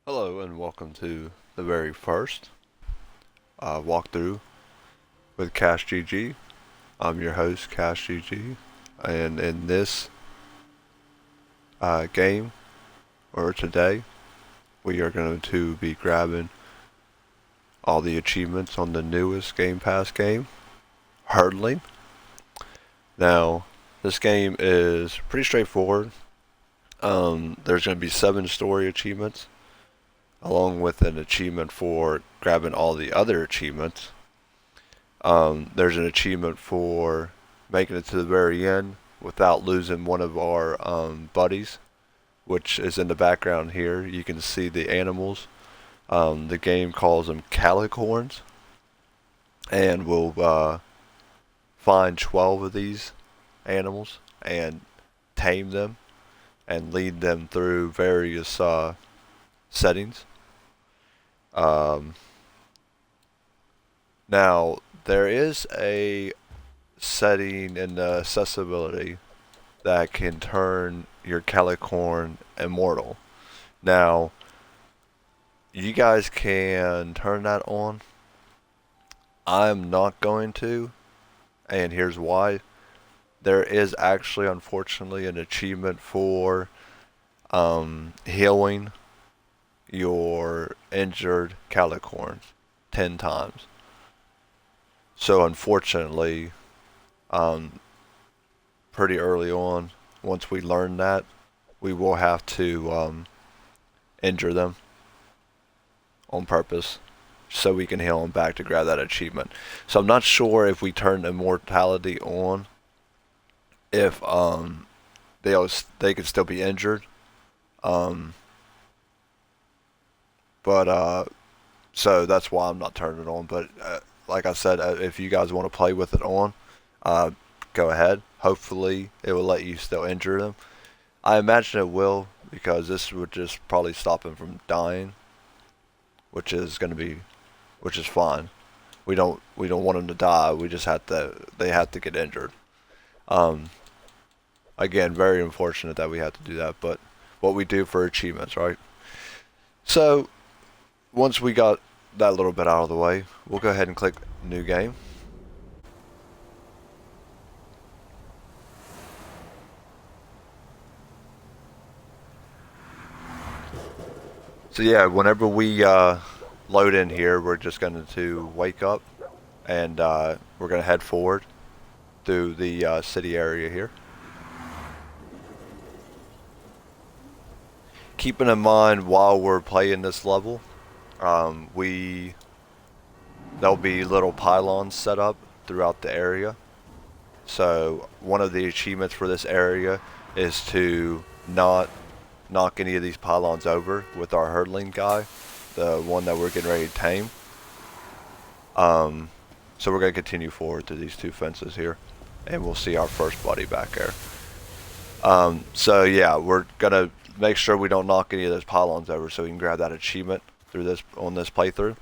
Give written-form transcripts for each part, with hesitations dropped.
Hello and welcome to the very first walkthrough with CashGG. I'm your host, CashGG, and in this game, or today, we are going to be grabbing all the achievements on the newest Game Pass game, Herdling. Now, this game is pretty straightforward. There's going to be 7 story achievements, along with an achievement for grabbing all the other achievements. There's an achievement for making it to the very end without losing one of our buddies, which is in the background here. You can see the animals. The game calls them calicorns, and we'll find 12 of these animals and tame them and lead them through various settings. Now, there is a setting in the accessibility that can turn your calicorn immortal. Now, you guys can turn that on. I'm not going to, and here's why. There is actually, unfortunately, an achievement for healing your injured calicorns 10 times. So unfortunately, pretty early on, once we learn that, we will have to injure them on purpose so we can heal them back to grab that achievement. So I'm not sure if we turn immortality on, if they could still be injured. So that's why I'm not turning it on. But like I said, if you guys want to play with it on, go ahead. Hopefully, it will let you still injure them. I imagine it will, because this would just probably stop them from dying, which is fine. We don't want them to die. We just they have to get injured. Again, very unfortunate that we have to do that, but what we do for achievements, right? So once we got that little bit out of the way, we'll go ahead and click New Game. So yeah, whenever we load in here, we're just going to wake up, and we're going to head forward through the city area here. Keeping in mind, while we're playing this level, there'll be little pylons set up throughout the area. So one of the achievements for this area is to not knock any of these pylons over with our herdling guy, the one that we're getting ready to tame. So we're going to continue forward through these 2 fences here, and we'll see our first buddy back there. So yeah, we're going to make sure we don't knock any of those pylons over so we can grab that achievement on this playthrough.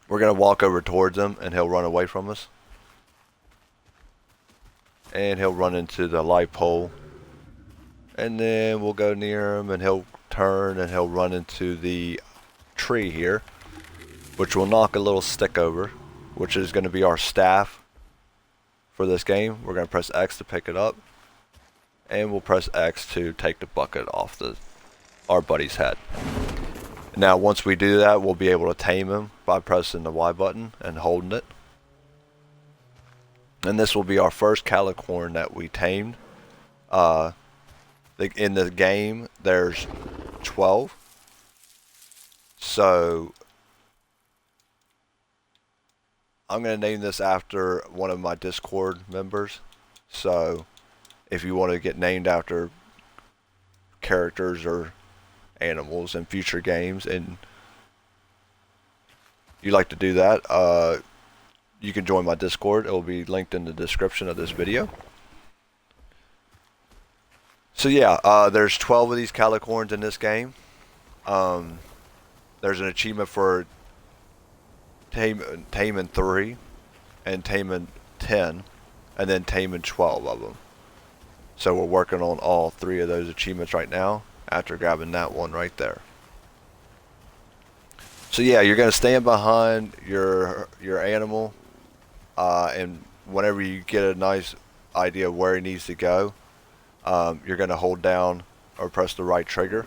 We're going to walk over towards him, and he'll run away from us. And he'll run into the light pole. And then we'll go near him, and he'll turn, and he'll run into the tree here, which will knock a little stick over, which is going to be our staff for this game. We're going to press X to pick it up, and we'll press X to take the bucket off our buddy's head. Now, once we do that, we'll be able to tame him by pressing the Y button and holding it. And this will be our first calicorn that we tamed. In the game, there's 12. So I'm going to name this after one of my Discord members. So if you want to get named after characters or animals in future games, and you like to do that, you can join my Discord. It will be linked in the description of this video. So yeah, there's 12 of these calicorns in this game. There's an achievement for taming 3 and taming 10, and then taming 12 of them. So we're working on all 3 of those achievements right now. after grabbing that one right there. So yeah, you're going to stand behind your animal, and whenever you get a nice idea of where he needs to go, you're going to hold down or press the right trigger.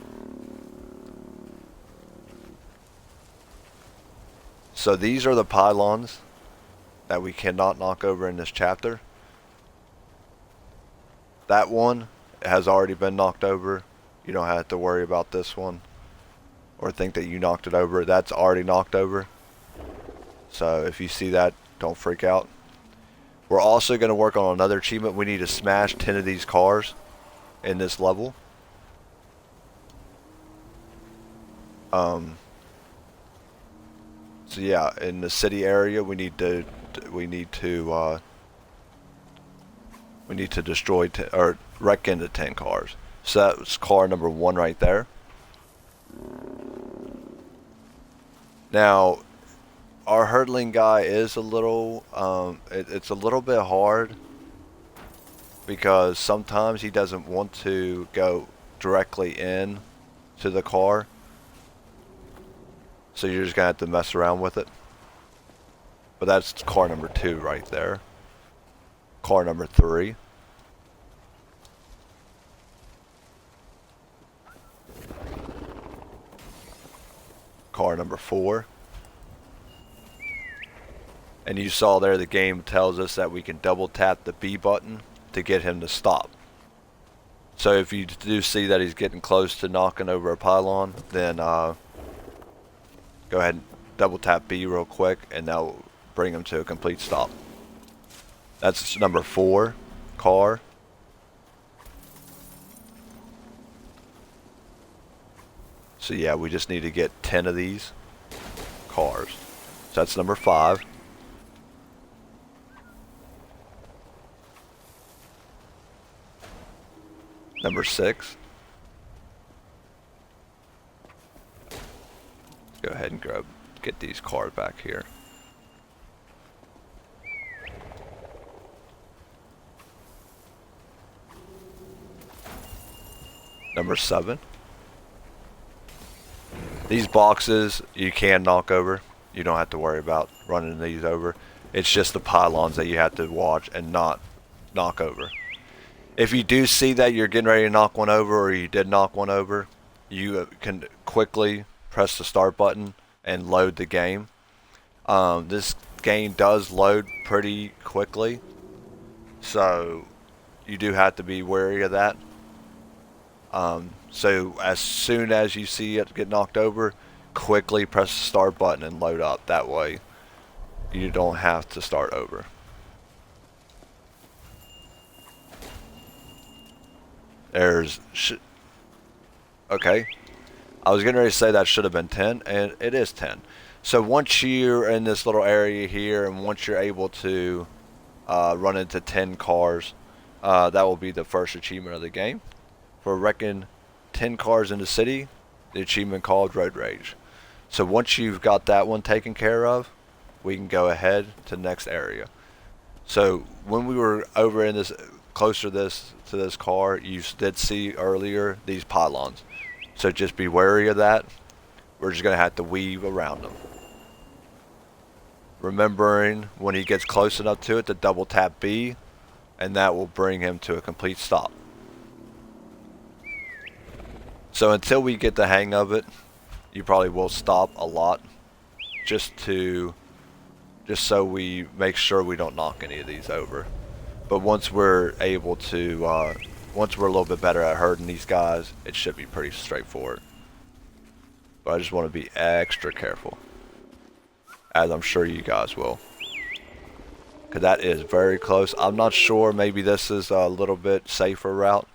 So these are the pylons that we cannot knock over in this chapter. That one has already been knocked over. You don't have to worry about this one or think that you knocked it over. That's already knocked over. So if you see that, don't freak out. We're also going to work on another achievement. We need to smash 10 of these cars in this level. So yeah, in the city area, we need to destroy or wreck into 10 cars. So that's car number 1 right there. Now, our herdling guy is a little, it's a little bit hard because sometimes he doesn't want to go directly in to the car. So you're just going to have to mess around with it. But that's car number 2 right there. Car number 3. Car number 4. And you saw there the game tells us that we can double tap the B button to get him to stop. So if you do see that he's getting close to knocking over a pylon, then go ahead and double tap B real quick and that'll bring him to a complete stop. That's number 4 car. So yeah, we just need to get 10 of these cars. So that's number 5. Number 6. Go ahead and get these cars back here. Number 7. These boxes you can knock over. You don't have to worry about running these over. It's just the pylons that you have to watch and not knock over. If you do see that you're getting ready to knock one over or you did knock one over, you can quickly press the start button and load the game. This game does load pretty quickly, so you do have to be wary of that. So as soon as you see it get knocked over, quickly press the start button and load up. That way you don't have to start over. Okay. I was getting ready to say that should have been 10, and it is 10. So once you're in this little area here, and once you're able to run into 10 cars, that will be the first achievement of the game. For wrecking 10 cars in the city, the achievement called Road Rage. So once you've got that one taken care of, we can go ahead to the next area. So when we were over in this, closer to this car, you did see earlier these pylons. So just be wary of that. We're just going to have to weave around them. Remembering when he gets close enough to it to double tap B, and that will bring him to a complete stop. So until we get the hang of it, you probably will stop a lot, just so we make sure we don't knock any of these over. But once we're able to, once we're a little bit better at herding these guys, it should be pretty straightforward. But I just want to be extra careful, as I'm sure you guys will, because that is very close. I'm not sure, maybe this is a little bit safer route,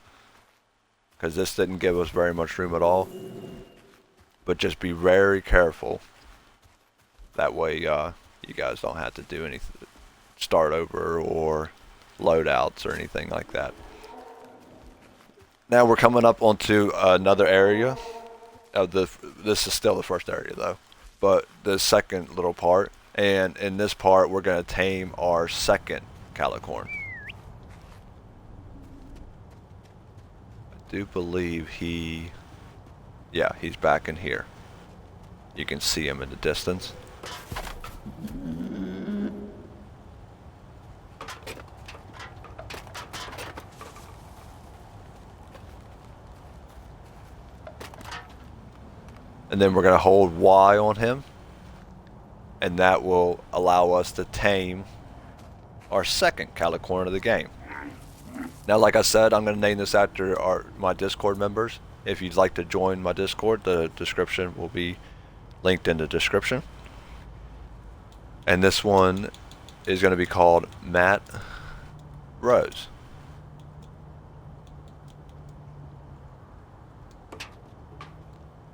because this didn't give us very much room at all. But just be very careful. That way you guys don't have to do anything, start over or loadouts or anything like that. Now we're coming up onto another area. This is still the first area though, but the second little part. And in this part, we're going to tame our second Calicorn. I do believe he Yeah, he's back in here. You can see him in the distance. And then we're going to hold Y on him. And that will allow us to tame our second Calicorn of the game. Now, like I said, I'm going to name this after my Discord members. If you'd like to join my Discord, the description will be linked in the description. And this one is going to be called Matt Rose.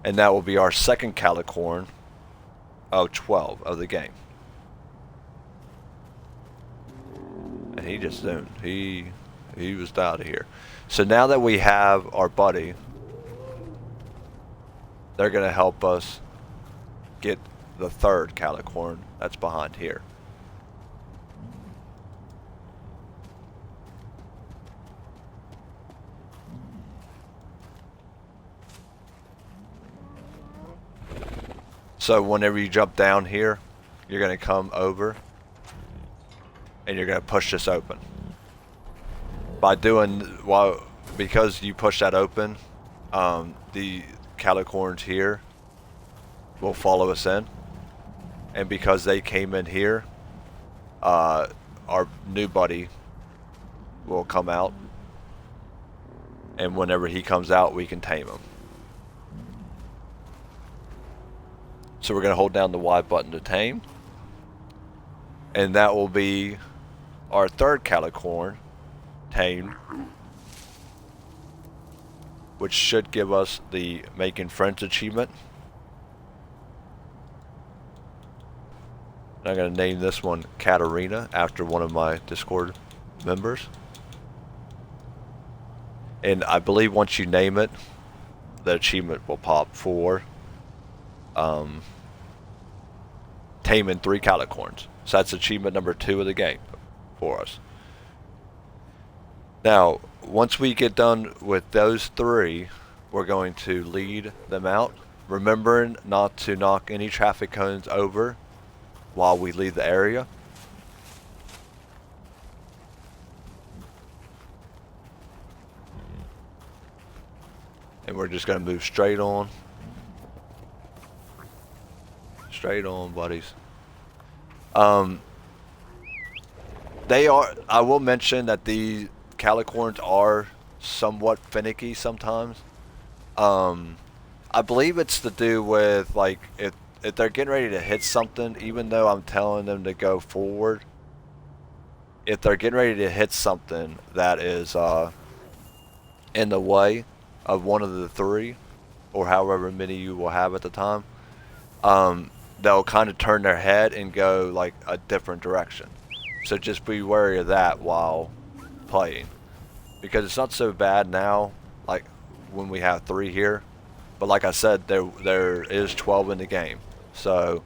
And that will be our second Calicorn of 12 of the game. And he just zoomed. He was out of here. So now that we have our buddy, they're going to help us get the third Calicorn that's behind here. So whenever you jump down here, you're going to come over and you're going to push this open. Because you push that open, the Calicorns here will follow us in. And because they came in here, our new buddy will come out. And whenever he comes out, we can tame him. So we're going to hold down the Y button to tame. And that will be our third Calicorn tamed, which should give us the Making Friends achievement. And I'm going to name this one Katarina after one of my Discord members. And I believe once you name it, the achievement will pop for taming 3 Calicorns. So that's achievement number 2 of the game for us. Now, once we get done with those 3, we're going to lead them out, remembering not to knock any traffic cones over while we leave the area. And we're just going to move straight on. Straight on, buddies. I will mention that the Calicorns are somewhat finicky sometimes. I believe it's to do with, like, if they're getting ready to hit something, even though I'm telling them to go forward, if they're getting ready to hit something that is in the way of one of the 3, or however many you will have at the time, they'll kind of turn their head and go like a different direction. So just be wary of that while playing, because it's not so bad now, like when we have 3 here. But like I said, there is 12 in the game, so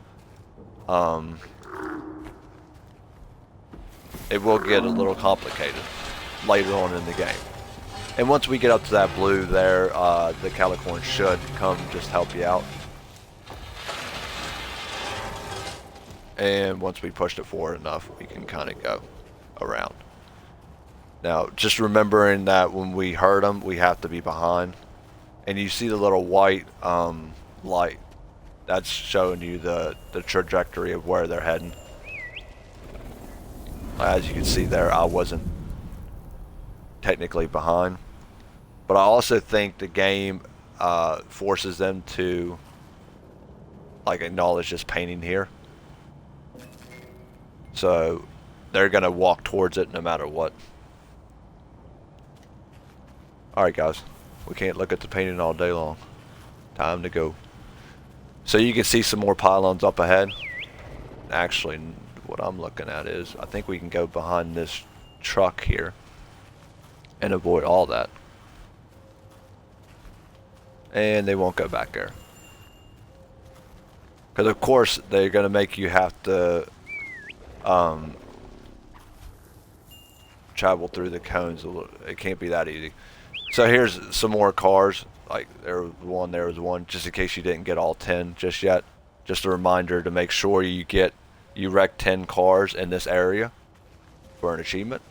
it will get a little complicated later on in the game. And once we get up to that blue there, the Calicorn should come just help you out. And once we pushed it forward enough, we can kind of go around. Now, just remembering that when we hurt them, we have to be behind. And you see the little white light. That's showing you the trajectory of where they're heading. As you can see there, I wasn't technically behind. But I also think the game forces them to like acknowledge this painting here. So they're going to walk towards it no matter what. Alright guys, we can't look at the painting all day long. Time to go. So you can see some more pylons up ahead. Actually, what I'm looking at is, I think we can go behind this truck here and avoid all that. And they won't go back there. Because of course they're going to make you have to travel through the cones a little. It can't be that easy. So here's some more cars. Like there was one, just in case you didn't get all 10 just yet. Just a reminder to make sure you wreck 10 cars in this area for an achievement.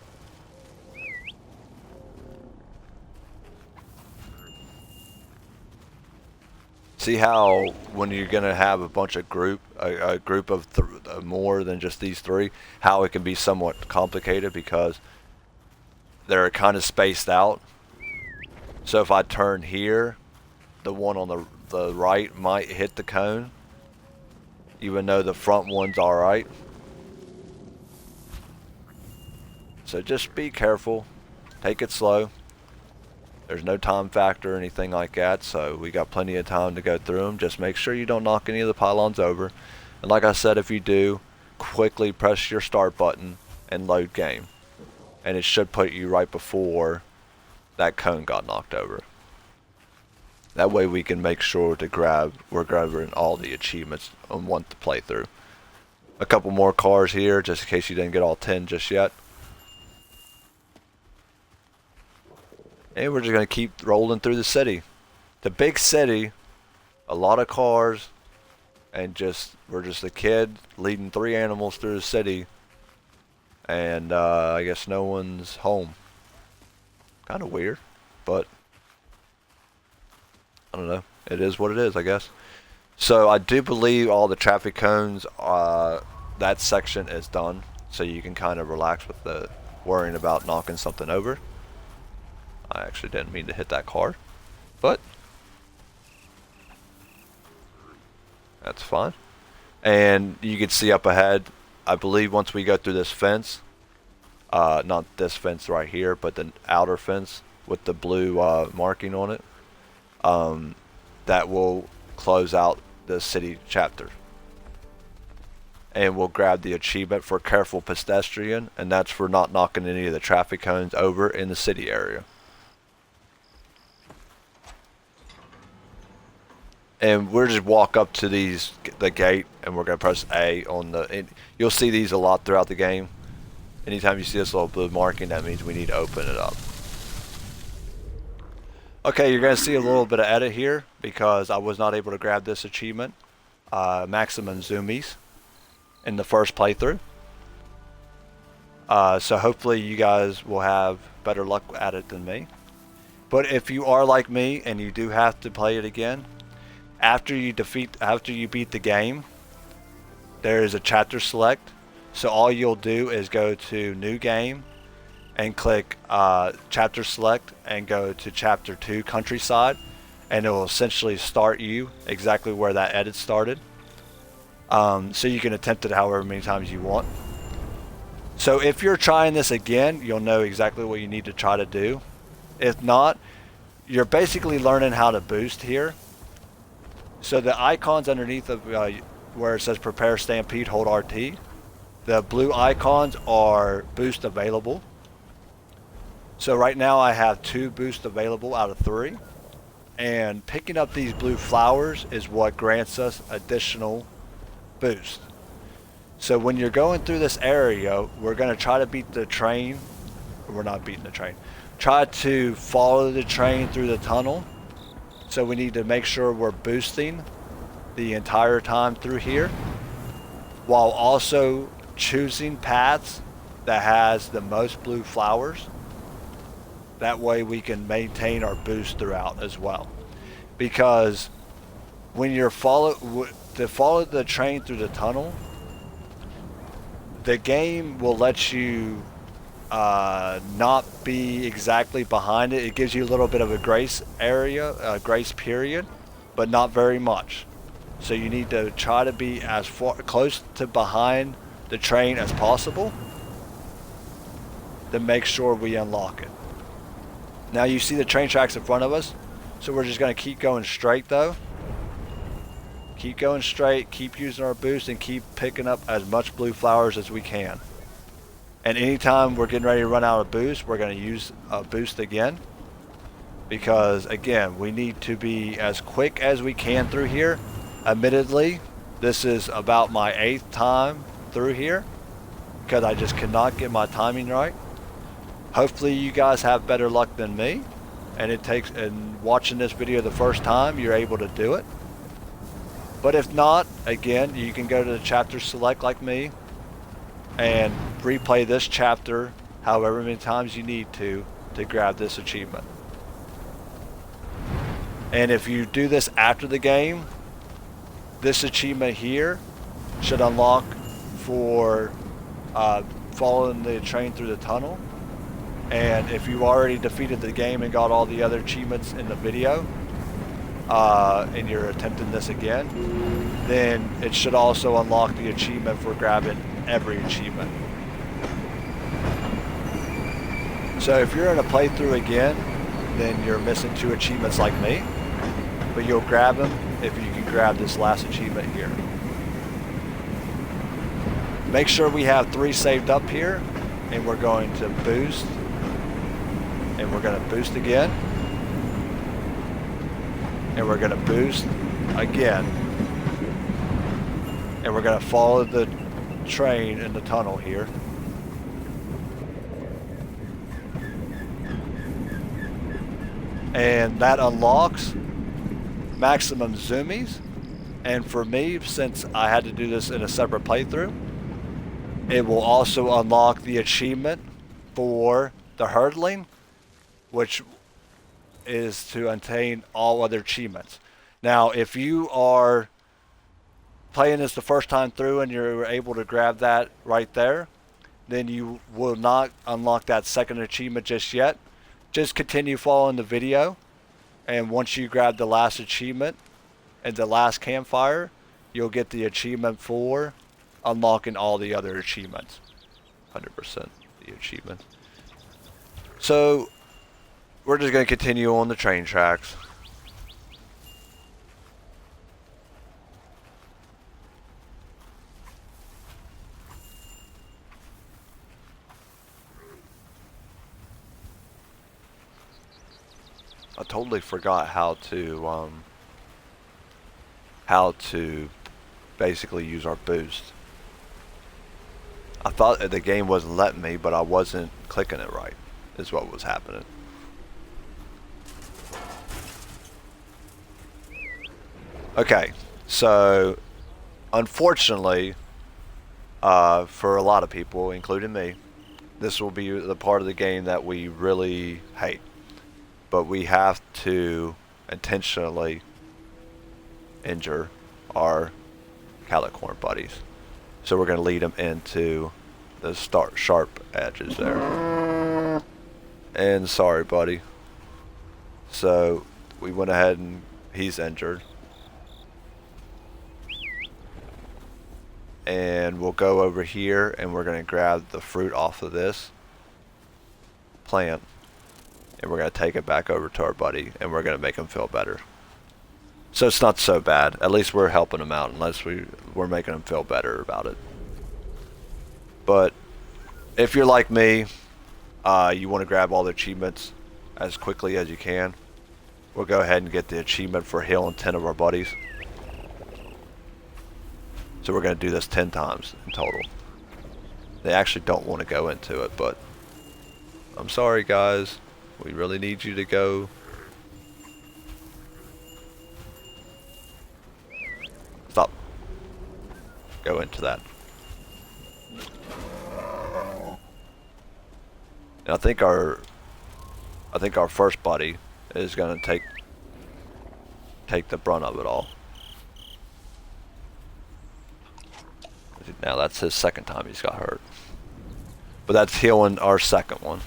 See how when you're gonna have a bunch of a group of more than just these three, how it can be somewhat complicated because they're kind of spaced out. So if I turn here, the one on the right might hit the cone, even though the front one's alright. So just be careful, take it slow. There's no time factor or anything like that, so we got plenty of time to go through them. Just make sure you don't knock any of the pylons over. And like I said, if you do, quickly press your start button and load game. And it should put you right before that cone got knocked over. That way we can make sure to we're grabbing all the achievements on one playthrough. A couple more cars here, just in case you didn't get all 10 just yet. And we're just going to keep rolling through the city. The big city, a lot of cars, and we're just a kid leading 3 animals through the city. And I guess no one's home. Kind of weird, but I don't know. It is what it is, I guess. So I do believe all the traffic cones, that section is done. So you can kind of relax with the worrying about knocking something over. I actually didn't mean to hit that car, but that's fine. And you can see up ahead, I believe once we go through this fence, not this fence right here, but the outer fence with the blue marking on it, that will close out the city chapter. And we'll grab the achievement for Careful Pedestrian, and that's for not knocking any of the traffic cones over in the city area. And we'll just walk up to the gate, and we're going to press A on you'll see these a lot throughout the game. Anytime you see this little blue marking, that means we need to open it up. Okay, you're going to see a little bit of edit here because I was not able to grab this achievement, maximum zoomies, in the first playthrough. So hopefully you guys will have better luck at it than me. But if you are like me and you do have to play it again, after you beat the game, there is a chapter select. So all you'll do is go to New Game and click Chapter Select and go to Chapter 2 Countryside, and it will essentially start you exactly where that edit started. So you can attempt it however many times you want. So if you're trying this again, you'll know exactly what you need to try to do. If not, you're basically learning how to boost here. So the icons underneath of where it says Prepare Stampede, hold RT. The blue icons are boost available. So right now I have 2 boosts available out of 3. And picking up these blue flowers is what grants us additional boost. So when you're going through this area, we're going to try to beat the train. We're not beating the train. Try to follow the train through the tunnel. So we need to make sure we're boosting the entire time through here, while also choosing paths that has the most blue flowers. That way we can maintain our boost throughout as well. Because when you're follow the train through the tunnel, the game will let you not be exactly behind it. It gives you a little bit of a grace period, but not very much. So you need to try to be as close to behind the train as possible to make sure we unlock it. Now you see the train tracks in front of us, so we're just going to keep going straight though. Keep going straight, keep using our boost, and keep picking up as much blue flowers as we can. And anytime we're getting ready to run out of boost, we're going to use a boost again. Because again, we need to be as quick as we can through here. Admittedly, this is about my 8th time through here, because I just cannot get my timing right. Hopefully you guys have better luck than me. and watching this video the first time, you're able to do it. But if not, again, you can go to the chapter select like me and replay this chapter however many times you need to grab this achievement. And if you do this after the game, this achievement here should unlock for following the train through the tunnel. And if you already defeated the game and got all the other achievements in the video, and you're attempting this again, then it should also unlock the achievement for grabbing every achievement. So if you're in a playthrough again, then you're missing 2 achievements like me, but you'll grab them if you can grab this last achievement here. Make sure we have 3 saved up here, and we're going to boost, and we're going to boost again, and we're going to boost again, and we're going to follow the train in the tunnel here. And that unlocks maximum zoomies. And for me, since I had to do this in a separate playthrough, it will also unlock the achievement for the Herdling, which is to attain all other achievements. Now, if you are playing this the first time through and you're able to grab that right there, then you will not unlock that second achievement just yet. Just continue following the video, and once you grab the last achievement and the last campfire, you'll get the achievement for unlocking all the other achievements. 100% the achievements. So we're just going to continue on the train tracks. I totally forgot how to basically use our boost. I thought the game wasn't letting me, but I wasn't clicking it right, is what was happening. Okay, so unfortunately, for a lot of people, including me, this will be the part of the game that we really hate. But we have to intentionally injure our Calicorn buddies. So we're going to lead them into the sharp edges there. And sorry, buddy. So we went ahead and he's injured. And we'll go over here and we're going to grab the fruit off of this plant. And we're going to take it back over to our buddy, and we're going to make him feel better. So it's not so bad. At least we're helping him out, unless we're making him feel better about it. But if you're like me, you want to grab all the achievements as quickly as you can, we'll go ahead and get the achievement for healing 10 of our buddies. So we're going to do this 10 times in total. They actually don't want to go into it, but I'm sorry, guys. We really need you to go. Stop. Go into that. And I think our first buddy is gonna take the brunt of it all. Now that's his second time he's got hurt. But that's healing our second one.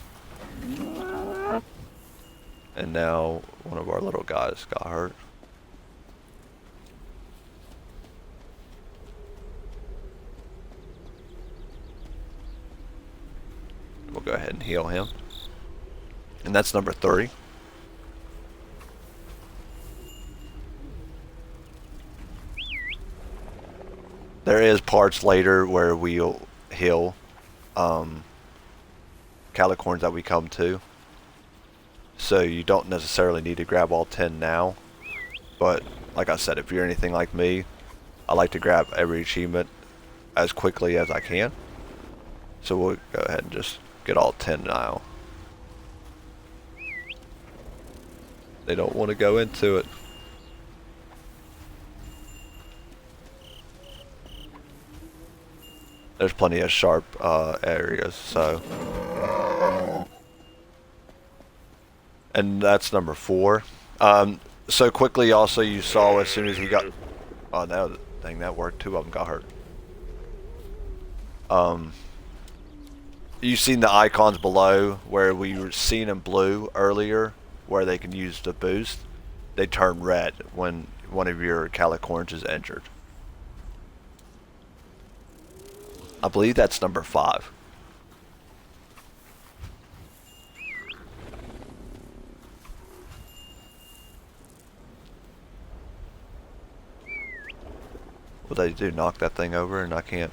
And now one of our little guys got hurt. We'll go ahead and heal him. And that's number 3. There is parts later where we'll heal Calicorns that we come to. So you don't necessarily need to grab all 10 now. But like I said, if you're anything like me, I like to grab every achievement as quickly as I can. So we'll go ahead and just get all 10 now. They don't want to go into it. There's plenty of sharp areas, so. And that's number 4. So quickly, also, you saw as soon as he got... Oh, no, dang, that worked. 2 of them got hurt. You've seen the icons below where we were seeing in blue earlier, where they can use the boost. They turn red when one of your calicorns is injured. I believe that's number 5. What they do? Knock that thing over and I can't...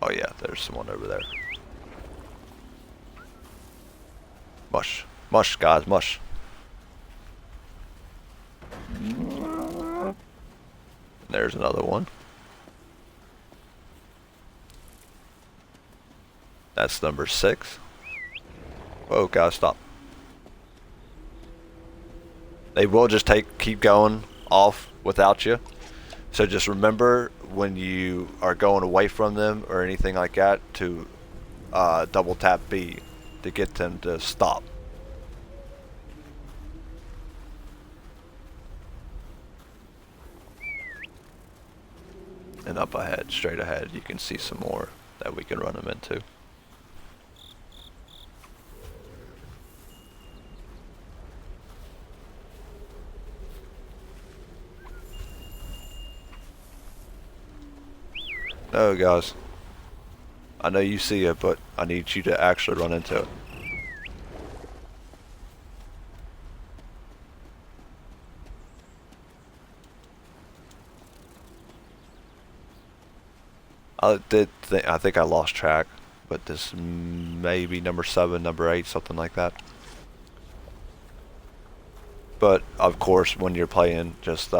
Oh yeah, there's someone over there. Mush. Mush, guys, mush. There's another one. That's number 6. Whoa, guys, stop. They will just keep going off without you. So just remember when you are going away from them or anything like that to double tap B to get them to stop. And up ahead, straight ahead, you can see some more that we can run them into. No, guys. I know you see it, but I need you to actually run into it. I think I lost track, but this may be number 7, number 8, something like that. But of course, when you're playing, just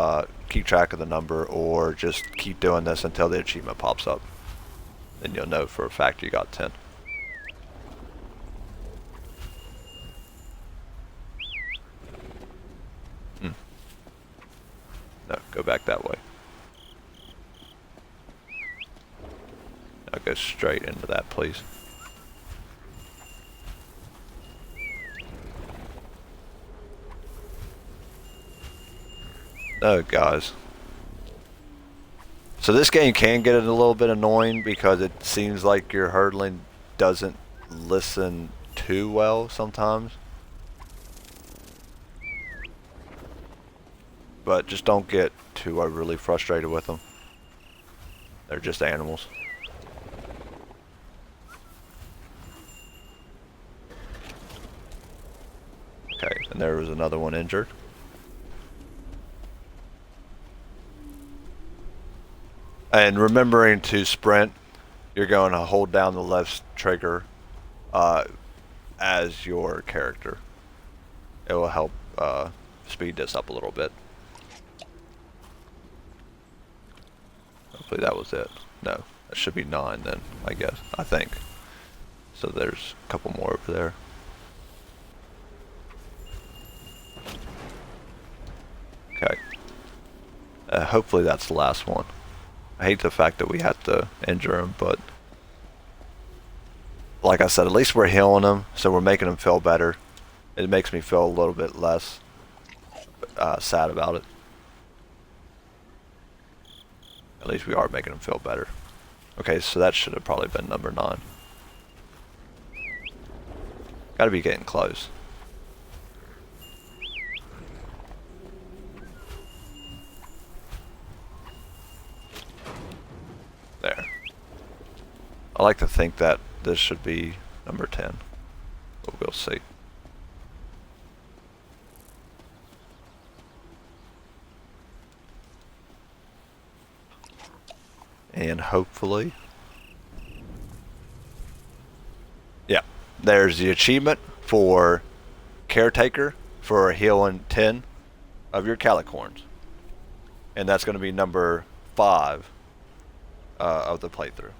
keep track of the number, or just keep doing this until the achievement pops up. Then you'll know for a fact you got 10. No, go back that way. Now go straight into that, please. Oh, guys. So this game can get a little bit annoying because it seems like your herdling doesn't listen too well sometimes. But just don't get too overly frustrated with them. They're just animals. Okay, and there was another one injured. And remembering to sprint, you're going to hold down the left trigger as your character. It will help speed this up a little bit. Hopefully that was it. No, that should be 9 then, I guess. I think. So there's a couple more over there. Okay. Hopefully that's the last one. I hate the fact that we had to injure him, but like I said, at least we're healing him, so we're making him feel better. It makes me feel a little bit less sad about it. At least we are making him feel better. Okay, so that should have probably been number 9. Gotta be getting close. There. I like to think that this should be number 10, but we'll see. And hopefully, yeah, there's the achievement for caretaker for healing 10 of your calicorns, and that's going to be number 5 of the playthrough.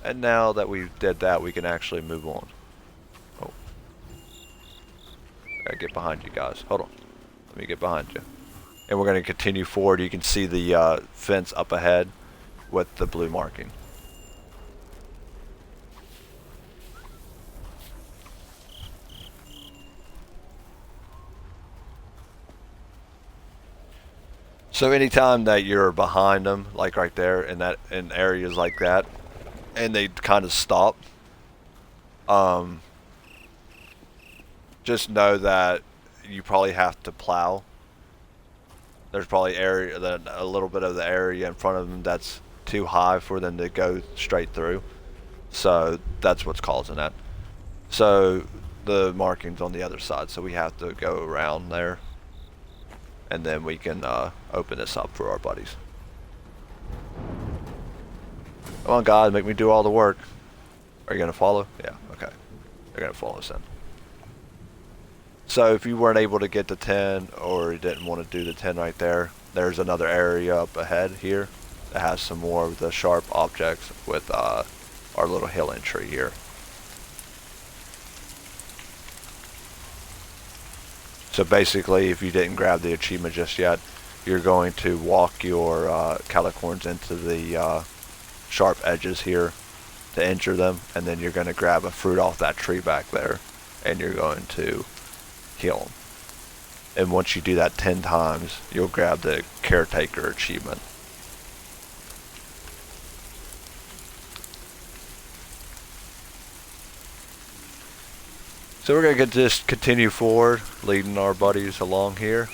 And now that we did that, we can actually move on. Oh. I gotta get behind you guys. Hold on. Let me get behind you. And we're going to continue forward. You can see the fence up ahead with the blue marking. So anytime that you're behind them, like right there, in areas like that, and they kind of stop, just know that you probably have to plow. There's probably a little bit of the area in front of them that's too high for them to go straight through. So that's what's causing that. So the marking's on the other side, so we have to go around there, and then we can open this up for our buddies. Come on, guys, make me do all the work. Are you gonna follow? Yeah, okay. They're gonna follow us in. So if you weren't able to get to 10 or you didn't want to do the 10 right there, there's another area up ahead here that has some more of the sharp objects with our little hill entry here. So basically, if you didn't grab the achievement just yet, you're going to walk your calicorns into the sharp edges here to injure them, and then you're going to grab a fruit off that tree back there, and you're going to heal them. And once you do that 10 times, you'll grab the caretaker achievement. So we're going to just continue forward, leading our buddies along here.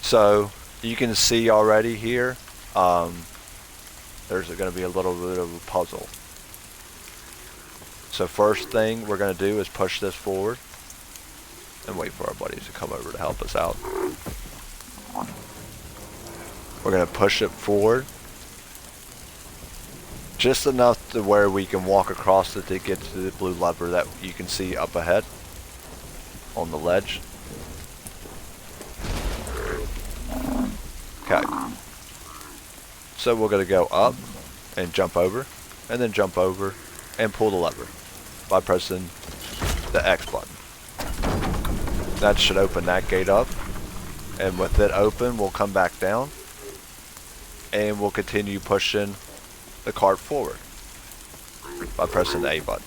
So you can see already here, there's going to be a little bit of a puzzle. So first thing we're going to do is push this forward and wait for our buddies to come over to help us out. We're going to push it forward just enough to where we can walk across it to get to the blue lever that you can see up ahead on the ledge. Okay. So we're going to go up and jump over, and then jump over and pull the lever by pressing the X button. That should open that gate up, and with it open, we'll come back down and we'll continue pushing the cart forward by pressing the A button.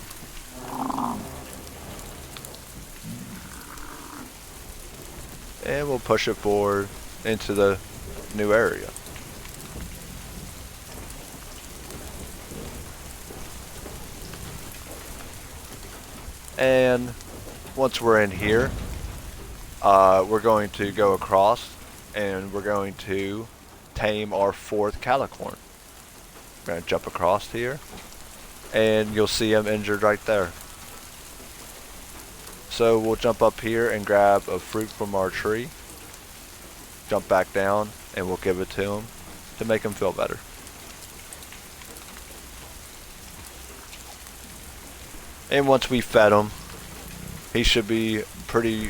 And we'll push it forward into the new area. And once we're in here, we're going to go across and we're going to tame our 4th calicorn. We're going to jump across here and you'll see him injured right there. So we'll jump up here and grab a fruit from our tree, jump back down, and we'll give it to him to make him feel better. And once we fed him, he should be pretty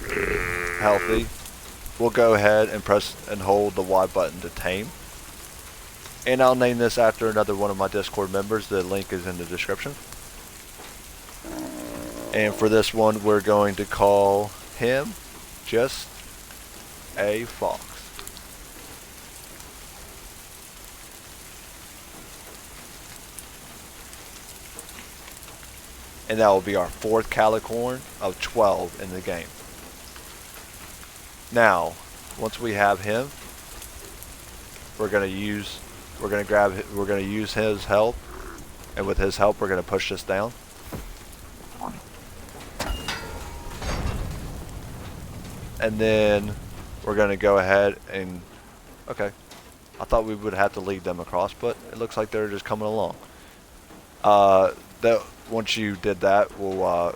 healthy. We'll go ahead and press and hold the Y button to tame. And I'll name this after another one of my Discord members. The link is in the description. And for this one, we're going to call him just a fox. And that will be our 4th calicorn of 12 in the game. Now, once we have him, we're going to use his help, and with his help, we're going to push this down. And then we're going to go ahead and, okay, I thought we would have to lead them across, but it looks like they're just coming along. Once you did that, we'll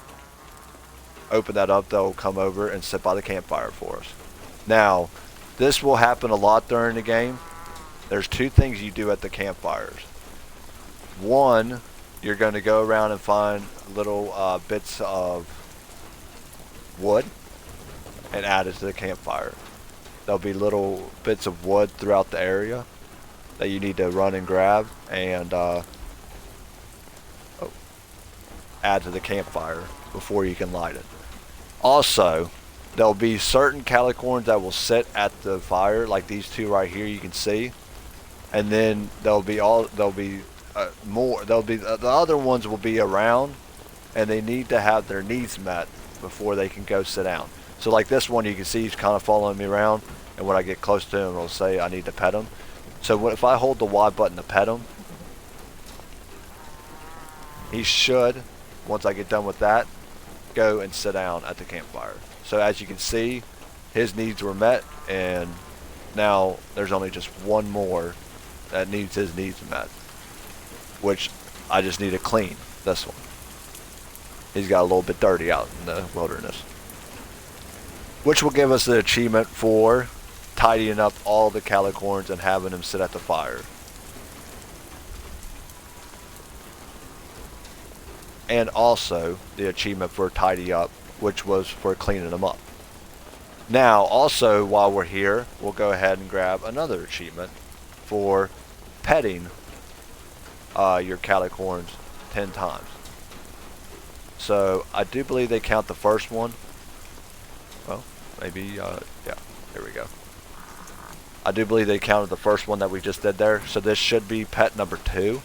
open that up. They'll come over and sit by the campfire for us. Now, this will happen a lot during the game. There's 2 things you do at the campfires. One, you're going to go around and find little bits of wood and add it to the campfire. There'll be little bits of wood throughout the area that you need to run and grab, and add to the campfire before you can light it. Also, there'll be certain calicorns that will sit at the fire, like these two right here you can see, and then there'll be more. The other ones will be around, and they need to have their needs met before they can go sit down. So like this one, you can see he's kind of following me around, and when I get close to him, it'll say I need to pet him. So if I hold the Y button to pet him, he should, once I get done with that, go and sit down at the campfire. So as you can see, his needs were met, and now there's only just one more that needs his needs met, which I just need to clean this one. He's got a little bit dirty out in the wilderness, which will give us the achievement for tidying up all the calicorns and having them sit at the fire. And also the achievement for tidy up, which was for cleaning them up. Now, also while we're here, we'll go ahead and grab another achievement for petting your calicorns 10 times. So I do believe they count the first one. Well, maybe, yeah, here we go. I do believe they counted the first one that we just did there. So this should be pet number 2.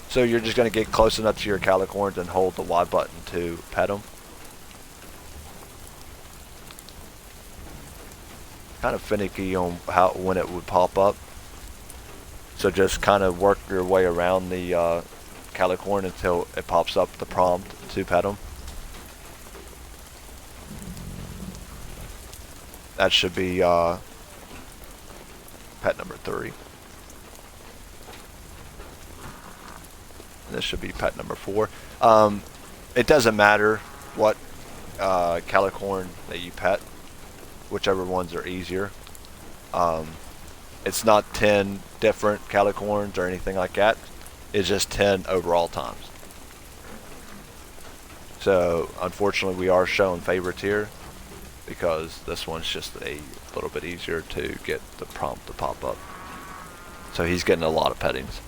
So you're just going to get close enough to your calicorns and hold the Y button to pet them. Kind of finicky on when it would pop up. So just kind of work your way around the calicorn until it pops up the prompt to pet them. That should be pet number 3. And this should be pet number 4. It doesn't matter what calicorn that you pet, whichever ones are easier. It's not 10 different calicorns or anything like that. It's just 10 overall times. So unfortunately we are showing favorites here because this one's just a little bit easier to get the prompt to pop up. So he's getting a lot of pettings.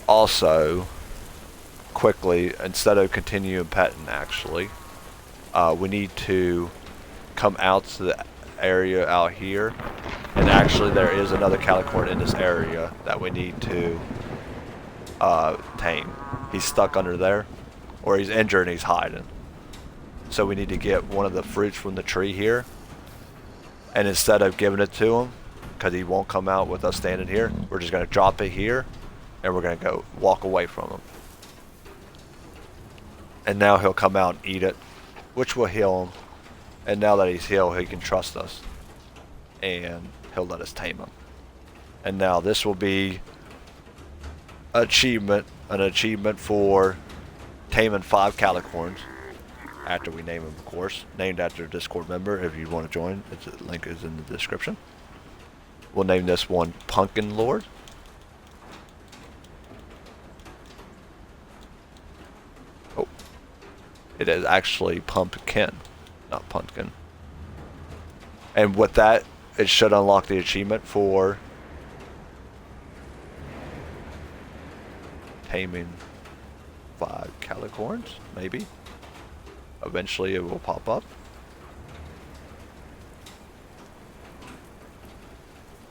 Also, quickly, instead of continuing petting, actually, we need to come out to the area out here, and actually there is another calicorn in this area that we need to tame. He's stuck under there, or he's injured and he's hiding. So we need to get one of the fruits from the tree here, and instead of giving it to him, because he won't come out with us standing here, we're just going to drop it here, and we're going to go walk away from him. And now he'll come out and eat it, which will heal him. And now that he's healed, he can trust us. And he'll let us tame him. And now this will be an achievement for taming 5 calicorns. After we name him, of course. Named after a Discord member. If you want to join, the link is in the description. We'll name this one Pumpkin Lord. It is actually pumpkin, not pumpkin. And with that, it should unlock the achievement for taming 5 calicorns, maybe. Eventually it will pop up.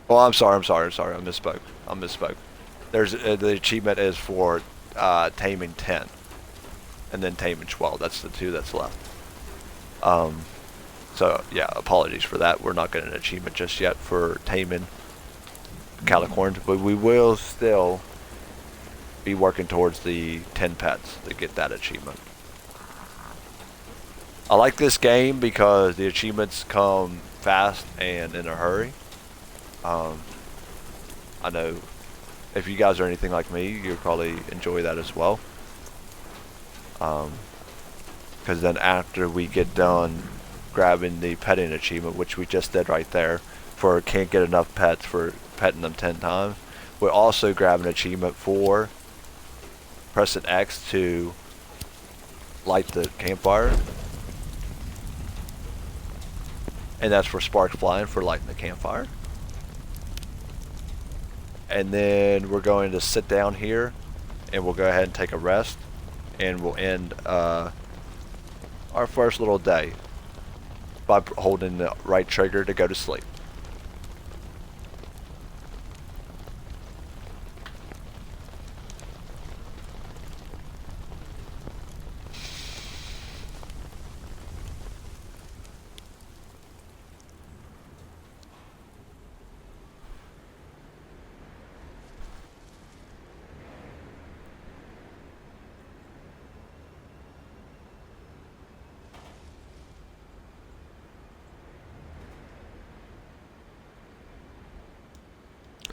Oh, I'm sorry, I misspoke. There's the achievement is for taming 10. And then taming 12. That's the 2 that's left. So yeah, apologies for that. We're not getting an achievement just yet for taming calicorns, but we will still be working towards the 10 pets to get that achievement. I like this game because the achievements come fast and in a hurry. I know if you guys are anything like me, you'll probably enjoy that as well. Because then after we get done grabbing the petting achievement, which we just did right there, for can't get enough pets for petting them 10 times, we'll also grab an achievement for pressing X to light the campfire, and that's for sparks flying for lighting the campfire. and then we're going to sit down here, and we'll go ahead and take a rest, and we'll end our first little day by holding the right trigger to go to sleep.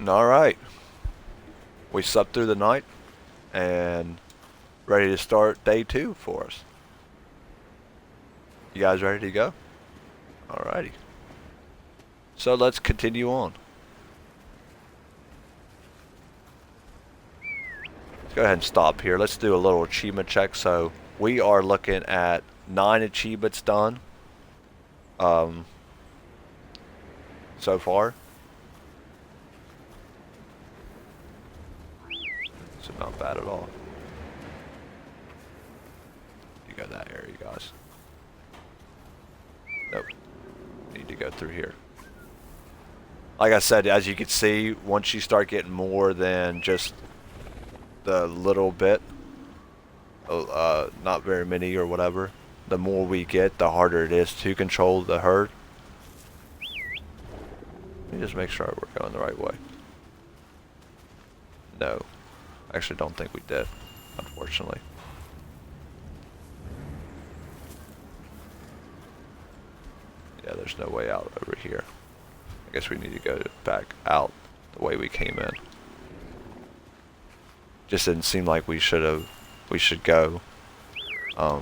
Alright, we slept through the night and ready to start day 2 for us. You guys ready to go? Alrighty. So let's continue on. Let's go ahead and stop here. Let's do a little achievement check. So we are looking at 9 achievements done so far. So not bad at all. You got that area, guys. Nope. Need to go through here. Like I said, as you can see, once you start getting more than just the little bit, not very many or whatever, the more we get, the harder it is to control the herd. Let me just make sure we're going the right way. No. I actually don't think we did, unfortunately. Yeah, there's no way out over here. I guess we need to go back out the way we came in. Just didn't seem like we should go the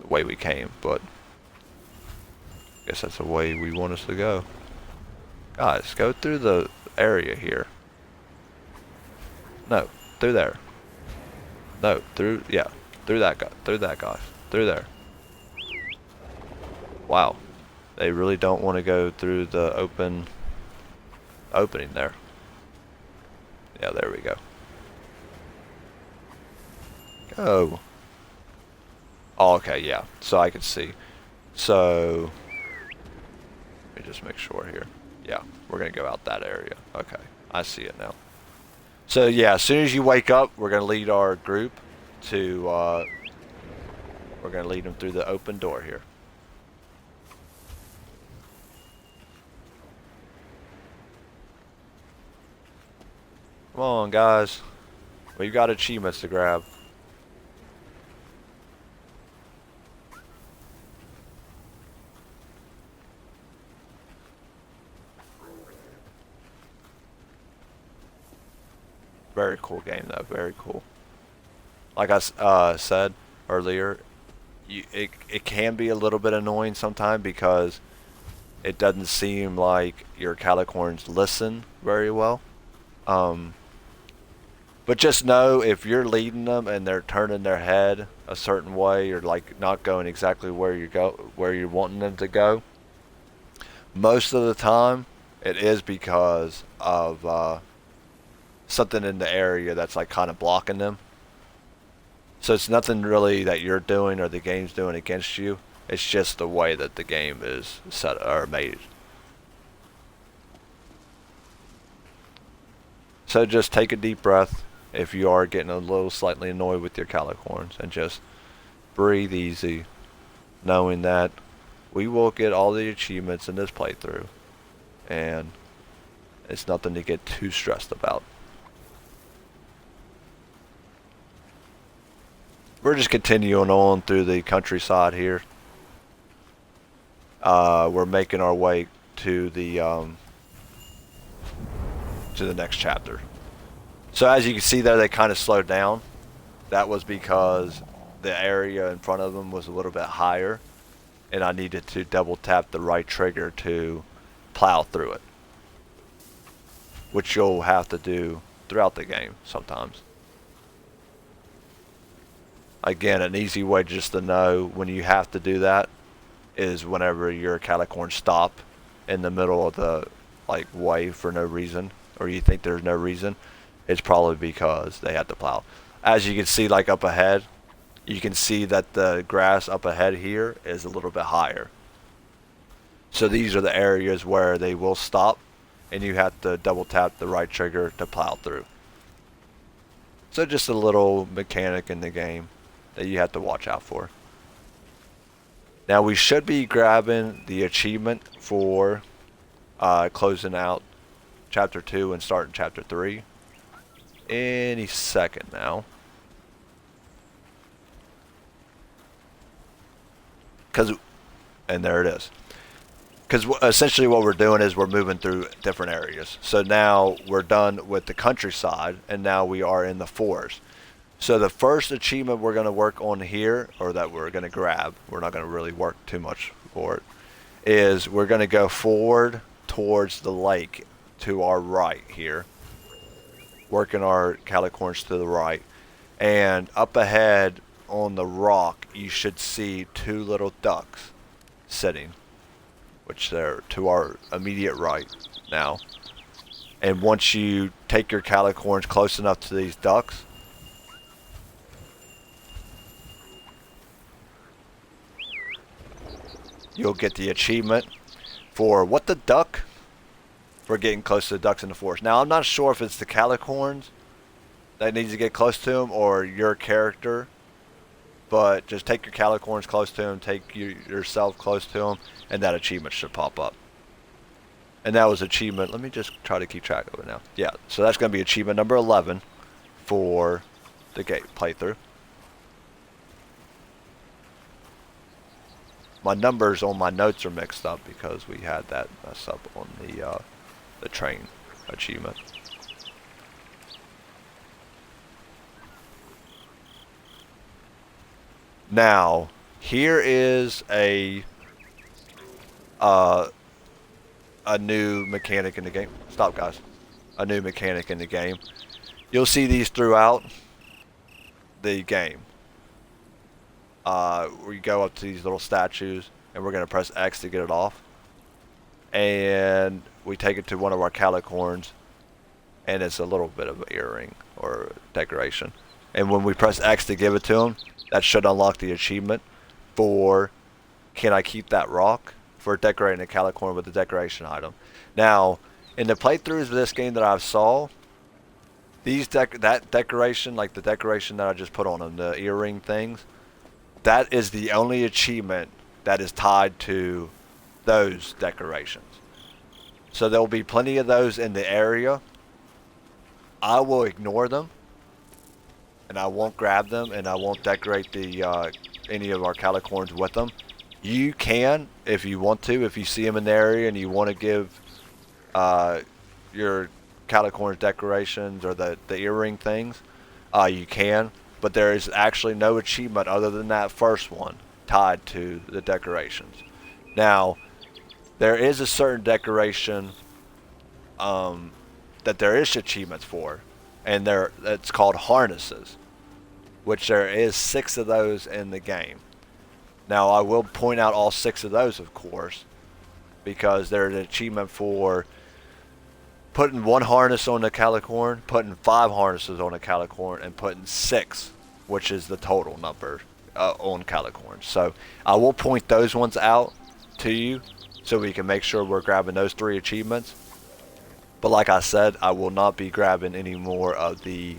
way we came, but I guess that's the way we want us to go. Guys, go through the area here. No, through there. No, through, yeah, through that guy, through there. Wow, they really don't want to go through the opening there. Yeah, there we go. Go. Oh, okay, yeah, so I can see. So, let me just make sure here. Yeah, we're gonna go out that area. Okay, I see it now. So yeah, as soon as you wake up, we're gonna lead our group to, we're gonna lead them through the open door here. Come on, guys. We've got achievements to grab. Very cool game though, very cool. Like I said earlier, it can be a little bit annoying sometimes because it doesn't seem like your calicorns listen very well. But just know if you're leading them and they're turning their head a certain way or like not going exactly where you're wanting them to go, most of the time it is because of something in the area that's like kind of blocking them. So it's nothing really that you're doing or the game's doing against you. It's just the way that the game is set or made. So just take a deep breath if you are getting a little slightly annoyed with your calicorns and just breathe easy, knowing that we will get all the achievements in this playthrough and it's nothing to get too stressed about. We're just continuing on through the countryside here. We're making our way to the next chapter. So as you can see there, they kind of slowed down. That was because the area in front of them was a little bit higher, and I needed to double tap the right trigger to plow through it, which you'll have to do throughout the game sometimes. Again, an easy way just to know when you have to do that is whenever your calicorns stop in the middle of the way for no reason. or you think there's no reason, it's probably because they have to plow. As you can see, like up ahead, you can see that the grass up ahead here is a little bit higher. So these are the areas where they will stop, and you have to double tap the right trigger to plow through. So just a little mechanic in the game that you have to watch out for. Now we should be grabbing the achievement for closing out chapter 2 and starting chapter 3 any second now. And there it is. Because essentially what we're doing is we're moving through different areas. So now we're done with the countryside, and now we are in the forest. So the first achievement we're going to work on here, or that we're going to grab, we're not going to really work too much for it, is we're going to go forward towards the lake to our right here. Working our calicorns to the right. And up ahead on the rock, you should see 2 little ducks sitting, which they're to our immediate right now. And once you take your calicorns close enough to these ducks, you'll get the achievement for what the duck, for getting close to the ducks in the forest. Now I'm not sure if it's the calicorns that needs to get close to them or your character, but just take your calicorns close to them, take yourself close to them, and that achievement should pop up. And that was achievement, let me just try to keep track of it now. Yeah, so that's going to be achievement number 11 for the game playthrough. My numbers on my notes are mixed up because we had that mess up on the train achievement. Now, here is a new mechanic in the game. Stop, guys. A new mechanic in the game. You'll see these throughout the game. We go up to these little statues, and we're going to press X to get it off. And we take it to one of our calicorns, and it's a little bit of an earring or decoration. And when we press X to give it to him, that should unlock the achievement for can I keep that rock, for decorating a calicorn with the decoration item. Now, in the playthroughs of this game that I've saw, that decoration, like the decoration that I just put on them, the earring things, that is the only achievement that is tied to those decorations. So there will be plenty of those in the area. I will ignore them, and I won't grab them, and I won't decorate the any of our calicorns with them. You can, if you want to, if you see them in the area and you want to give your calicorns decorations or the earring things, you can. But there is actually no achievement other than that first one tied to the decorations. Now, there is a certain decoration that there is achievements for, and it's called harnesses, which there is 6 of those in the game. Now, I will point out all 6 of those, of course, because there's an achievement for putting 1 harness on the calicorn, putting 5 harnesses on a calicorn, and putting 6, which is the total number on calicorns. So I will point those ones out to you so we can make sure we're grabbing those 3 achievements. But like I said, I will not be grabbing any more of the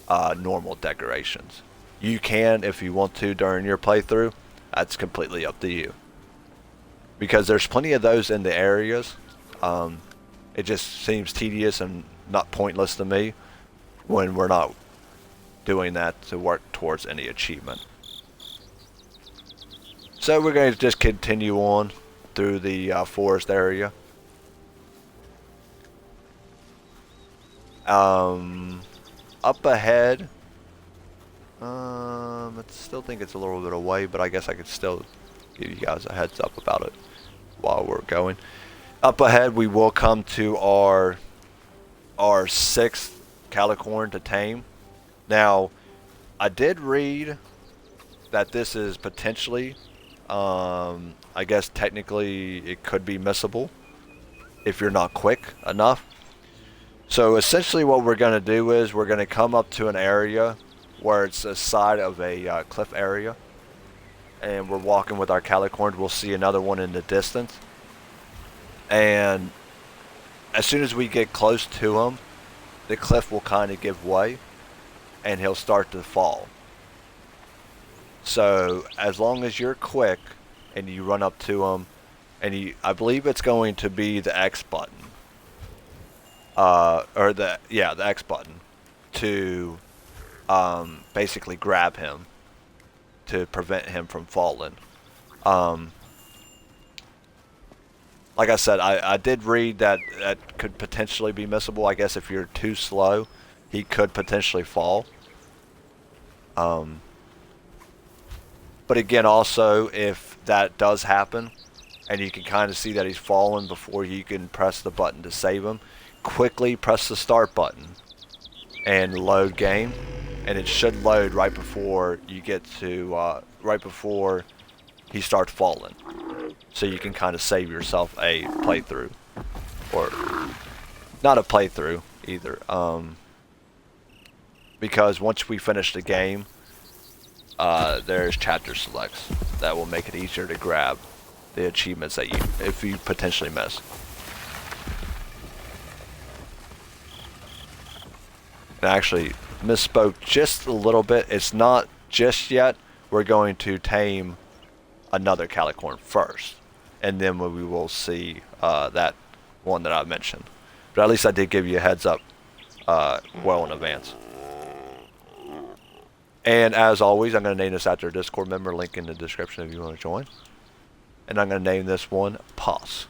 normal decorations. You can if you want to during your playthrough. That's completely up to you. Because there's plenty of those in the areas. It just seems tedious and not pointless to me when we're not doing that to work towards any achievement. So we're going to just continue on through the forest area. Up ahead, I still think it's a little bit away, but I guess I could still give you guys a heads up about it while we're going. Up ahead, we will come to our 6th calicorn to tame. Now, I did read that this is potentially, I guess technically it could be missable if you're not quick enough. So essentially what we're going to do is we're going to come up to an area where it's the side of a cliff area. And we're walking with our calicorns. We'll see another one in the distance. And as soon as we get close to him, the cliff will kind of give way and he'll start to fall. So as long as you're quick and you run up to him, and I believe it's going to be the X button, the X button, to basically grab him to prevent him from falling. Like I said, I did read that that could potentially be missable. I guess if you're too slow, he could potentially fall. But again, also, if that does happen, and you can kind of see that he's fallen before you can press the button to save him, quickly press the start button and load game. And it should load right before you get to, right before he starts falling. So you can kind of save yourself a playthrough. Or, not a playthrough either. Because once we finish the game, there's chapter selects that will make it easier to grab the achievements that if you potentially miss. And actually misspoke just a little bit. It's not just yet. We're going to tame another calicorn first, and then we will see that one that I mentioned. But at least I did give you a heads up well in advance. And as always, I'm going to name this after a Discord member. Link in the description if you want to join. And I'm going to name this one Pos.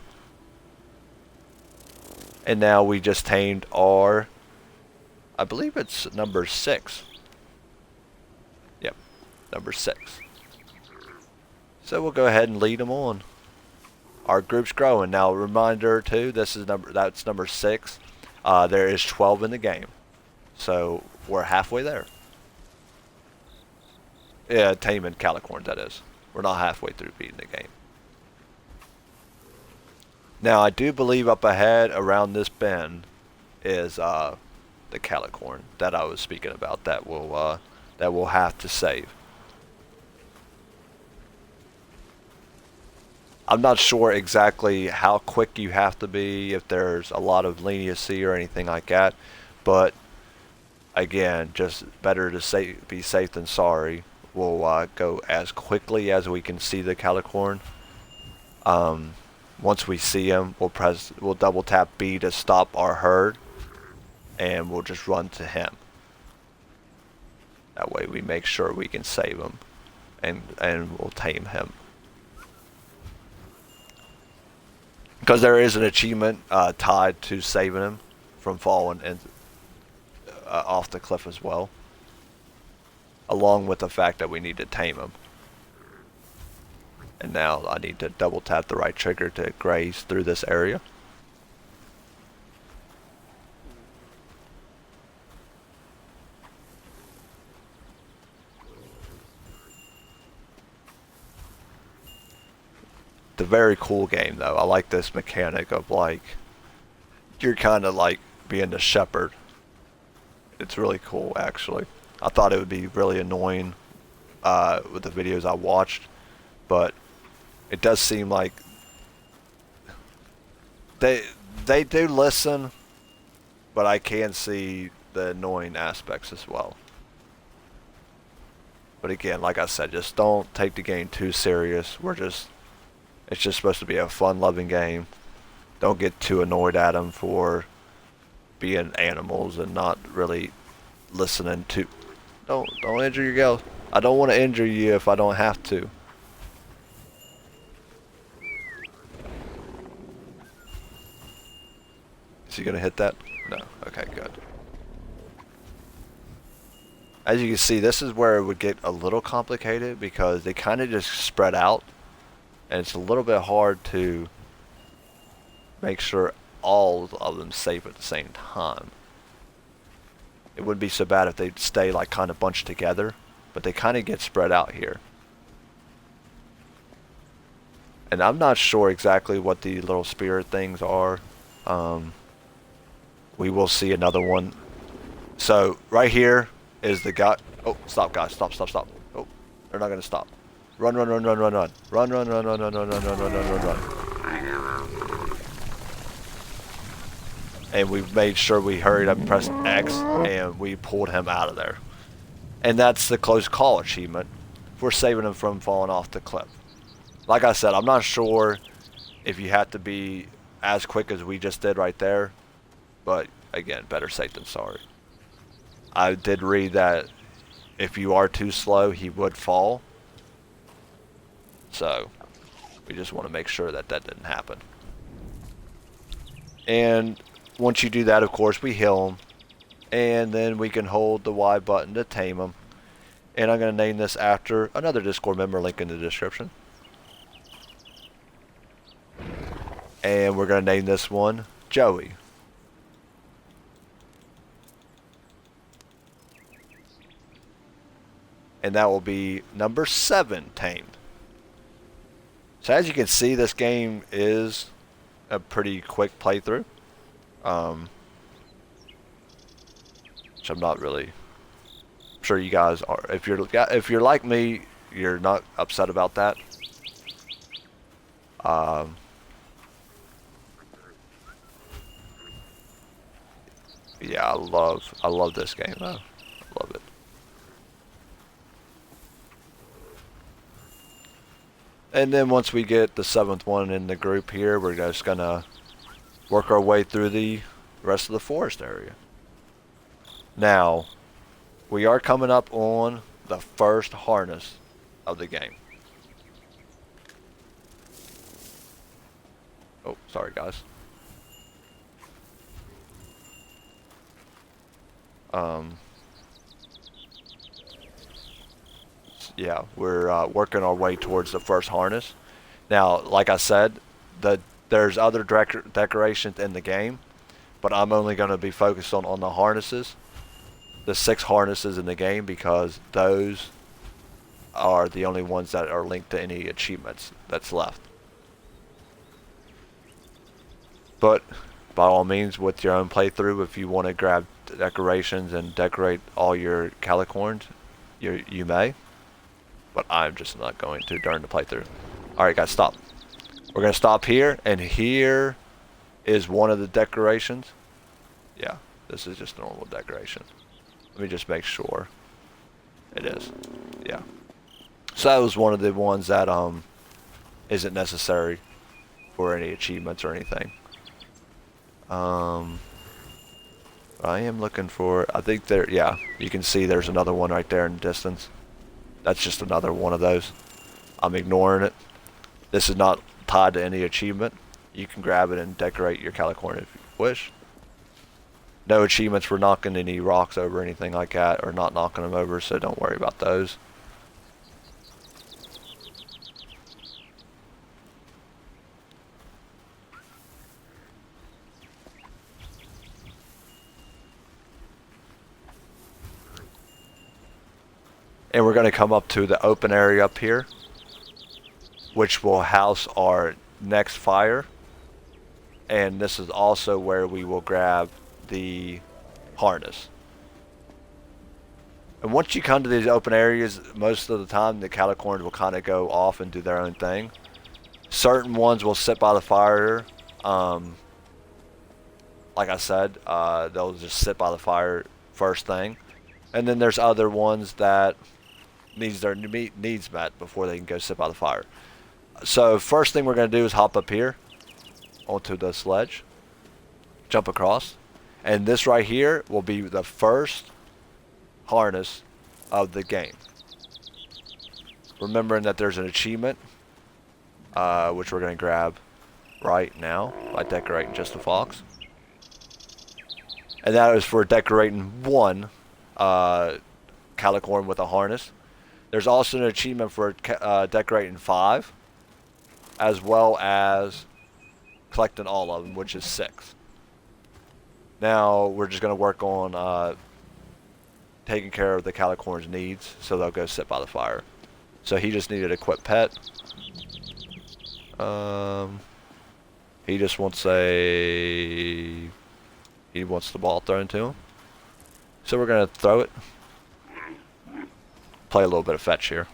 And now we just tamed our, I believe it's number 6. Yep, number 6. So we'll go ahead and lead them on. Our group's growing. Now, a reminder too, that's number 6. There is 12 in the game. So we're halfway there. Yeah, taming calicorns, that is. We're not halfway through beating the game. Now, I do believe up ahead around this bend is the calicorn that I was speaking about that we'll have to save. I'm not sure exactly how quick you have to be, if there's a lot of leniency or anything like that, but again, just better to be safe than sorry. We'll go as quickly as we can see the calicorn. Once we see him, we'll double tap B to stop our herd, and we'll just run to him. That way we make sure we can save him, and we'll tame him. Because there is an achievement tied to saving him from falling off the cliff as well, along with the fact that we need to tame him. And now I need to double tap the right trigger to graze through this area. It's a very cool game though. I like this mechanic of like, you're kind of like being the shepherd. It's really cool actually. I thought it would be really annoying with the videos I watched, but it does seem like they do listen, but I can see the annoying aspects as well. But again, like I said, just don't take the game too serious. It's just supposed to be a fun-loving game. Don't get too annoyed at them for being animals and not really listening to. Don't injure your girl. I don't want to injure you if I don't have to. Is he gonna hit that? No. Okay, good. As you can see, this is where it would get a little complicated because they kind of just spread out, and it's a little bit hard to make sure all of them safe at the same time. It wouldn't be so bad if they stay like kind of bunched together, but they kind of get spread out here. And I'm not sure exactly what the little spirit things are. we will see another one. So right here is the guy. Oh, stop, guys! Stop! Stop! Stop! Oh, they're not gonna stop. Run! Run! Run! Run! Run! Run! Run! Run! Run! Run! Run! Run! Run! Run! Run! Run! Run! Run! And we made sure we hurried up and pressed X, and we pulled him out of there. And that's the close call achievement. We're saving him from falling off the cliff. Like I said, I'm not sure if you have to be as quick as we just did right there, but again, better safe than sorry. I did read that if you are too slow, he would fall. So we just want to make sure that that didn't happen. And once you do that, of course, we heal him. And then we can hold the Y button to tame him. And I'm going to name this after another Discord member, link in the description. And we're going to name this one Joey. And that will be number 7 tamed. So as you can see, this game is a pretty quick playthrough. Which I'm not really sure you guys are. If you're like me, you're not upset about that. Yeah, I love this game though. I love it. And then once we get the 7th one in the group here, we're just gonna work our way through the rest of the forest area. Now, we are coming up on the first harness of the game. Oh, sorry guys. Yeah, we're working our way towards the first harness. Now, like I said, there's other decorations in the game, but I'm only going to be focused on the harnesses. The 6 harnesses in the game, because those are the only ones that are linked to any achievements that's left. But by all means, with your own playthrough, if you want to grab decorations and decorate all your calicorns, you may. But I'm just not going to during the playthrough. Alright guys, stop. We're going to stop here, and here is one of the decorations. Yeah, this is just a normal decoration. Let me just make sure. It is. Yeah. So that was one of the ones that isn't necessary for any achievements or anything. I am looking for, I think there, yeah, you can see there's another one right there in the distance. That's just another one of those. I'm ignoring it. This is not tied to any achievement. You can grab it and decorate your calicorn if you wish. No achievements for knocking any rocks over or anything like that, or not knocking them over, so don't worry about those. And we're going to come up to the open area up here, which will house our next fire. And this is also where we will grab the harness. And once you come to these open areas, most of the time the calicorns will kind of go off and do their own thing. Certain ones will sit by the fire. Like I said, they'll just sit by the fire first thing. And then there's other ones that needs their needs met before they can go sit by the fire. So first thing we're going to do is hop up here onto the sledge, jump across, and this right here will be the first harness of the game. Remembering that there's an achievement, which we're going to grab right now by decorating just a fox. And that is for decorating 1 calicorn with a harness. There's also an achievement for decorating 5, as well as collecting all of them, which is 6. Now we're just going to work on taking care of the calicorn's needs, so they'll go sit by the fire. So he just needed a quick pet. He just wants a... He He wants the ball thrown to him. So we're going to throw it. Play a little bit of fetch here.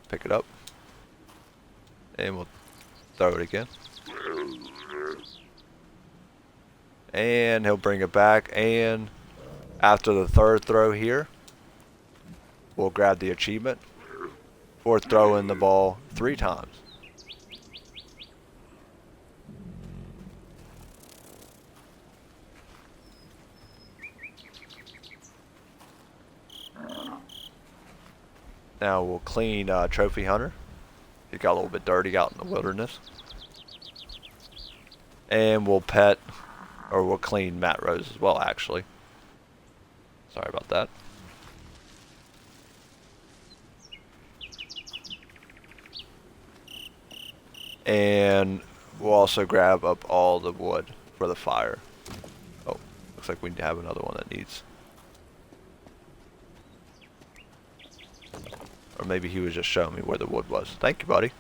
Pick it up. And we'll throw it again. And he'll bring it back. And after the third throw here, we'll grab the achievement for throwing the ball 3 times. Now we'll clean Trophy Hunter. He got a little bit dirty out in the wilderness. And we'll pet, or we'll clean Matt Rose as well, actually. Sorry about that. And we'll also grab up all the wood for the fire. Oh, looks like we have another one that needs. Or maybe he was just showing me where the wood was. Thank you, buddy.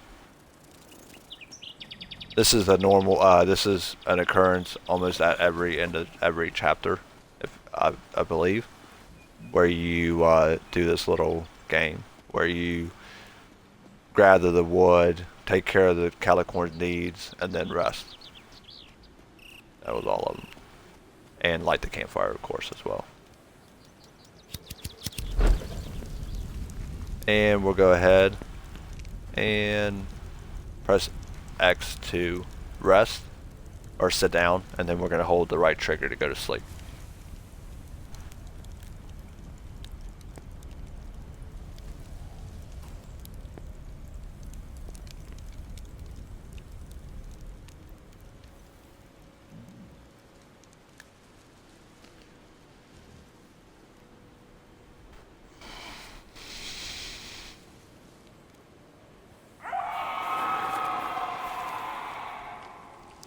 This is a normal, this is an occurrence almost at every end of every chapter, if I believe, where you do this little game, where you gather the wood, take care of the Calicorn's needs, and then rest. That was all of them. And light the campfire, of course, as well. And we'll go ahead and press X to rest or sit down, and then we're going to hold the right trigger to go to sleep.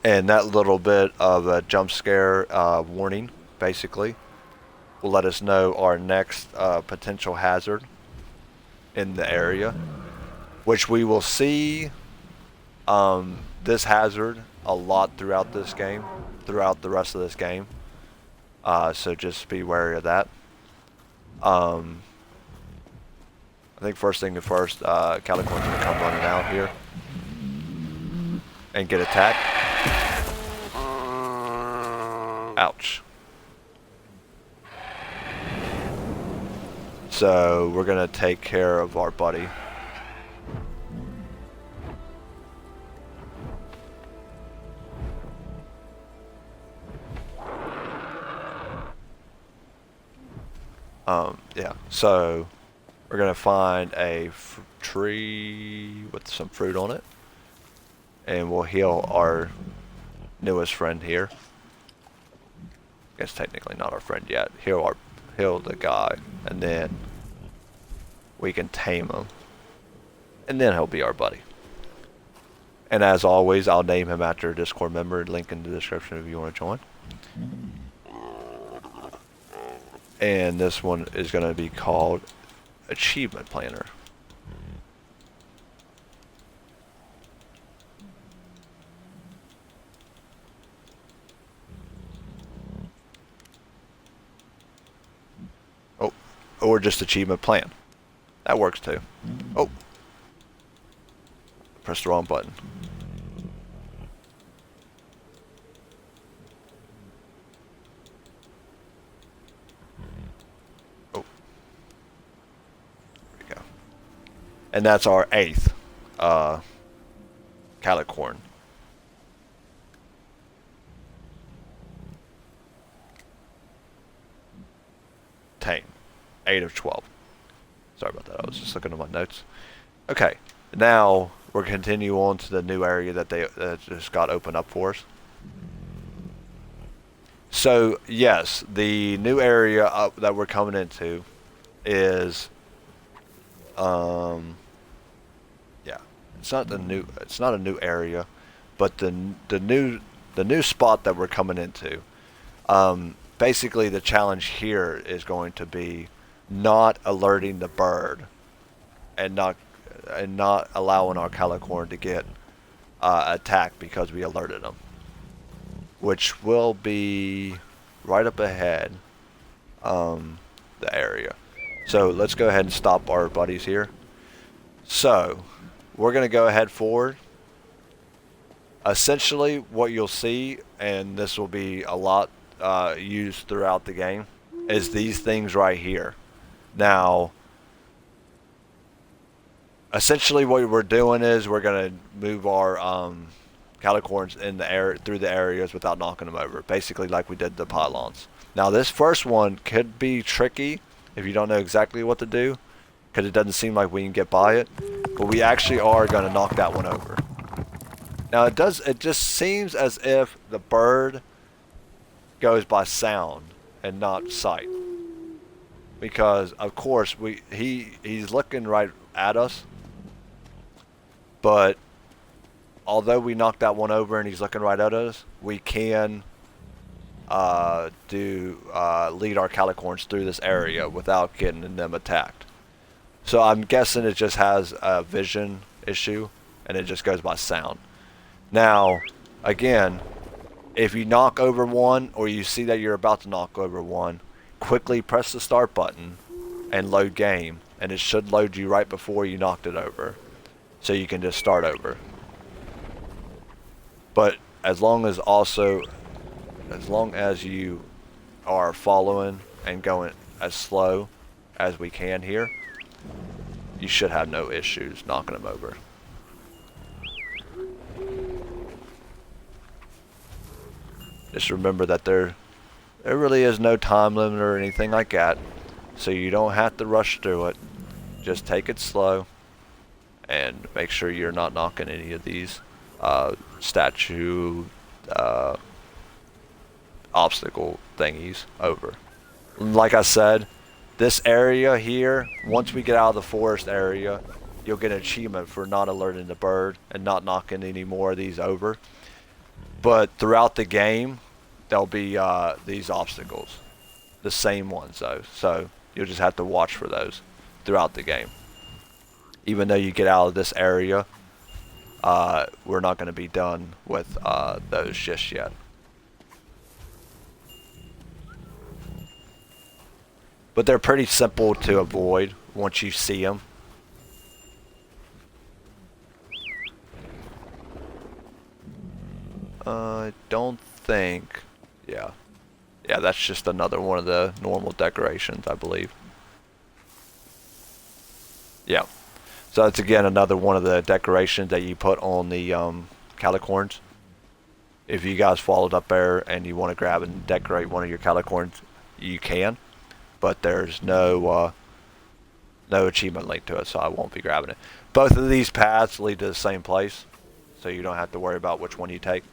And that little bit of a jump scare warning, basically, will let us know our next potential hazard in the area, which we will see this hazard a lot throughout this game, throughout the rest of this game. So just be wary of that. I think first thing first, Calicorn's gonna come running out here and get attacked. Ouch. So we're gonna take care of our buddy. Yeah, so we're gonna find a tree with some fruit on it, and we'll heal our newest friend here. I guess technically not our friend yet. Heal the guy, and then we can tame him, and then he'll be our buddy. And as always, I'll name him after a Discord member. Link in the description if you want to join. And this one is going to be called Achievement Planner. Oh, or just Achievement Plan. That works too. Oh, pressed the wrong button. And that's our 8th Calicorn. Tame. 8 of 12. Sorry about that. I was just looking at my notes. Okay. Now we're continue on to the new area that just got opened up for us. So yes, the new area that we're coming into is yeah, it's not a new area, but the new spot that we're coming into, basically the challenge here is going to be not alerting the bird and not allowing our Calicorn to get attack because we alerted them, which will be right up ahead, the area. So let's go ahead and stop our buddies here. So we're going to go ahead forward. Essentially what you'll see, and this will be a lot used throughout the game, is these things right here. Now, essentially what we're doing is we're going to move our calicorns in the air through the areas without knocking them over, basically like we did the pylons. Now this first one could be tricky if you don't know exactly what to do, because it doesn't seem like we can get by it, but we actually are going to knock that one over. Now it just seems as if the bird goes by sound and not sight, because of course he's looking right at us, but although we knocked that one over and he's looking right at us, we can lead our calicorns through this area without getting them attacked. So I'm guessing it just has a vision issue and it just goes by sound. Now, again, if you knock over one or you see that you're about to knock over one, quickly press the start button and load game, and it should load you right before you knocked it over, so you can just start over. But as long as you are following and going as slow as we can here, you should have no issues knocking them over. Just remember that there really is no time limit or anything like that, so you don't have to rush through it. Just take it slow and make sure you're not knocking any of these statue obstacle thingies over. Like I said, this area here, once we get out of the forest area, you'll get an achievement for not alerting the bird and not knocking any more of these over. But throughout the game, there'll be these obstacles, the same ones though, so you'll just have to watch for those throughout the game. Even though you get out of this area, we're not going to be done with those just yet. But they're pretty simple to avoid once you see them. I don't think... Yeah, that's just another one of the normal decorations, I believe. Yeah. So that's again another one of the decorations that you put on the calicorns. If you guys followed up there and you want to grab and decorate one of your calicorns, you can. But there's no achievement linked to it, so I won't be grabbing it. Both of these paths lead to the same place, so you don't have to worry about which one you take.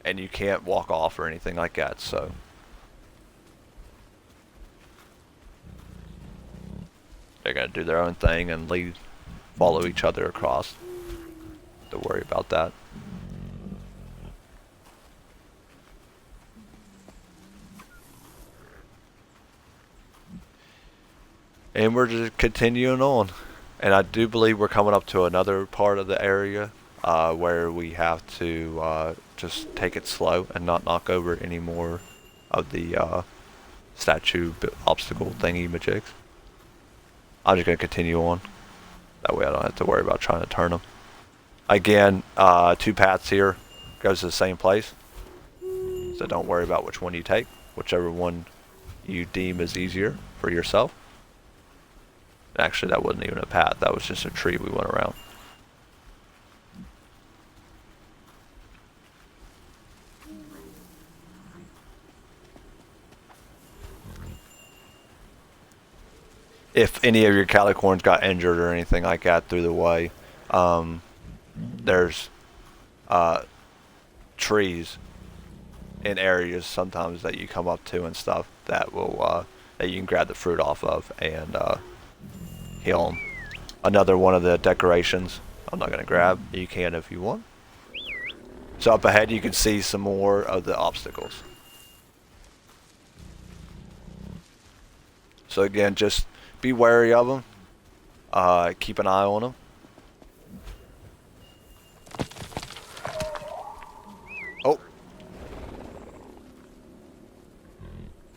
And you can't walk off or anything like that, so... They're going to do their own thing and follow each other across. Don't worry about that. And we're just continuing on. And I do believe we're coming up to another part of the area where we have to just take it slow and not knock over any more of the statue obstacle thingy majigs. I'm just going to continue on. That way I don't have to worry about trying to turn them. Again, 2 paths here goes to the same place. So don't worry about which one you take. Whichever one you deem is easier for yourself. Actually, that wasn't even a path. That was just a tree we went around. If any of your calicorns got injured or anything like that through the way, there's trees in areas sometimes that you come up to and stuff that will that you can grab the fruit off of and heal them. Another one of the decorations I'm not going to grab. You can if you want. So up ahead you can see some more of the obstacles. So again, just be wary of them. Keep an eye on them.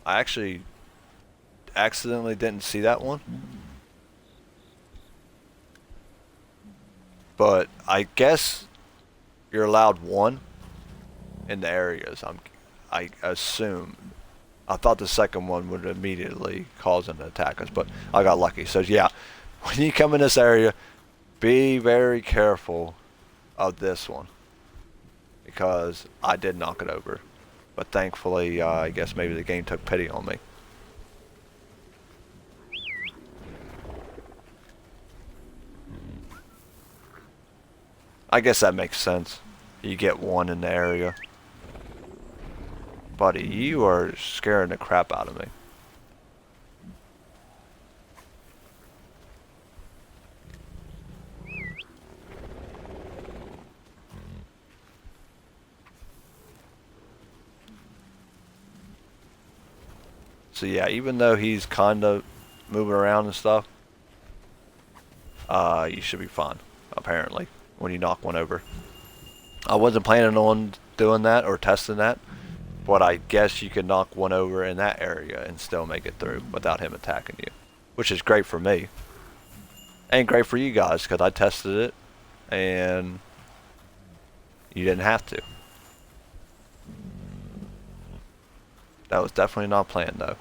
I actually accidentally didn't see that one. But I guess you're allowed one in the areas. I assume. I thought the second one would immediately cause them to attack us, but I got lucky. So yeah, when you come in this area, be very careful of this one because I did knock it over. But thankfully, I guess maybe the game took pity on me. I guess that makes sense. You get one in the area. Buddy, you are scaring the crap out of me. So yeah, even though he's kind of moving around and stuff, you should be fine, apparently, when you knock one over. I wasn't planning on doing that or testing that, but I guess you can knock one over in that area and still make it through without him attacking you, which is great for me. And great for you guys, because I tested it, and you didn't have to. That was definitely not planned, though.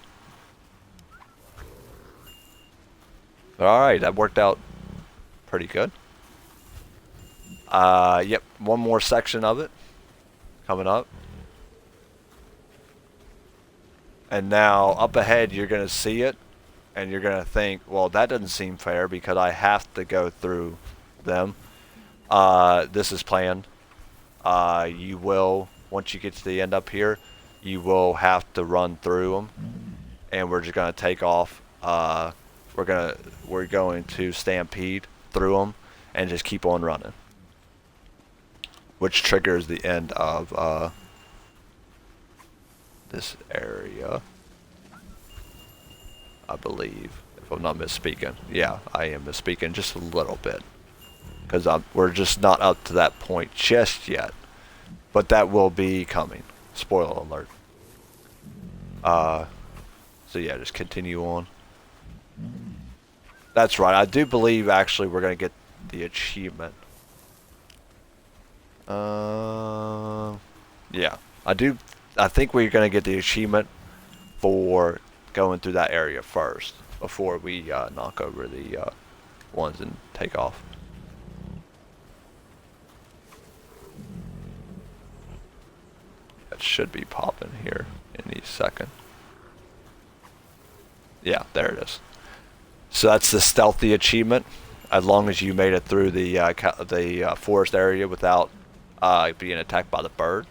But alright, that worked out pretty good. Yep, one more section of it coming up. And now, up ahead, you're going to see it, and you're going to think, well, that doesn't seem fair because I have to go through them. This is planned. You will, once you get to the end up here, you will have to run through them, and we're just going to take off. We're going to stampede through them and just keep on running, which triggers the end of this area, I believe, if I'm not misspeaking. Yeah, I am misspeaking just a little bit, because we're just not up to that point just yet, but that will be coming. Spoiler alert. So yeah, just continue on. That's right, I do believe actually we're going to get the achievement. Yeah, I think we're going to get the achievement for going through that area first before we knock over the ones and take off. That should be popping here any second. Yeah, there it is. So that's the stealthy achievement. As long as you made it through the forest area without being attacked by the bird,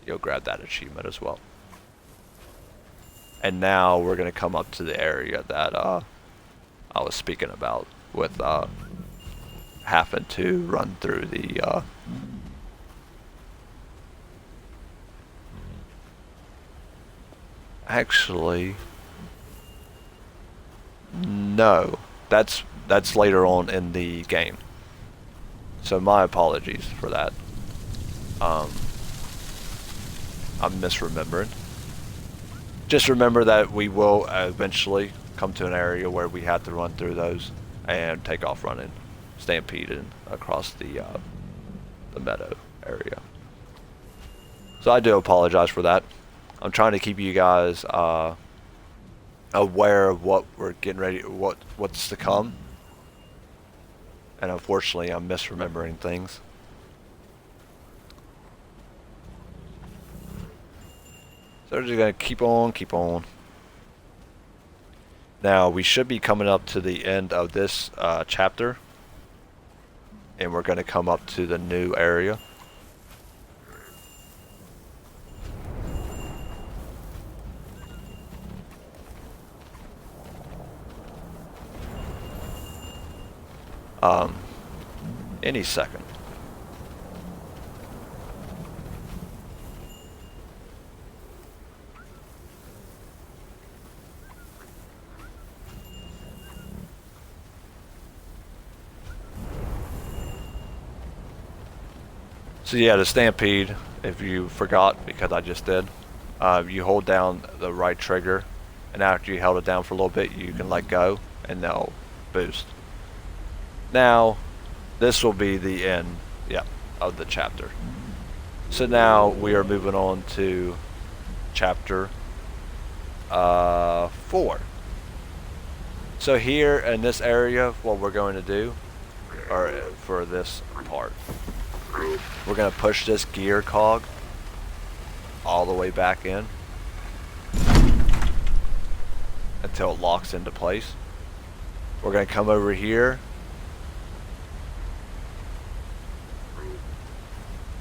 you'll grab that achievement as well. And now we're going to come up to the area that I was speaking about with having to run through the actually, no, that's later on in the game. So my apologies for that. I'm misremembering. Just remember that we will eventually come to an area where we have to run through those and take off running, stampeding across the meadow area. So I do apologize for that. I'm trying to keep you guys aware of what we're getting ready, what's to come. And unfortunately, I'm misremembering things. So we're just going to keep on. Now, we should be coming up to the end of this chapter. And we're going to come up to the new area. Any second. So yeah, the stampede, if you forgot, because I just did, You hold down the right trigger, and after you held it down for a little bit, you can let go, and they'll boost. Now, this will be the end, of the chapter. So now we are moving on to chapter 4. So here in this area, what we're going to do, or for this part, we're going to push this gear cog all the way back in until it locks into place. We're going to come over here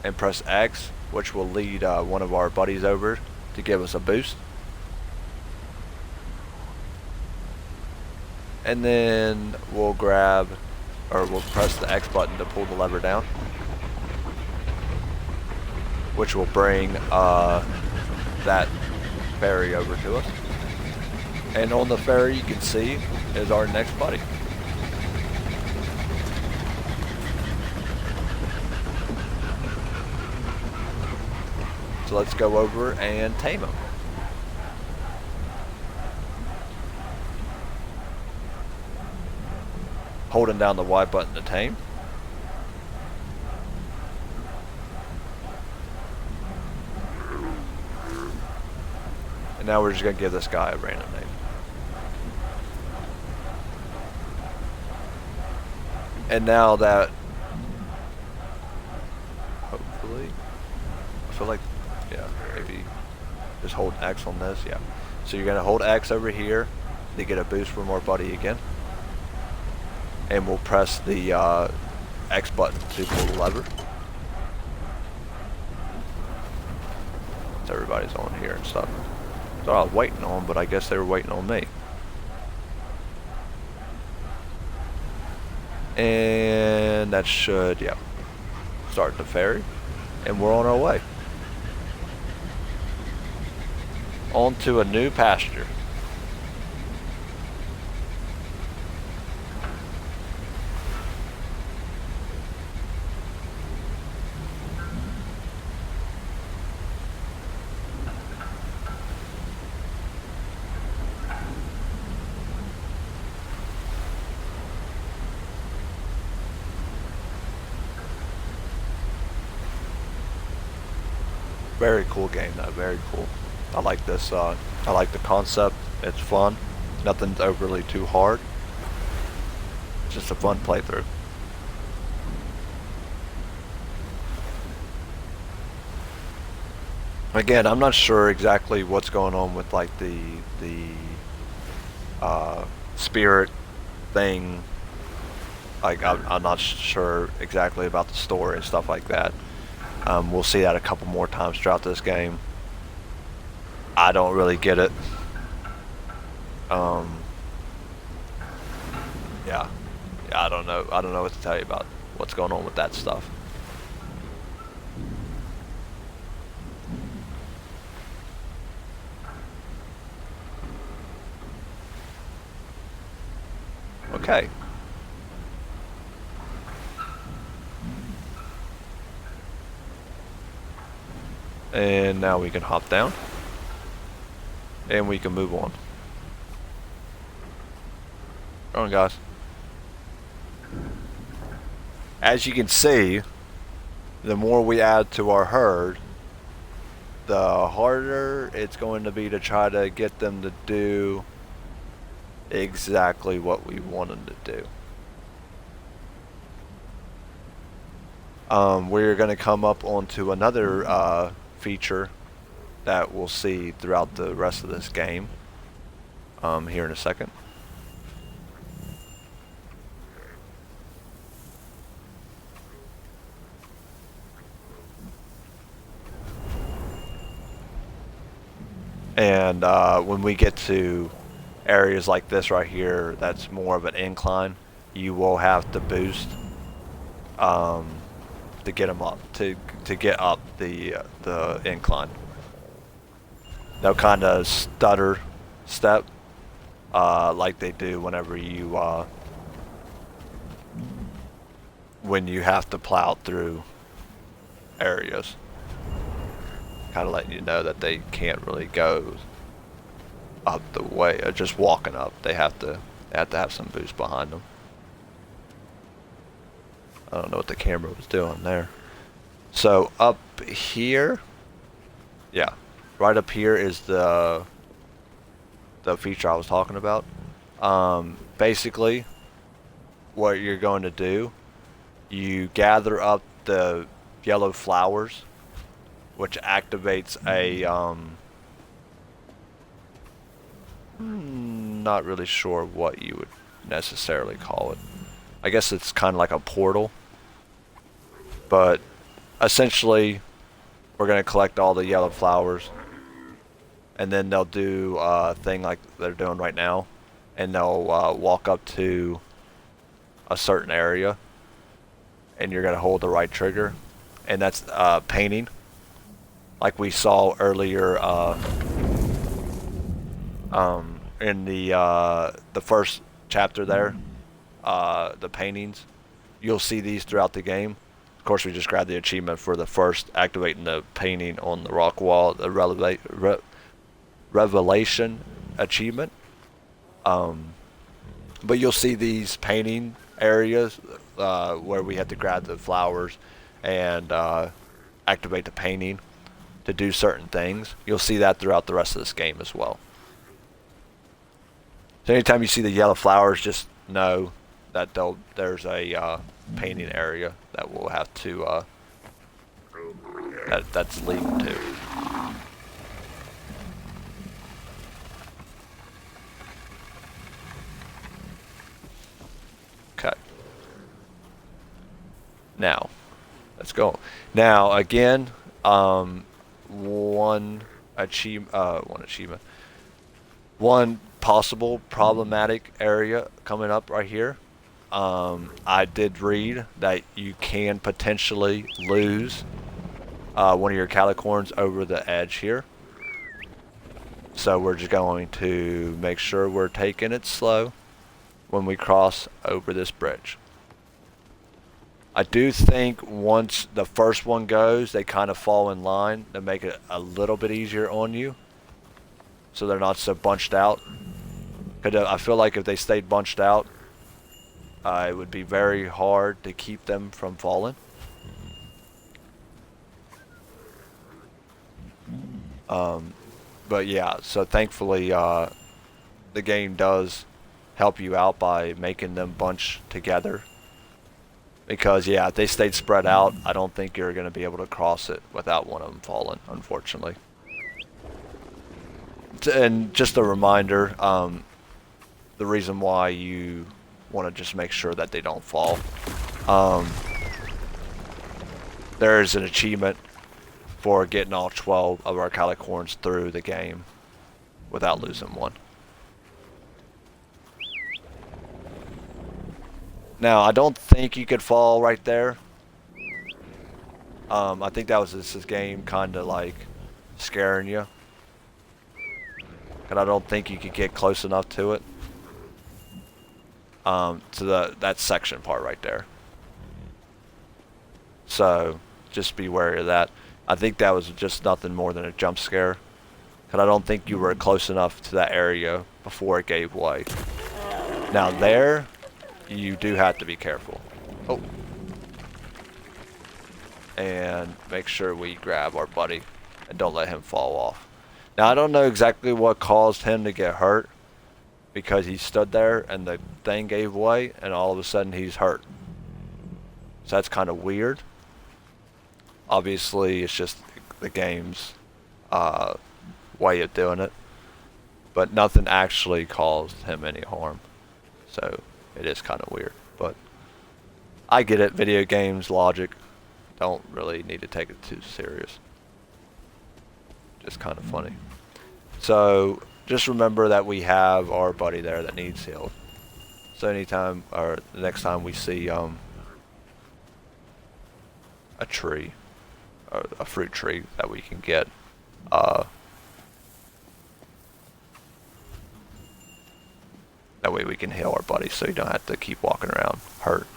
and press X, which will lead one of our buddies over to give us a boost. And then we'll press the X button to pull the lever down, which will bring that ferry over to us. And on the ferry, you can see, is our next buddy. So let's go over and tame him. Holding down the Y button to tame. And now we're just going to give this guy a random name. And now that, hopefully, I feel like, yeah, maybe just hold X on this, yeah. So you're going to hold X over here to get a boost from our buddy again. And we'll press the X button to pull the lever. So everybody's on here and stuff. So I was waiting on, but I guess they were waiting on me. And that should, start the ferry. And we're on our way. On to a new pasture. Very cool game though, very cool. I like this, I like the concept, it's fun. Nothing's overly too hard. It's just a fun playthrough. Again, I'm not sure exactly what's going on with like the spirit thing. Like I'm not sure exactly about the story and stuff like that. We'll see that a couple more times throughout this game. I don't really get it. Yeah, I don't know. I don't know what to tell you about what's going on with that stuff. Okay. And now we can hop down. And we can move on. Come on, guys. As you can see, the more we add to our herd, the harder it's going to be to try to get them to do exactly what we want them to do. We're going to come up onto another feature that we'll see throughout the rest of this game here in a second. And when we get to areas like this right here, that's more of an incline, you will have to boost to get them up, to get up the incline. They'll kind of stutter step like they do whenever you when you have to plow through areas. kind of letting you know that they can't really go up the way, just walking up. They have to have some boost behind them. I don't know what the camera was doing there. So up here, yeah, right up here is the feature I was talking about. Basically, what you're going to do, you gather up the yellow flowers, which activates a not really sure what you would necessarily call it. I guess it's kind of like a portal, but essentially we're going to collect all the yellow flowers, and then they'll do a thing like they're doing right now, and they'll walk up to a certain area, and you're going to hold the right trigger, and that's painting, like we saw earlier in the first chapter there, the paintings. You'll see these throughout the game. Of course, we just grabbed the achievement for the first activating the painting on the rock wall, the revelation achievement. But you'll see these painting areas where we have to grab the flowers and activate the painting to do certain things. You'll see that throughout the rest of this game as well. So anytime you see the yellow flowers, just know that there's a painting area that we'll have to that's leading to. Okay. Now, let's go. Now again, one possible problematic area coming up right here. I did read that you can potentially lose one of your calicorns over the edge here. So we're just going to make sure we're taking it slow when we cross over this bridge. I do think once the first one goes, they kind of fall in line to make it a little bit easier on you, so they're not so bunched out. Because I feel like if they stayed bunched out, it would be very hard to keep them from falling. But yeah, so thankfully the game does help you out by making them bunch together. Because yeah, if they stayed spread out, I don't think you're going to be able to cross it without one of them falling, unfortunately. And just a reminder, the reason why you want to just make sure that they don't fall. There is an achievement for getting all 12 of our calicorns through the game without losing one. Now, I don't think you could fall right there. I think that was this game kind of like scaring you. And I don't think you could get close enough to it. To that section part right there. So, just be wary of that. I think that was just nothing more than a jump scare. Because I don't think you were close enough to that area before it gave way. Now there, you do have to be careful. Oh. And make sure we grab our buddy and don't let him fall off. Now I don't know exactly what caused him to get hurt, because he stood there and the thing gave way and all of a sudden he's hurt. So that's kind of weird. Obviously it's just the game's way of doing it, but nothing actually caused him any harm. So it is kind of weird, but I get it. Video games logic, don't really need to take it too serious. Just kind of funny. So just remember that we have our buddy there that needs healed. So anytime, or the next time we see a tree, or a fruit tree that we can get, that way we can heal our buddy, so you don't have to keep walking around hurt.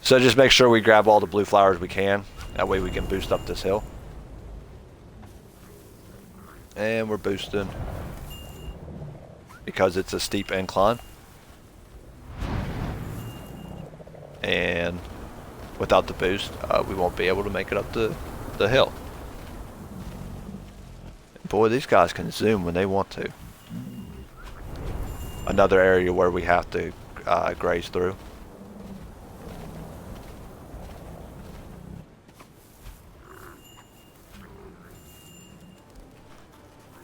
So just make sure we grab all the blue flowers we can. That way we can boost up this hill. And we're boosting because it's a steep incline. And without the boost, we won't be able to make it up the hill. Boy, these guys can zoom when they want to. Another area where we have to graze through.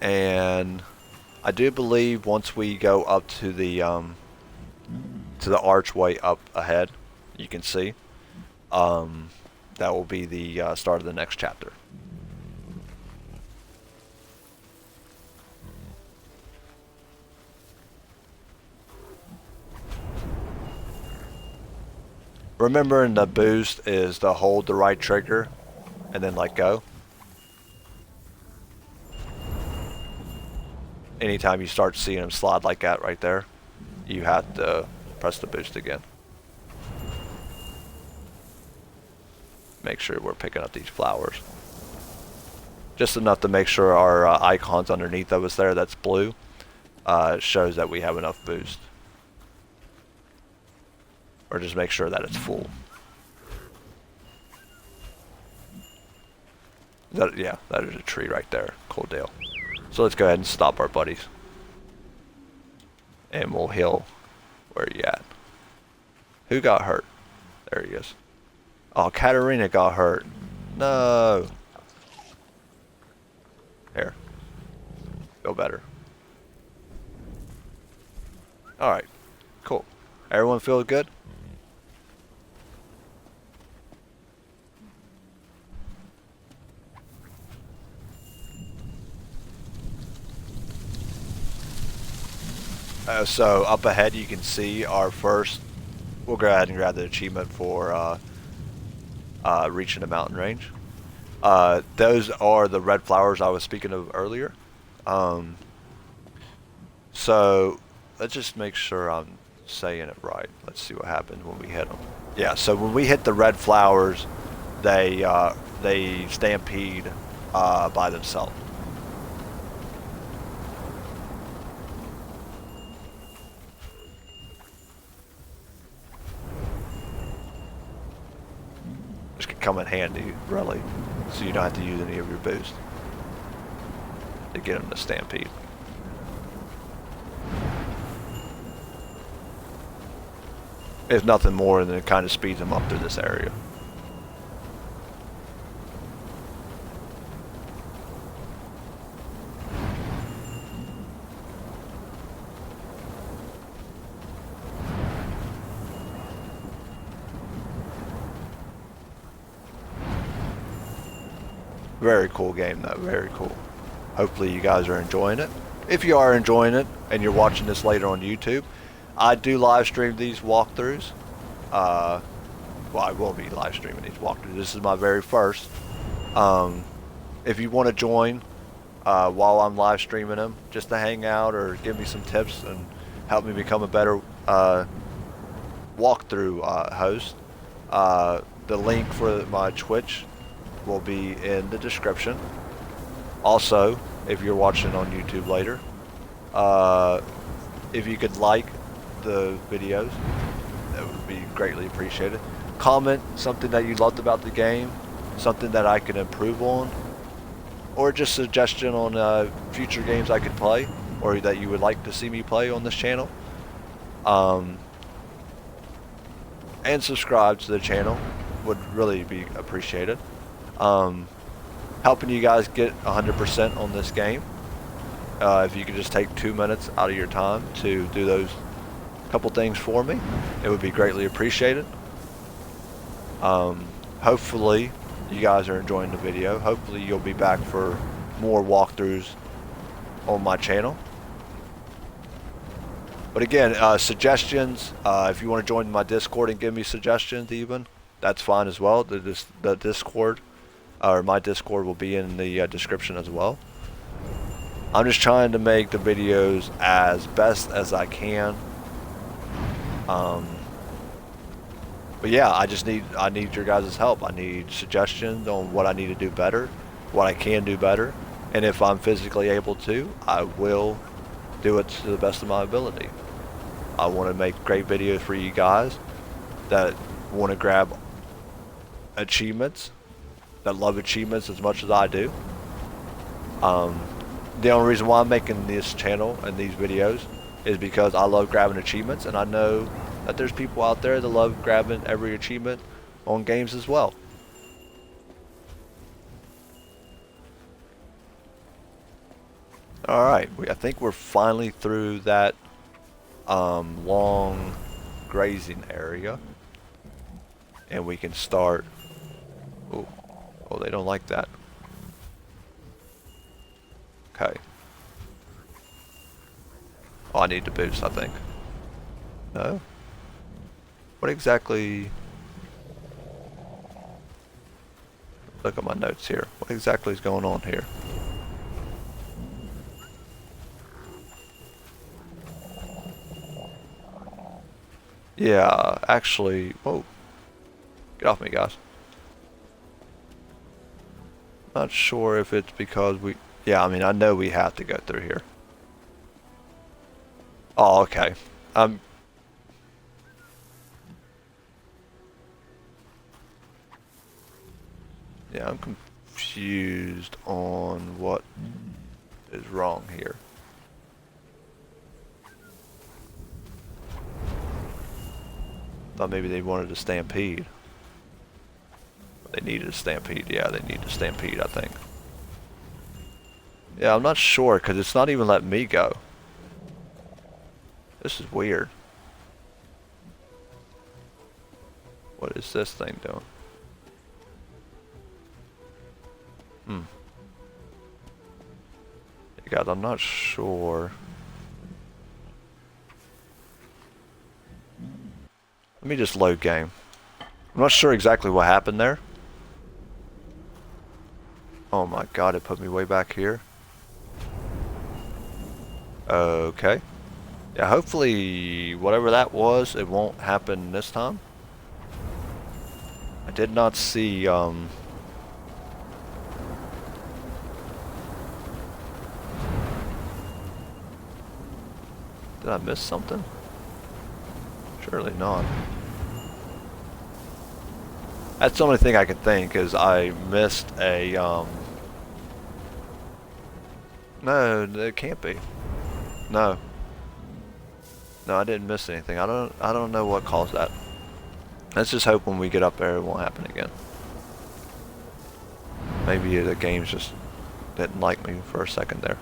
And I do believe once we go up to the archway up ahead, you can see, that will be the start of the next chapter. Remembering the boost is to hold the right trigger and then let go. Anytime you start seeing them slide like that right there, you have to press the boost again. Make sure we're picking up these flowers. Just enough to make sure our icons underneath of us there, that's blue, shows that we have enough boost. Or just make sure that it's full. Yeah, that is a tree right there. Cool deal. So let's go ahead and stop our buddies. And we'll heal. Where are you at? Who got hurt? There he is. Oh, Katarina got hurt. No. Here. Feel better. Alright. Cool. Everyone feel good? So up ahead you can see our first, we'll go ahead and grab the achievement for reaching the mountain range. Those are the red flowers I was speaking of earlier. So let's just make sure I'm saying it right. Let's see what happens when we hit them. Yeah, so when we hit the red flowers, they stampede by themselves. This could come in handy, really, so you don't have to use any of your boost to get them to stampede. If nothing more than it kind of speeds them up through this area. Very cool game though, very cool. Hopefully you guys are enjoying it. If you are enjoying it and you're watching this later on YouTube, I do live stream these walkthroughs. Well, I will be live streaming these walkthroughs. This is my very first. If you want to join while I'm live streaming them, just to hang out or give me some tips and help me become a better walkthrough host, the link for my Twitch will be in the description. Also, if you're watching on YouTube later, if you could like the videos, that would be greatly appreciated. Comment something that you loved about the game, something that I can improve on, or just suggestion on future games I could play or that you would like to see me play on this channel. And subscribe to the channel would really be appreciated. Helping you guys get 100% on this game. If you could just take 2 minutes out of your time to do those couple things for me, it would be greatly appreciated. Hopefully you guys are enjoying the video. Hopefully you'll be back for more walkthroughs on my channel. But again, suggestions, if you want to join my Discord and give me suggestions even, that's fine as well. The Discord, or my Discord, will be in the description as well. I'm just trying to make the videos as best as I can. But yeah, I need your guys' help. I need suggestions on what I need to do better, what I can do better. And if I'm physically able to, I will do it to the best of my ability. I want to make great videos for you guys that want to grab achievements, that love achievements as much as I do. The only reason why I'm making this channel and these videos is because I love grabbing achievements, and I know that there's people out there that love grabbing every achievement on games as well. Alright, I think we're finally through that long grazing area, and we can start. Oh, they don't like that. Okay. Oh, I need to boost, I think. No? What exactly... Look at my notes here. What exactly is going on here? Yeah, actually... Whoa. Get off me, guys. Not sure if it's because we... Yeah, I mean, I know we have to go through here. Oh, okay. Yeah, I'm confused on what is wrong here. Thought maybe they wanted a stampede. They needed a stampede. Yeah, they need a stampede, I think. Yeah, I'm not sure because it's not even letting me go. This is weird. What is this thing doing? Hey guys, I'm not sure. Let me just load game. I'm not sure exactly what happened there. Oh my god, it put me way back here. Okay. Yeah, hopefully whatever that was, it won't happen this time. I did not see, Did I miss something? Surely not. That's the only thing I can think is I missed a, No, it can't be. No. No, I didn't miss anything. I don't know what caused that. Let's just hope when we get up there it won't happen again. Maybe the game just didn't like me for a second there.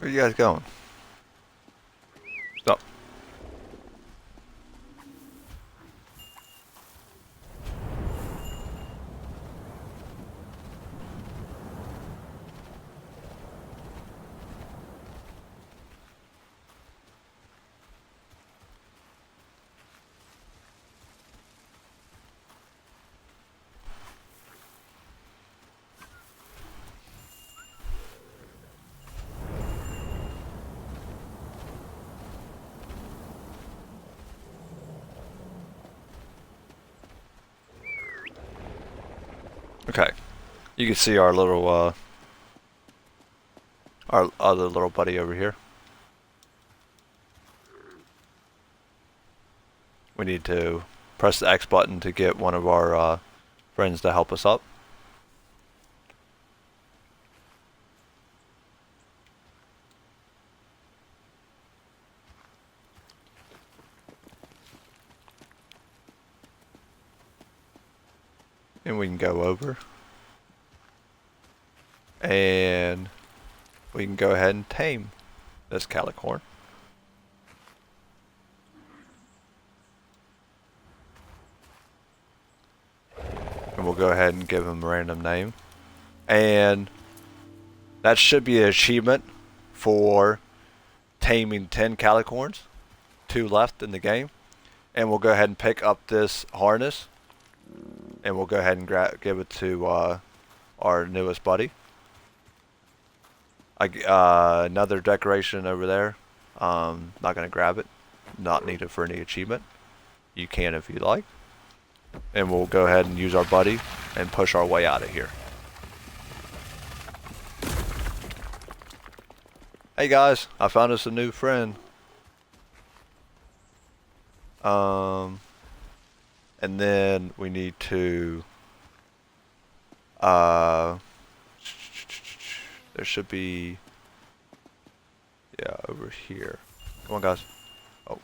Where you guys going? Stop. Okay. You can see our little, our other little buddy over here. We need to press the X button to get one of our friends to help us up. And we can go over. And we can go ahead and tame this calicorn. And we'll go ahead and give him a random name. And that should be an achievement for taming 10 calicorns. 2 left in the game. And we'll go ahead and pick up this harness. And we'll go ahead and give it to our newest buddy. Another decoration over there. Not going to grab it. Not needed for any achievement. You can if you like. And we'll go ahead and use our buddy and push our way out of here. Hey guys, I found us a new friend. And then we need to there should be, yeah, over here. Come on guys. Oh.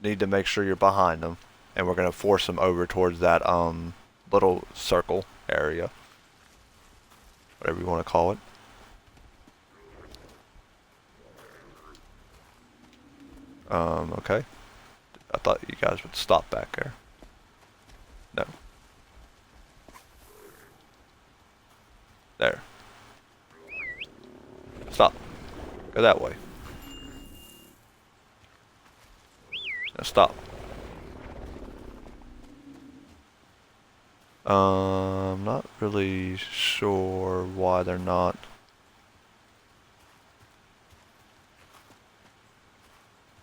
Need to make sure you're behind them, and we're gonna force them over towards that little circle area, whatever you want to call it. Okay. I thought you guys would stop back there. No. There. Stop. Go that way. Now stop. I'm not really sure why they're not.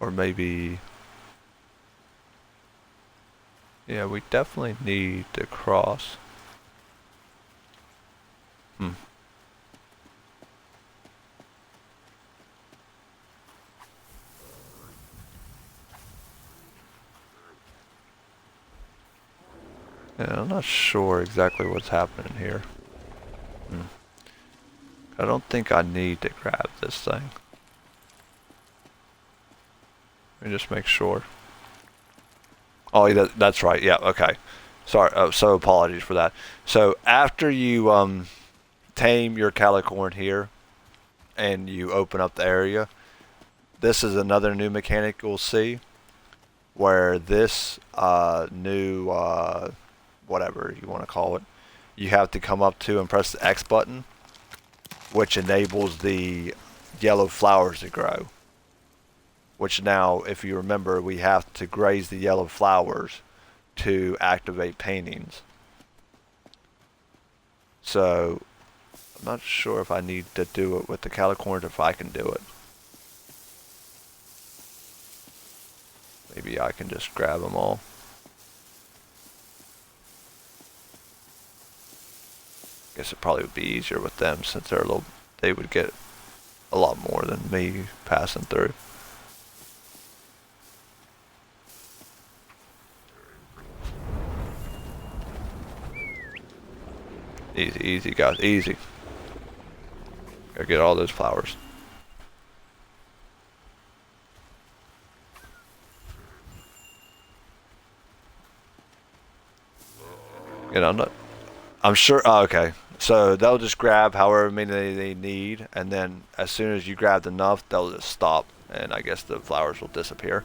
Or maybe... Yeah, we definitely need to cross. Yeah, I'm not sure exactly what's happening here. I don't think I need to grab this thing. Let me just make sure. Oh, yeah, that's right. Yeah, okay. Sorry. So apologies for that. So after you tame your calicorn here, and you open up the area, this is another new mechanic you'll see, where this new whatever you want to call it, you have to come up to and press the X button, which enables the yellow flowers to grow. Which now, if you remember, we have to graze the yellow flowers to activate paintings. So, I'm not sure if I need to do it with the calicorns, if I can do it. Maybe I can just grab them all. Guess it probably would be easier with them since they're they would get a lot more than me passing through. Easy, easy guys, easy. Gotta get all those flowers. You know, I'm sure, oh, okay. So they'll just grab however many they need, and then as soon as you grabbed enough, they'll just stop, and I guess the flowers will disappear.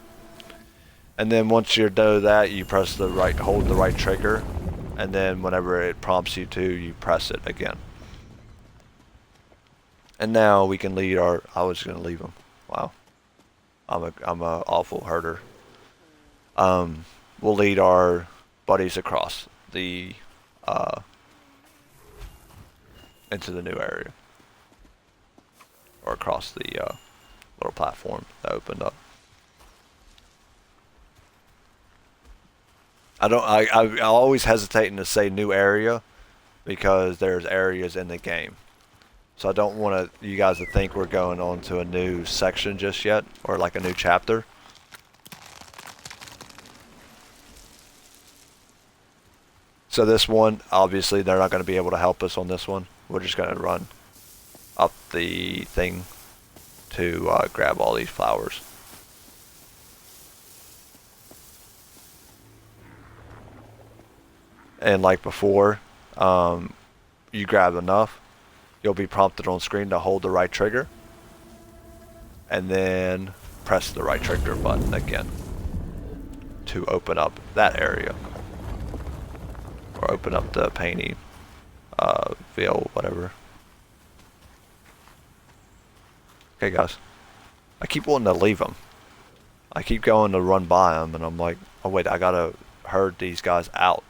And then once you're done with that, you press the right, hold the right trigger, and then whenever it prompts you to, you press it again. And now we can lead our. I was gonna leave them. Wow, I'm a awful herder. We'll lead our buddies across the into the new area, or across the little platform that opened up. I always hesitating to say new area because there's areas in the game. So I don't want you guys to think we're going on to a new section just yet, or like a new chapter. So this one, obviously they're not going to be able to help us on this one. We're just going to run up the thing to grab all these flowers. And like before, you grab enough, you'll be prompted on screen to hold the right trigger, and then press the right trigger button again to open up that area, or open up the painting veil, whatever. Okay, guys, I keep wanting to leave them. I keep going to run by them, and I'm like, oh wait, I gotta herd these guys out.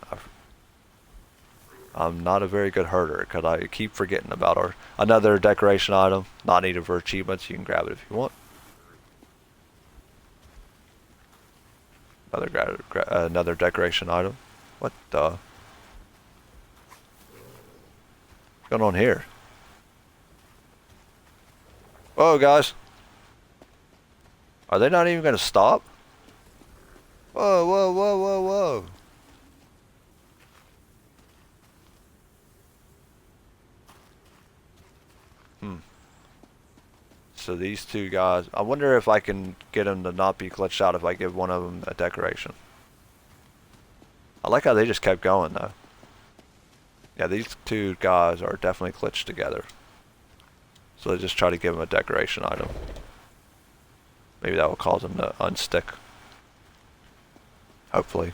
I'm not a very good herder because I keep forgetting about another decoration item, not needed for achievements. You can grab it if you want. Another decoration item. What the? What's going on here? Whoa, guys. Are they not even going to stop? Whoa, whoa, whoa, whoa, whoa. So these two guys, I wonder if I can get them to not be glitched out if I give one of them a decoration. I like how they just kept going though. Yeah, these two guys are definitely glitched together. So I just try to give them a decoration item. Maybe that will cause them to unstick. Hopefully.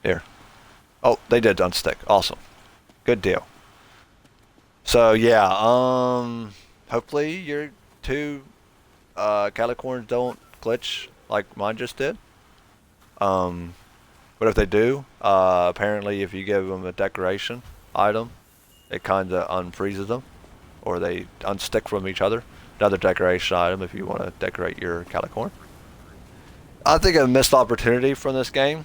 Here. Oh, they did unstick. Awesome. Good deal. So yeah, hopefully your two calicorns don't glitch like mine just did. But if they do, apparently if you give them a decoration item, it kind of unfreezes them, or they unstick from each other. Another decoration item if you want to decorate your calicorn. I think a missed opportunity from this game.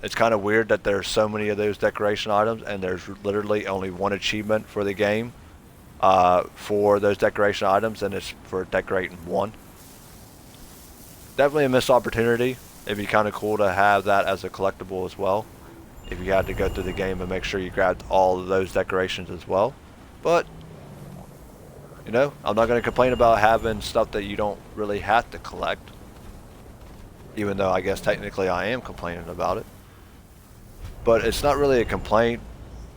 It's kind of weird that there's so many of those decoration items and there's literally only one achievement for the game for those decoration items, and it's for decorating one. Definitely a missed opportunity. It'd be kind of cool to have that as a collectible as well, if you had to go through the game and make sure you grabbed all of those decorations as well. But you know, I'm not going to complain about having stuff that you don't really have to collect. Even though I guess technically I am complaining about it. But it's not really a complaint,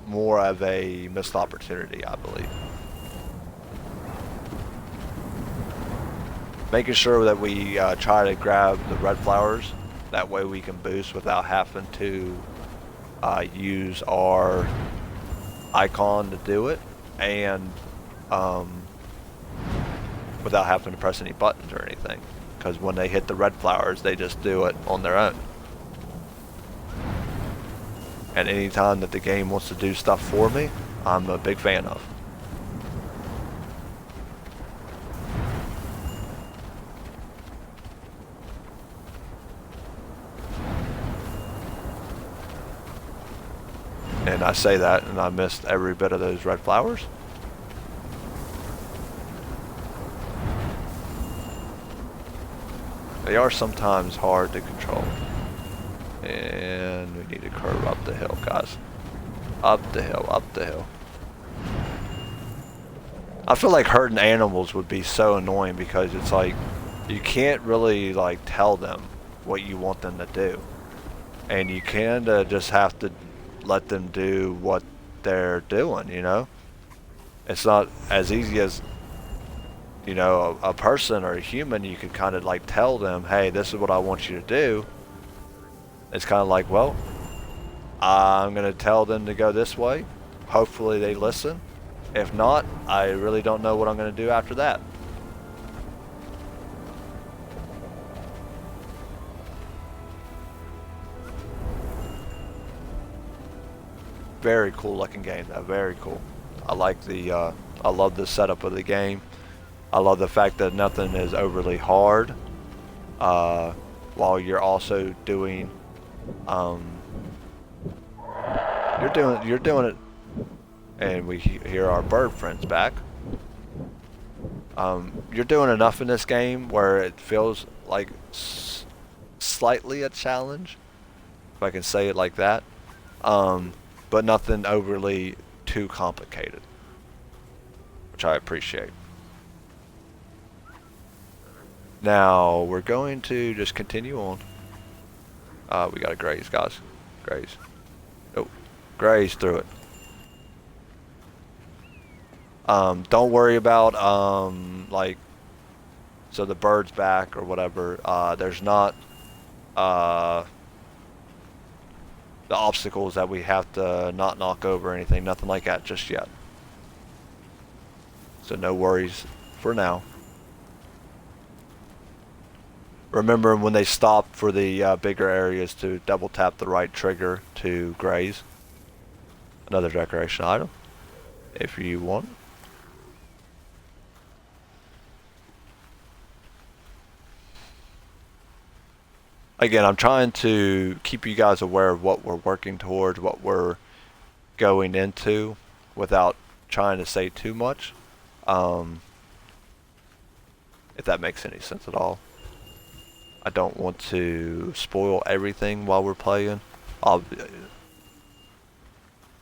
more of a missed opportunity, I believe. Making sure that we try to grab the red flowers, that way we can boost without having to use our icon to do it, and without having to press any buttons or anything. Because when they hit the red flowers, they just do it on their own. And anytime that the game wants to do stuff for me, I'm a big fan of. And I say that, and I missed every bit of those red flowers. They are sometimes hard to control. And we need to curve up the hill, guys. Up the hill, up the hill. I feel like herding animals would be so annoying because it's like, you can't really like tell them what you want them to do. And you kinda just have to let them do what they're doing, you know? It's not as easy as, you know, a person or a human. You can kind of like tell them, hey, this is what I want you to do. It's kind of like, well, I'm going to tell them to go this way. Hopefully they listen. If not, I really don't know what I'm going to do after that. Very cool looking game though, very cool. I like the, I love the setup of the game. I love the fact that nothing is overly hard, while you're also doing, you're doing it, and we hear our bird friends back. You're doing enough in this game where it feels like slightly a challenge, if I can say it like that. But nothing overly too complicated, which I appreciate. Now we're going to just continue on. We gotta graze, guys. Graze. Oh, graze through it. Don't worry about like, so the bird's back or whatever. There's not the obstacles that we have to not knock over or anything, nothing like that just yet. So no worries for now. Remember when they stop for the bigger areas to double tap the right trigger to graze. Another decoration item, if you want. Again, I'm trying to keep you guys aware of what we're working towards, what we're going into, without trying to say too much. If that makes any sense at all. I don't want to spoil everything while we're playing.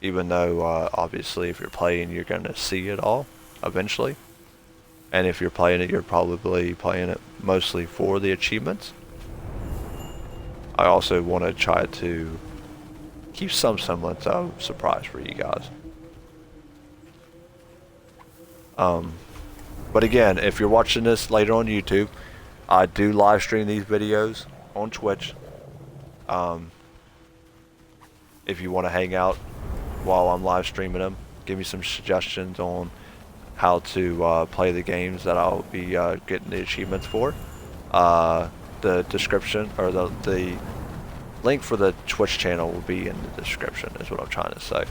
Even though, obviously, if you're playing, you're going to see it all, eventually. And if you're playing it, you're probably playing it mostly for the achievements. I also want to try to keep some semblance of surprise for you guys. But again, if you're watching this later on YouTube, I do live stream these videos on Twitch. If you want to hang out while I'm live streaming them, give me some suggestions on how to play the games that I'll be getting the achievements for. The description, or the link for the Twitch channel will be in the description, is what I'm trying to say.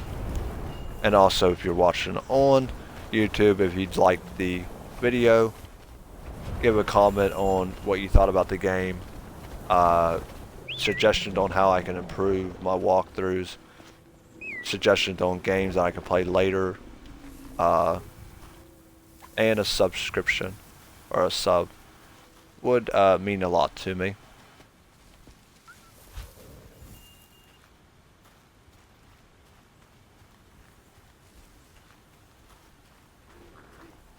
And also, if you're watching on YouTube, if you'd like the video, give a comment on what you thought about the game, suggestions on how I can improve my walkthroughs, suggestions on games that I can play later, and a subscription or a sub would mean a lot to me.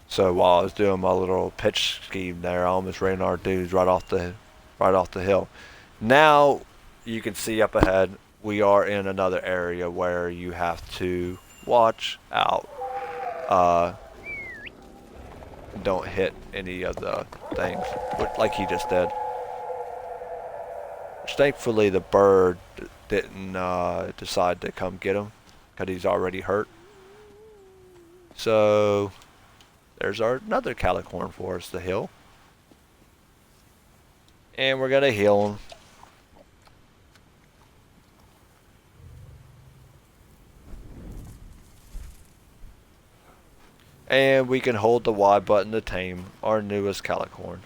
So while I was doing my little pitch scheme there, I almost ran our dudes right off the hill. Now you can see up ahead we are in another area where you have to watch out. Don't hit any of the things, like he just did. Which thankfully the bird didn't decide to come get him, because he's already hurt. So there's another calicorn for us to heal. And we're going to heal him. And we can hold the Y button to tame our newest calicorn.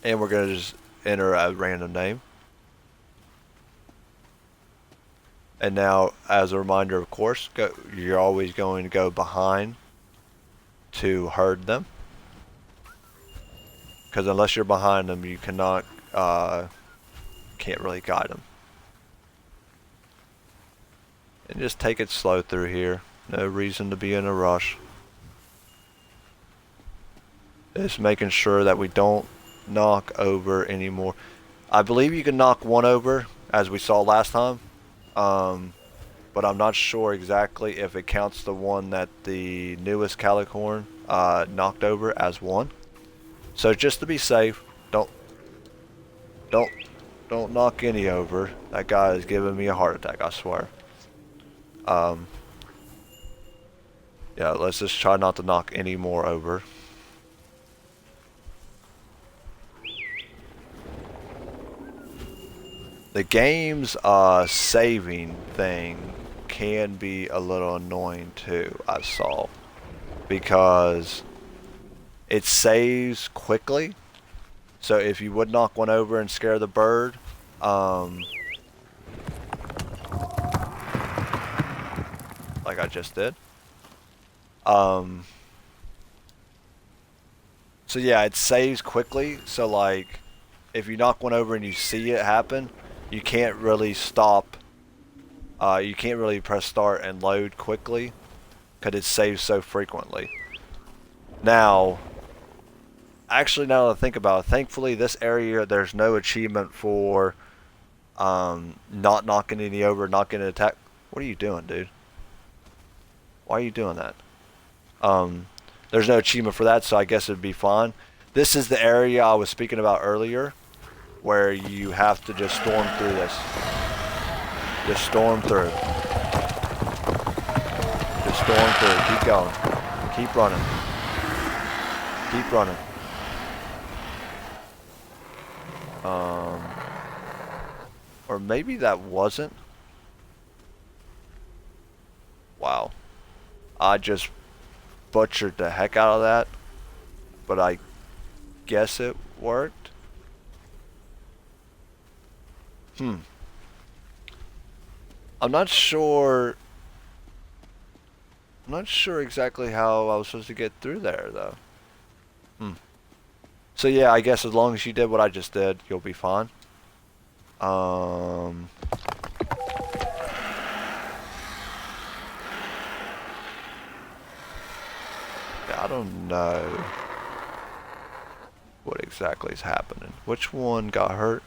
And we're going to just enter a random name. And now, as a reminder, of course, you're always going to go behind to herd them. Because unless you're behind them, you cannot, can't really guide them. And just take it slow through here. No reason to be in a rush. Just making sure that we don't knock over anymore. I believe you can knock one over, as we saw last time. But I'm not sure exactly if it counts the one that the newest Calicorn knocked over as one. So just to be safe, don't don't don't knock any over. That guy is giving me a heart attack, I swear. Um, yeah, let's just try not to knock any more over. The game's saving thing can be a little annoying too, I saw. Because it saves quickly. So if you would knock one over and scare the bird, like I just did. So yeah, it saves quickly. So like, if you knock one over and you see it happen, you can't really stop. You can't really press start and load quickly, because it saves so frequently. Now, actually, now that I think about it, thankfully this area there's no achievement for not knocking any over, not getting attacked. What are you doing, dude? Why are you doing that? There's no achievement for that, so I guess it'd be fine. This is the area I was speaking about earlier, where you have to just storm through this. Just storm through. Just storm through. Keep going. Keep running. Keep running. Or maybe that wasn't. Wow. I just butchered the heck out of that. But I guess it worked. I'm not sure. I'm not sure exactly how I was supposed to get through there, though. So yeah, I guess as long as you did what I just did, you'll be fine. Yeah, I don't know what exactly is happening. Which one got hurt?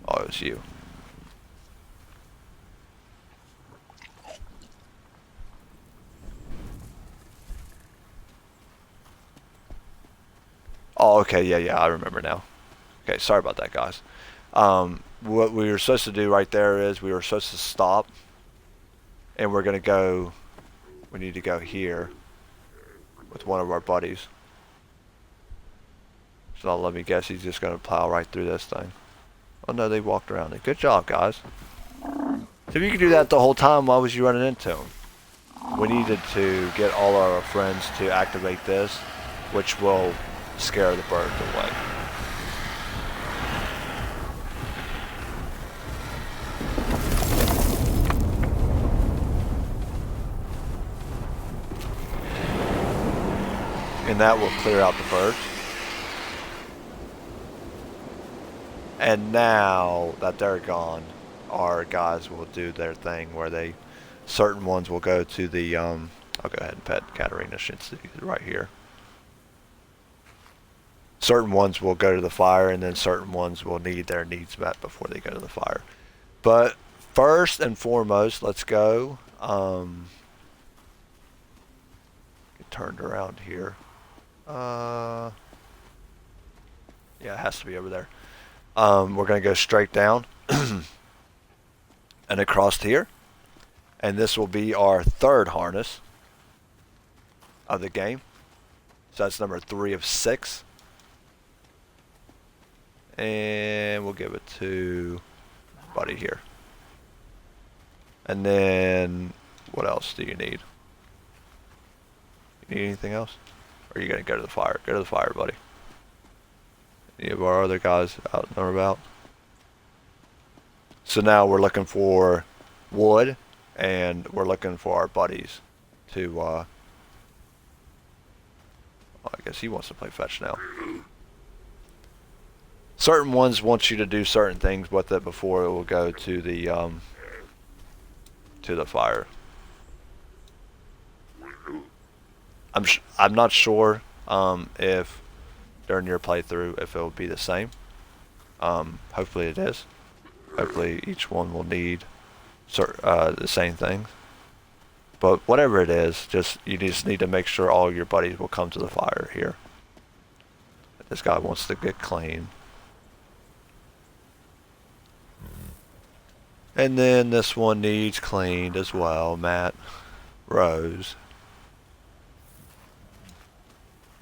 Oh, it was you. Oh, okay, yeah, I remember now. Okay, sorry about that, guys. What we were supposed to do right there is we were supposed to stop, and we're gonna go. We need to go here with one of our buddies. So let me guess, he's just gonna plow right through this thing. Oh no, they walked around it. Good job, guys. So if you could do that the whole time, why was you running into him? We needed to get all our friends to activate this, which will scare the birds away. And that will clear out the birds. And now that they're gone, our guys will do their thing where certain ones will go to the, I'll go ahead and pet Katarina since she's right here. Certain ones will go to the fire, and then certain ones will need their needs met before they go to the fire. But first and foremost, let's go. Get turned around here. Yeah, it has to be over there. We're going to go straight down and across here. And this will be our third harness of the game. So that's number 3 of 6. And we'll give it to Buddy here. And then, what else do you need? You need anything else? Or are you going to go to the fire? Go to the fire, buddy. Any of our other guys out and about? So now we're looking for wood, and we're looking for our buddies to, I guess he wants to play fetch now. Certain ones want you to do certain things with it before it will go to the fire. I'm not sure if during your playthrough if it will be the same. Hopefully it is. Hopefully each one will need the same things. But whatever it is, you just need to make sure all your buddies will come to the fire here. This guy wants to get clean. And then this one needs cleaned as well, Matt Rose.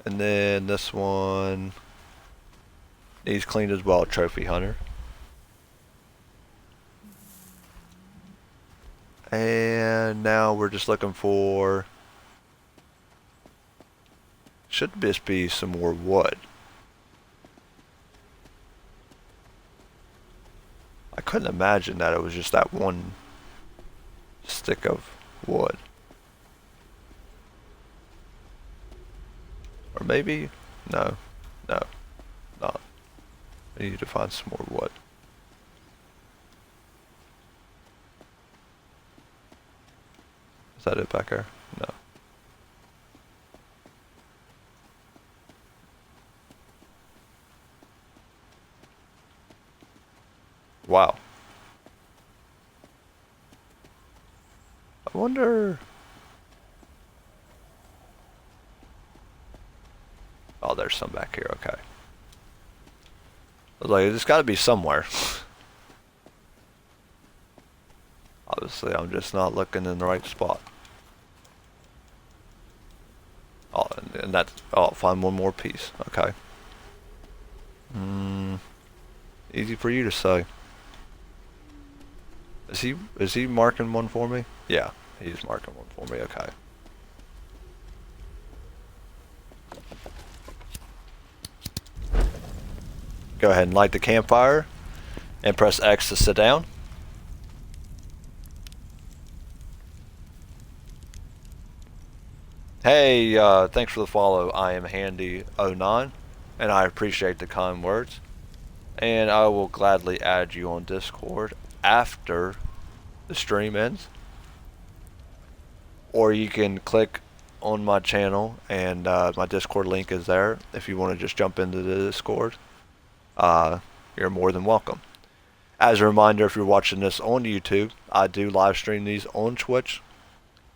And then this one needs cleaned as well, Trophy Hunter. And now we're just looking for, should just be some more wood. I couldn't imagine that it was just that one stick of wood. Or maybe, no, not. I need to find some more wood. Is that it back there? No. Wow. I wonder... Oh, there's some back here, okay. I was like, there's gotta be somewhere. Obviously, I'm just not looking in the right spot. Oh, and that's... Oh, I'll find one more piece, okay. Easy for you to say. Is he marking one for me? Yeah, he's marking one for me, okay. Go ahead and light the campfire and press X to sit down. Hey, thanks for the follow. I am Handy09 and I appreciate the kind words. And I will gladly add you on Discord after the stream ends. Or you can click on my channel and my Discord link is there if you want to just jump into the Discord. You're more than welcome. As a reminder, if you're watching this on YouTube, I do live stream these on Twitch.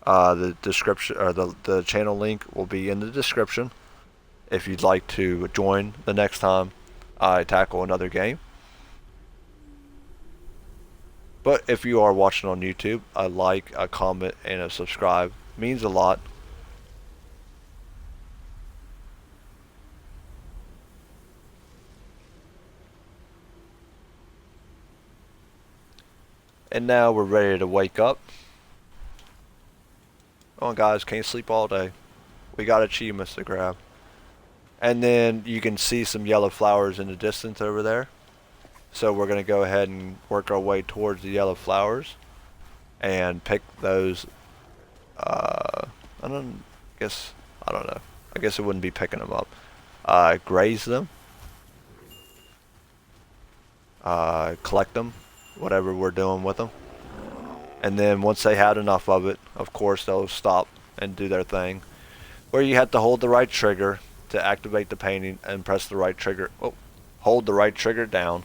The description or the channel link will be in the description if you'd like to join the next time I tackle another game. But if you are watching on YouTube, a like, a comment, and a subscribe means a lot. And now we're ready to wake up. Come on guys, can't sleep all day. We got achievements to grab. And then you can see some yellow flowers in the distance over there. So we're going to go ahead and work our way towards the yellow flowers. And pick those, I don't know. I guess it wouldn't be picking them up. Graze them. Collect them. Whatever we're doing with them. And then once they had enough of it, of course they'll stop and do their thing. Where you have to hold the right trigger to activate the painting and press the right trigger. Oh, hold the right trigger down.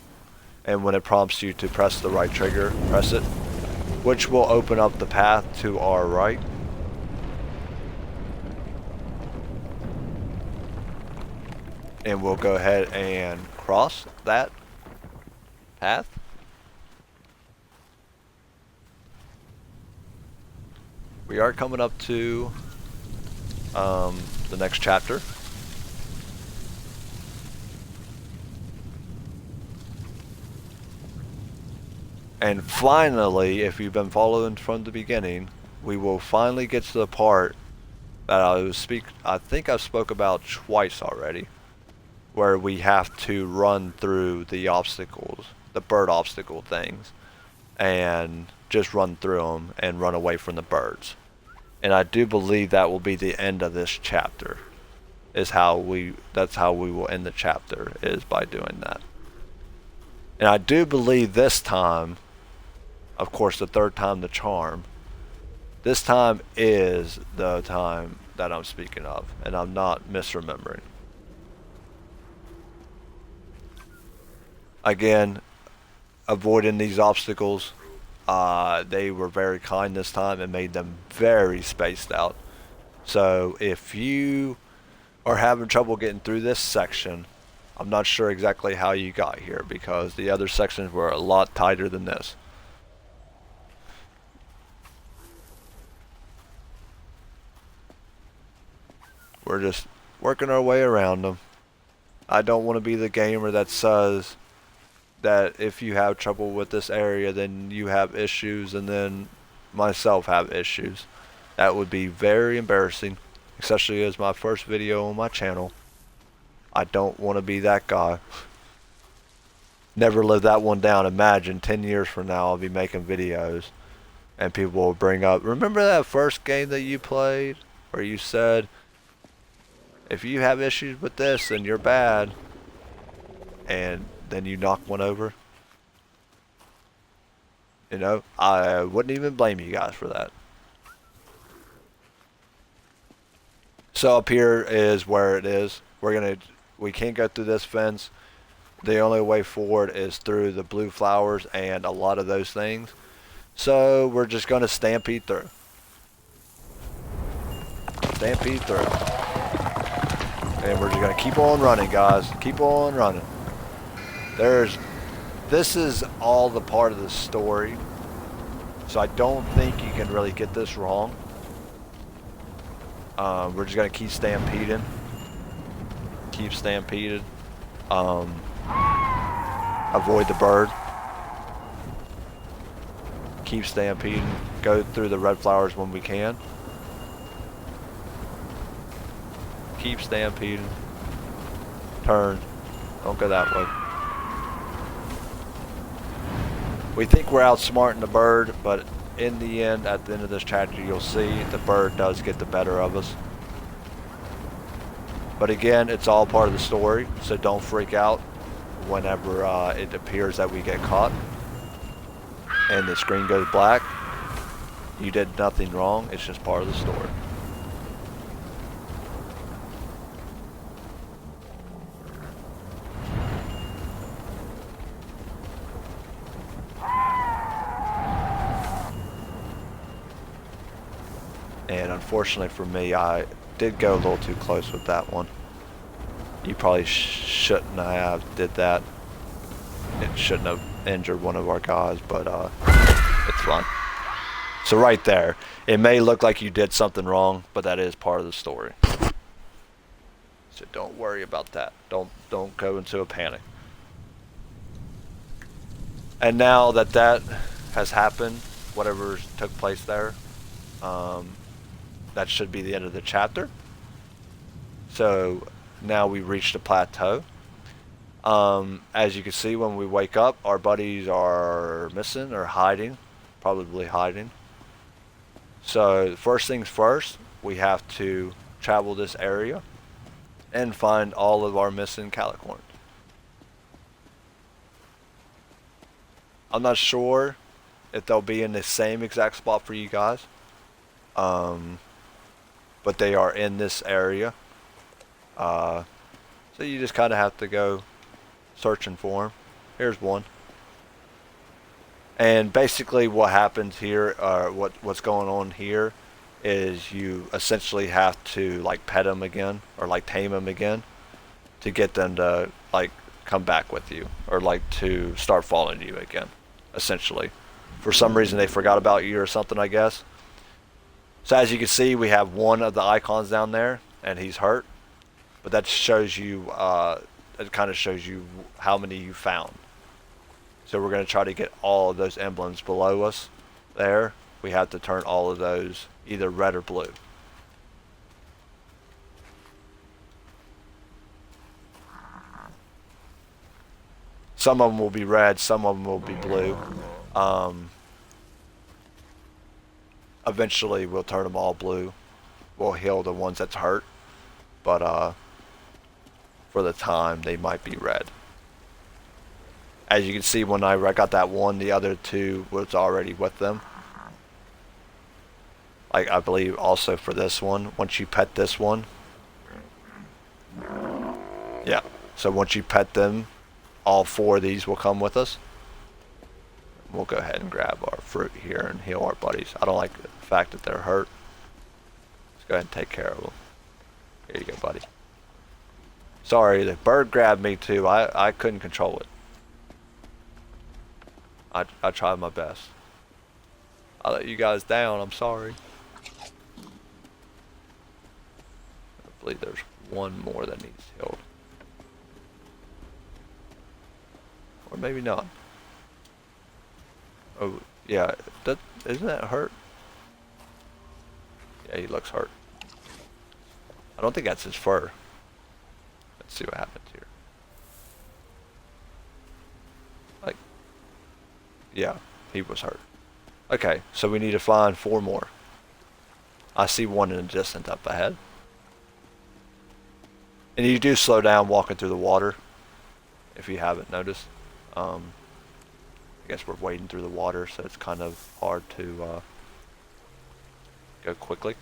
And when it prompts you to press the right trigger, press it. Which will open up the path to our right. And we'll go ahead and cross that path. We are coming up to the next chapter. And finally, if you've been following from the beginning, we will finally get to the part that I think I spoke about twice already, where we have to run through the obstacles, the bird obstacle things, and just run through them and run away from the birds. And I do believe that will be the end of this chapter. That's how we will end the chapter, is by doing that. And I do believe this time, of course the third time the charm, this time is the time that I'm speaking of, and I'm not misremembering. Again, avoiding these obstacles. They were very kind this time and made them very spaced out. So if you are having trouble getting through this section, I'm not sure exactly how you got here because the other sections were a lot tighter than this. We're just working our way around them. I don't want to be the gamer that says that if you have trouble with this area, then you have issues, and then myself have issues. That would be very embarrassing, especially as my first video on my channel. I don't want to be that guy. Never live that one down. Imagine 10 years from now I'll be making videos and people will bring up, remember that first game that you played where you said, if you have issues with this, then you're bad. And then you knock one over. You know, I wouldn't even blame you guys for that. So up here is where it is. We can't go through this fence. The only way forward is through the blue flowers and a lot of those things. So we're just gonna stampede through. Stampede through. And we're just gonna keep on running, guys. Keep on running. This is all the part of the story. So I don't think you can really get this wrong. We're just gonna keep stampeding. Keep stampeding. Avoid the bird. Keep stampeding. Go through the red flowers when we can. Keep stampeding. Turn. Don't go that way. We think we're outsmarting the bird, but in the end, at the end of this chapter, you'll see the bird does get the better of us. But again, it's all part of the story, so don't freak out whenever it appears that we get caught and the screen goes black. You did nothing wrong, it's just part of the story. And unfortunately for me, I did go a little too close with that one. You probably shouldn't have did that. It shouldn't have injured one of our guys, but it's fine. So right there, it may look like you did something wrong, but that is part of the story. So don't worry about that. Don't go into a panic. And now that that has happened, whatever took place there, that should be the end of the chapter. So now we've reached a plateau. As you can see, when we wake up, our buddies are missing or hiding, probably hiding. So first things first, we have to travel this area and find all of our missing calicorns. I'm not sure if they'll be in the same exact spot for you guys. But they are in this area. So you just kind of have to go searching for them. Here's one. And basically what happens here, what's going on here, is you essentially have to like pet them again, or like tame them again, to get them to like come back with you, or like to start following you again, essentially. For some reason they forgot about you or something, I guess. So as you can see, we have one of the icons down there, and he's hurt. But that shows you, it kind of shows you how many you found. So we're going to try to get all of those emblems below us there. We have to turn all of those either red or blue. Some of them will be red, some of them will be blue. Eventually we'll turn them all blue. We'll heal the ones that's hurt. But for the time, they might be red. As you can see, when I got that one, the other two was already with them. Like I believe also for this one, once you pet this one. Yeah, so once you pet them, all 4 of these will come with us. We'll go ahead and grab our fruit here and heal our buddies. I don't like the fact that they're hurt. Let's go ahead and take care of them. Here you go, buddy. Sorry, the bird grabbed me too. I couldn't control it. I tried my best. I let you guys down. I'm sorry. I believe there's one more that needs healed. Or maybe not. Oh, yeah. Isn't that hurt? Yeah, he looks hurt. I don't think that's his fur. Let's see what happens here. Like, yeah, he was hurt. Okay, so we need to find 4 more. I see one in the distance up ahead. And you do slow down walking through the water, if you haven't noticed. I guess we're wading through the water, so it's kind of hard to go quickly.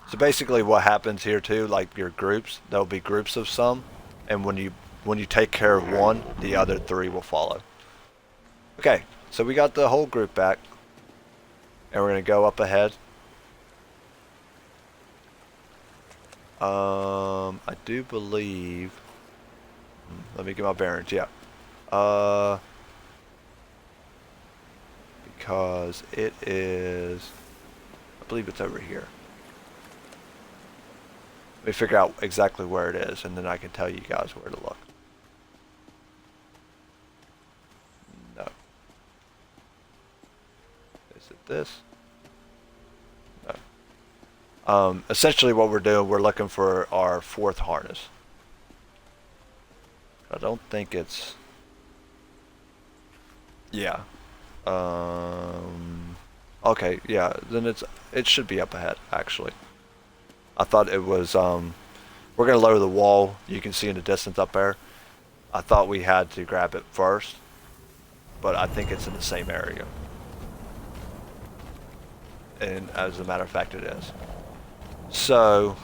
So basically what happens here too, like your groups, there'll be groups of some, and when you take care of one, the other 3 will follow. Okay, so we got the whole group back, and we're gonna go up ahead. I do believe, let me get my bearings, yeah. Because it is, I believe it's over here. Let me figure out exactly where it is, and then I can tell you guys where to look. No. Is it this? No. Essentially what we're doing, we're looking for our 4th harness. I don't think it's... Yeah. Okay, yeah, then it should be up ahead, actually. I thought it was, we're going to lower the wall, you can see in the distance up there. I thought we had to grab it first, but I think it's in the same area. And as a matter of fact, it is. So,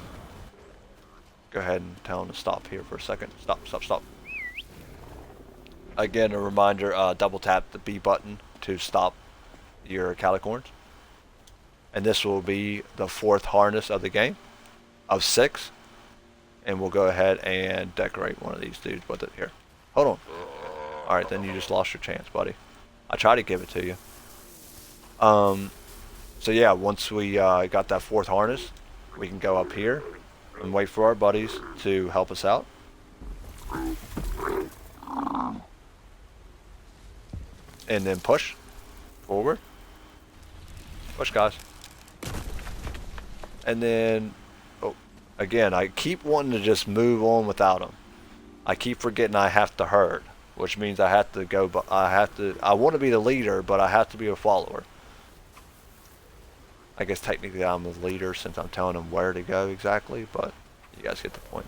go ahead and tell them to stop here for a second. Stop, stop, stop. Again, a reminder, double tap the B button to stop your calicorns. And this will be the 4th harness of the game, of 6. And we'll go ahead and decorate one of these dudes with it here. Hold on. Alright, then you just lost your chance, buddy. I tried to give it to you. So yeah, once we got that 4th harness, we can go up here and wait for our buddies to help us out. And then push forward. Push, guys. And then, oh, again, I keep wanting to just move on without them. I keep forgetting I have to herd, which means I have to go, but I want to be the leader, but I have to be a follower. I guess technically I'm the leader since I'm telling them where to go exactly, but you guys get the point.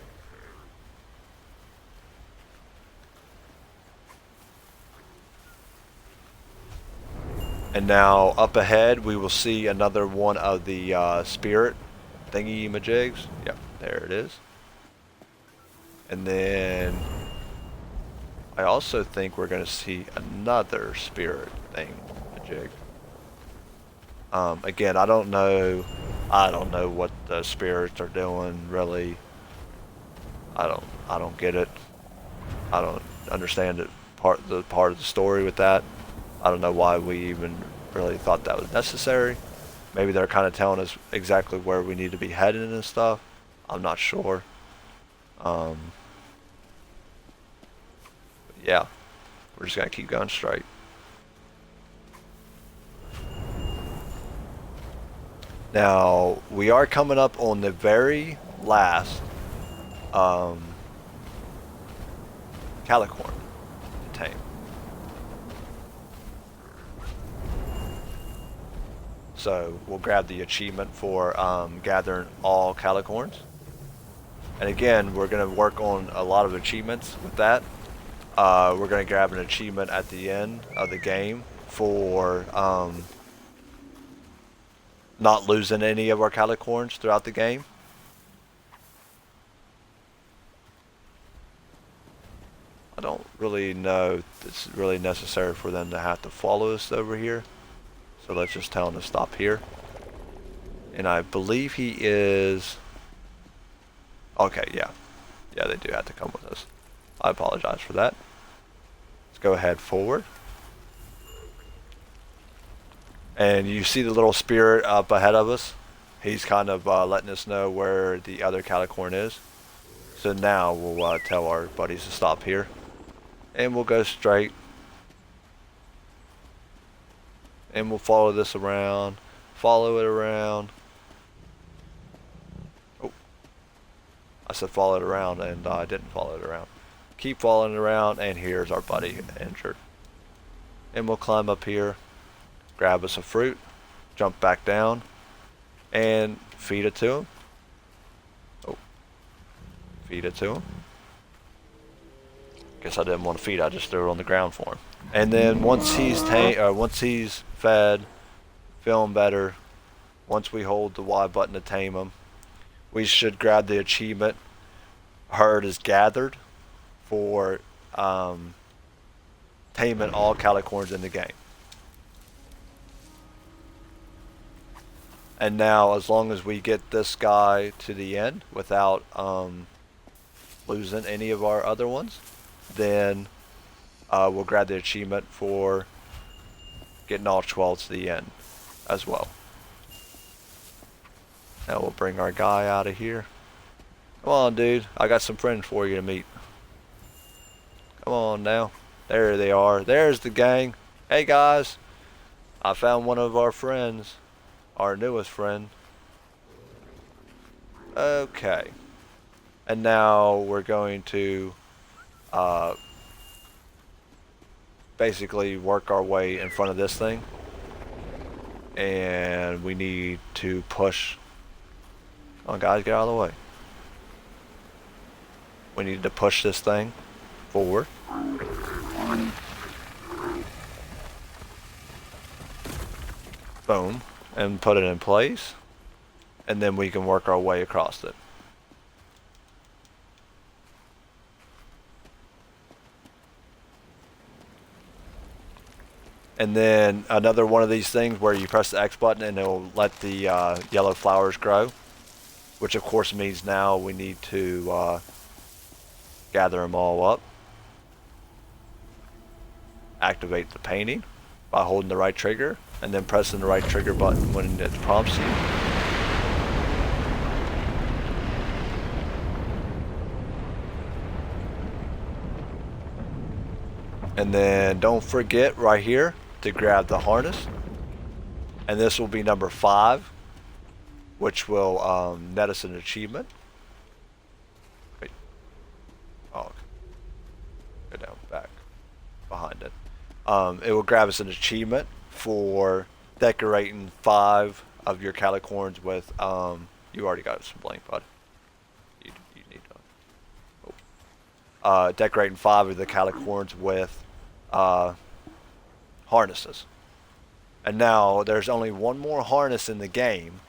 And now up ahead we will see another one of the spirit thingy majigs. Yep, there it is. And then I also think we're going to see another spirit thing majig. Again, I don't know what the spirits are doing really. I don't get it. I don't understand it, part of the story with that. I don't know why we even really thought that was necessary. Maybe they're kind of telling us exactly where we need to be headed and stuff. I'm not sure. Yeah, we're just gonna keep going straight. Now we are coming up on the very last calicorn to tame. So we'll grab the achievement for gathering all calicorns. And again, we're going to work on a lot of achievements with that. We're going to grab an achievement at the end of the game for not losing any of our calicorns throughout the game. I don't really know if it's really necessary for them to have to follow us over here. So let's just tell him to stop here. And I believe he is... Okay, yeah. Yeah, they do have to come with us. I apologize for that. Let's go ahead forward. And you see the little spirit up ahead of us? He's kind of letting us know where the other calicorn is. So now we'll tell our buddies to stop here. And we'll go straight. And we'll follow this around. Follow it around. Oh. I said follow it around and I didn't follow it around. Keep following it around and here's our buddy injured. And we'll climb up here. Grab us a fruit. Jump back down. And feed it to him. Oh. Feed it to him. Guess I didn't want to feed. I just threw it on the ground for him. And then once he's fed, feeling better, once we hold the Y button to tame him, we should grab the achievement. Herd is gathered for taming all calicorns in the game. And now, as long as we get this guy to the end without losing any of our other ones, then we'll grab the achievement for getting all 12 to the end as well. Now we'll bring our guy out of here. Come on, dude. I got some friends for you to meet. Come on now. There they are. There's the gang. Hey, guys. I found one of our friends. Our newest friend. Okay. And now we're going to basically work our way in front of this thing. And we need to push. Come on, guys, get out of the way. We need to push this thing forward. Boom. And put it in place. And then we can work our way across it. And then another one of these things where you press the X button and it'll let the yellow flowers grow. Which of course means now we need to gather them all up. Activate the painting by holding the right trigger and then pressing the right trigger button when it prompts you. And then don't forget right here to grab the harness. And this will be number 5, which will net us an achievement. Wait. Oh, go down back behind it. It will grab us an achievement for decorating 5 of your calicorns with, you already got some blank, bud. You need to, decorating 5 of the calicorns with harnesses. And now there's only one more harness in the game,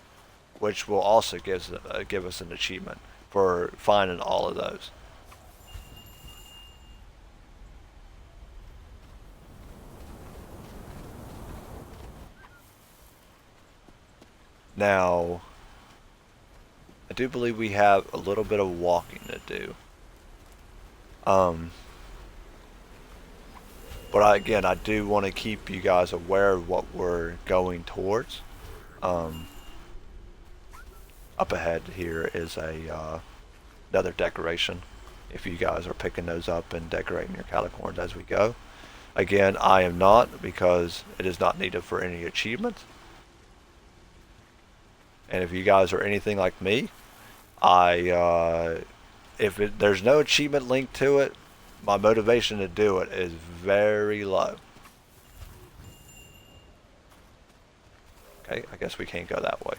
which will also give us an achievement for finding all of those. Now, I do believe we have a little bit of walking to do. But again, I do want to keep you guys aware of what we're going towards. Up ahead here is another decoration. If you guys are picking those up and decorating your calicorns as we go. Again, I am not, because it is not needed for any achievements. And if you guys are anything like me, if there's no achievement linked to it, my motivation to do it is very low. Okay, I guess we can't go that way.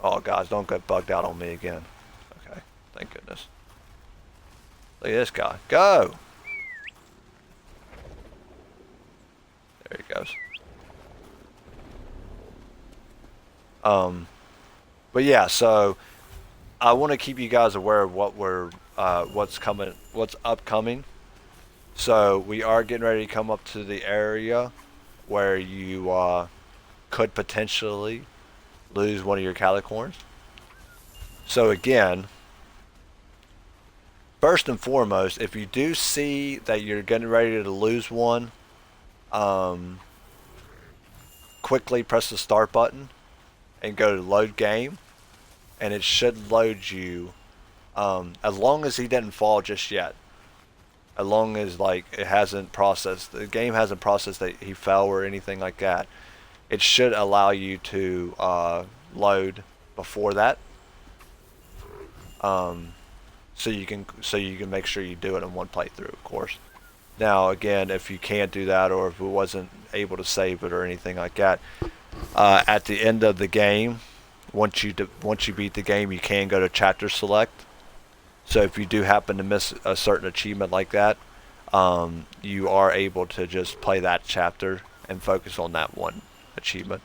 Oh, guys, don't get bugged out on me again. Okay, thank goodness. Look at this guy. Go! There he goes. But yeah, so I want to keep you guys aware of what's upcoming. So we are getting ready to come up to the area where you could potentially lose one of your calicorns. So again, first and foremost, if you do see that you're getting ready to lose one, um, quickly press the start button and go to load game, and it should load you. As long as he didn't fall just yet, as long as like it hasn't processed, the game hasn't processed that he fell or anything like that, it should allow you to load before that. Um, so you can make sure you do it in one playthrough, of course. Now, again, if you can't do that or if it wasn't able to save it or anything like that, at the end of the game, once you beat the game, you can go to chapter select. So if you do happen to miss a certain achievement like that, you are able to just play that chapter and focus on that one achievement.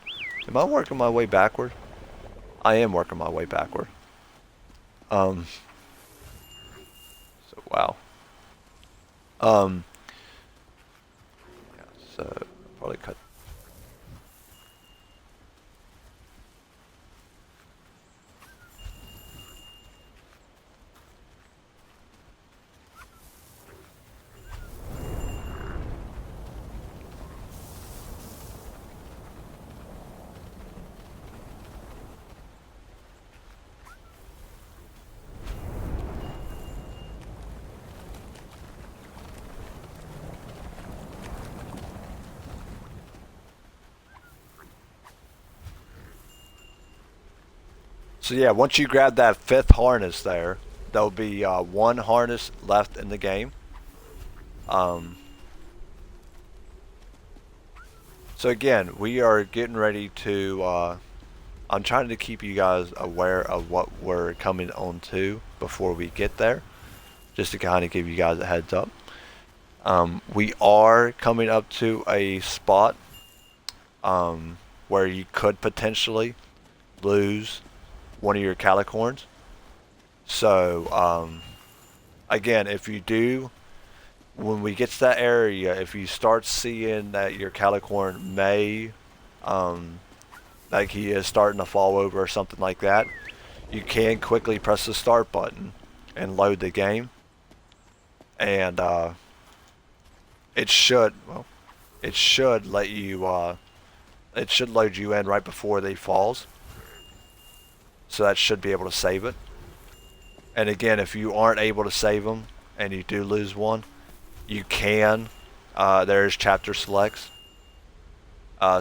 Am I working my way backward? I am working my way backward. Um, so wow. Um, yeah, so probably cut. So yeah, once you grab that fifth harness there, there'll be one harness left in the game. Um, so again, we are getting ready to. I'm trying to keep you guys aware of what we're coming on to before we get there, just to kind of give you guys a heads up. We are coming up to a spot where you could potentially lose one of your calicorns. So again, if you do, when we get to that area, if you start seeing that your calicorn may, um, like he is starting to fall over or something like that, you can quickly press the start button and load the game, and it should, well, it should let you, it should load you in right before they falls, so that should be able to save it. And again, if you aren't able to save them and you do lose one, you can. There's chapter selects.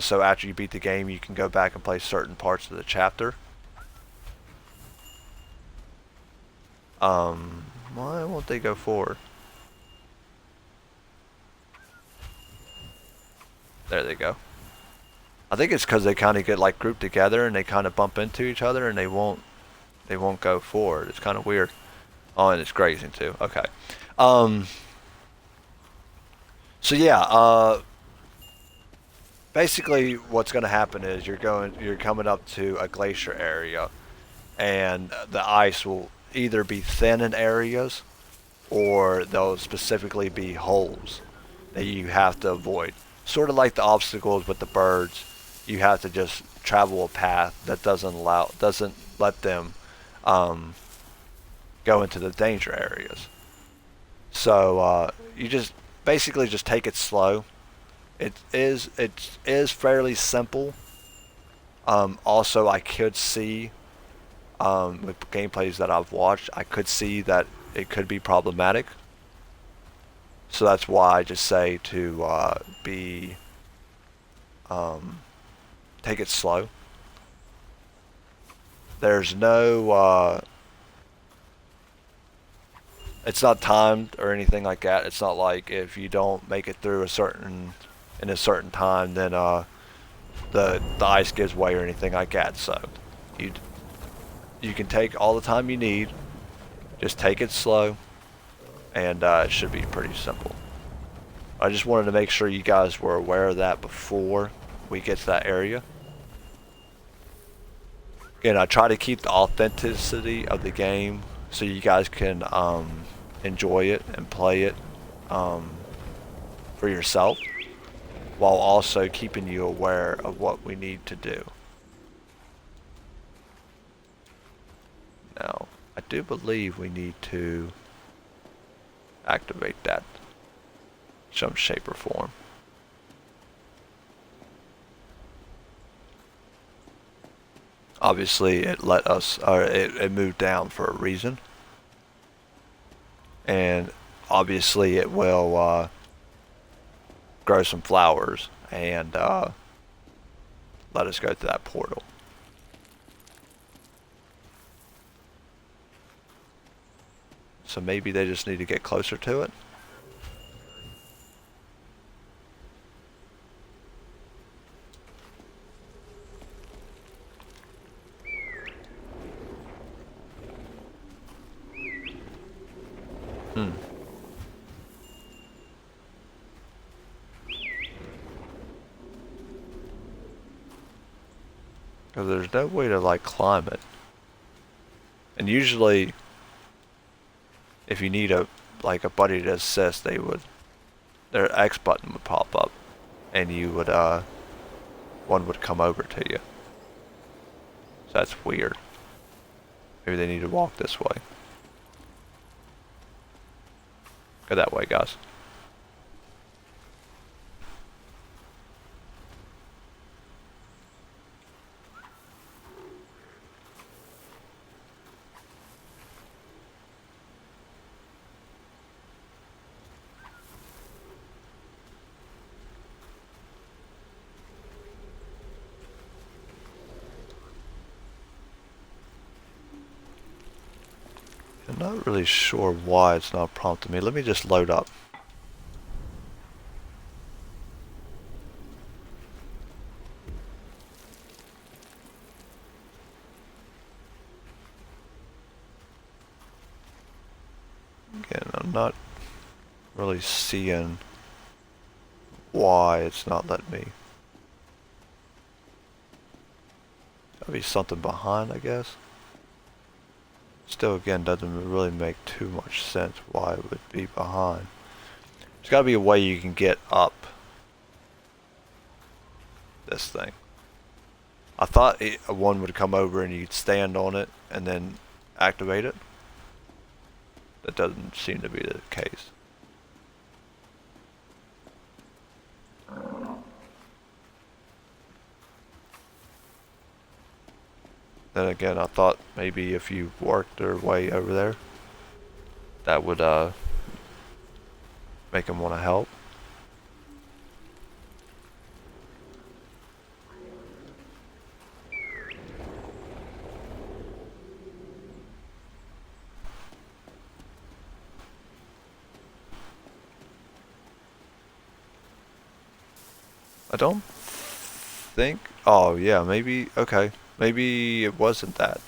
So after you beat the game, you can go back and play certain parts of the chapter. Why won't they go forward? There they go. I think it's because they kind of get like grouped together and they kind of bump into each other and they won't go forward. It's kind of weird. Oh, and it's grazing too. Okay. Um, so yeah, basically what's going to happen is you're coming up to a glacier area, and the ice will either be thin in areas or they'll specifically be holes that you have to avoid. Sort of like the obstacles with the birds, you have to just travel a path that doesn't let them um, go into the danger areas. So you just basically just take it slow. It is fairly simple. Also, I could see with gameplays that I've watched, I could see that it could be problematic. So that's why I just say to be take it slow. There's no it's not timed or anything like that. It's not like if you don't make it through in a certain time, then the ice gives way or anything like that. So you you can take all the time you need. Just take it slow, and it should be pretty simple. I just wanted to make sure you guys were aware of that before we get to that area. Again, I try to keep the authenticity of the game so you guys can enjoy it and play it for yourself, while also keeping you aware of what we need to do. Now, I do believe we need to activate that in some shape or form. Obviously, it let us, or it moved down for a reason, and obviously it will grow some flowers and let us go through that portal. So maybe they just need to get closer to it. Because there's no way to like climb it. And usually, if you need a buddy to assist, their X button would pop up, and you would one would come over to you. So that's weird. Maybe they need to walk this way. Go that way, guys. I'm not really sure why it's not prompting me. Let me just load up. Again, I'm not really seeing why it's not letting me. Gotta be something behind, I guess. Still, again, doesn't really make too much sense why it would be behind. There's gotta be a way you can get up this thing. I thought one would come over and you'd stand on it and then activate it. That doesn't seem to be the case. Then again, I thought maybe if you worked their way over there, that would make them want to help. I don't think. Oh yeah, maybe. Okay. Maybe it wasn't that.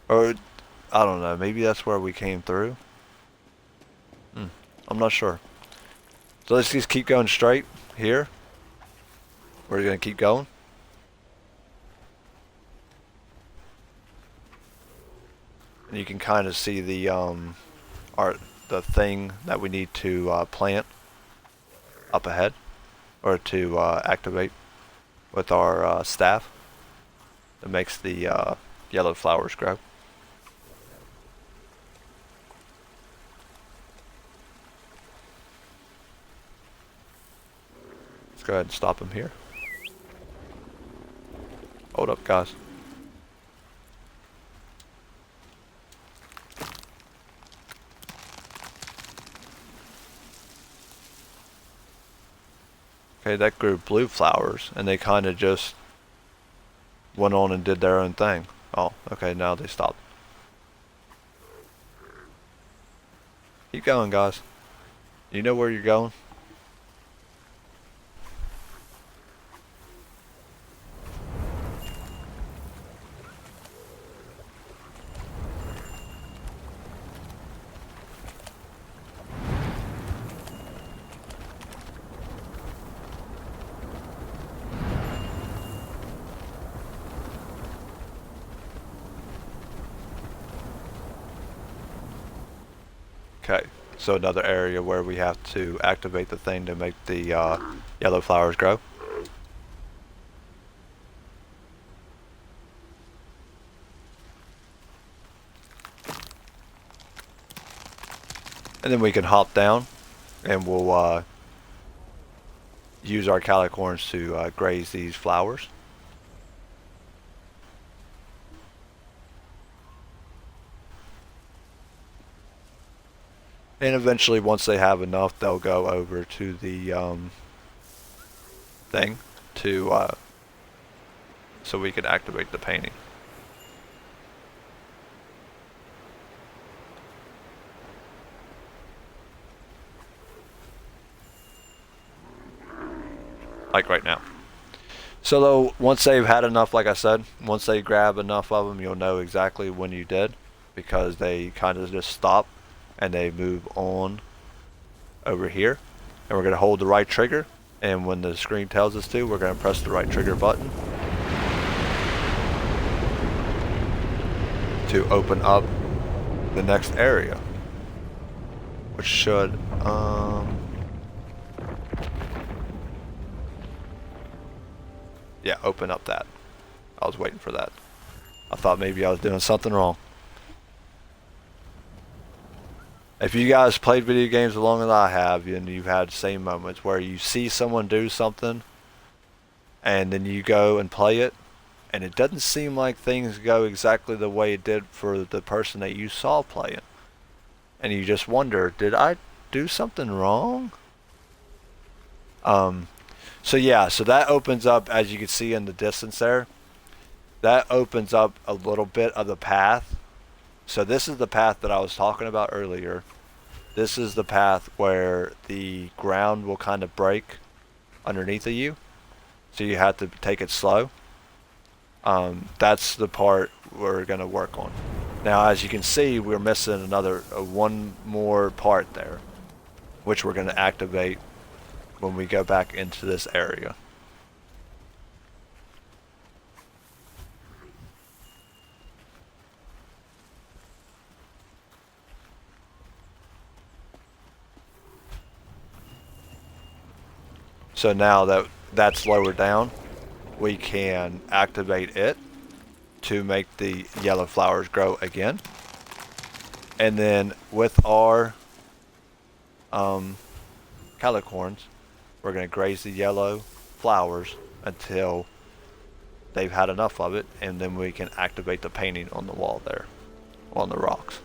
Or, I don't know, maybe that's where we came through? I'm not sure. So let's just keep going straight here. We're gonna keep going. And you can kind of see the the thing that we need to plant up ahead, or to activate with our staff. That makes the yellow flowers grow. Let's go ahead and stop him here. Hold up, guys. Okay, that grew blue flowers, and they kind of just went on and did their own thing. Oh, okay, now they stopped. Keep going, guys. You know where you're going? Okay, so another area where we have to activate the thing to make the yellow flowers grow. And then we can hop down and we'll use our calicorns to graze these flowers. And eventually, once they have enough, they'll go over to the thing to so we can activate the painting. Like right now. So though, once they've had enough, like I said, once they grab enough of them, you'll know exactly when you did, because they kind of just stop and they move on over here. And we're going to hold the right trigger, and when the screen tells us to, we're going to press the right trigger button to open up the next area, which should yeah, open up that. I was waiting for that. I thought maybe I was doing something wrong. If you guys played video games as long as I have, and you've had the same moments where you see someone do something and then you go and play it and it doesn't seem like things go exactly the way it did for the person that you saw playing. And you just wonder, did I do something wrong? So yeah, so that opens up, as you can see in the distance there, that opens up a little bit of the path. So this is the path that I was talking about earlier. This is the path where the ground will kind of break underneath of you. So you have to take it slow. That's the part we're going to work on. Now, as you can see, we're missing another one more part there, which we're going to activate when we go back into this area. So now that that's lower down, we can activate it to make the yellow flowers grow again. And then with our calicorns, we're going to graze the yellow flowers until they've had enough of it, and then we can activate the painting on the wall there, on the rocks.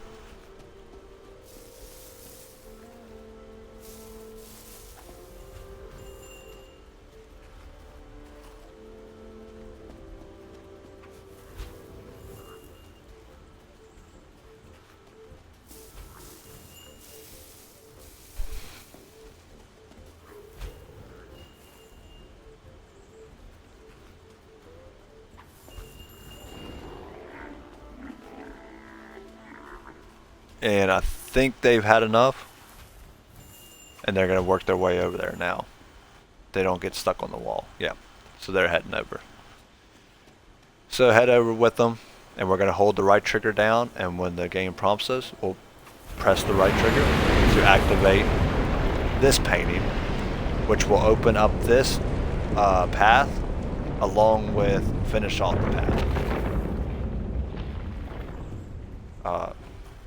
And I think they've had enough, and they're going to work their way over there now. They don't get stuck on the wall. Yeah, so they're heading over. So head over with them, and we're going to hold the right trigger down, and when the game prompts us, we'll press the right trigger to activate this painting, which will open up this path along with finish off the path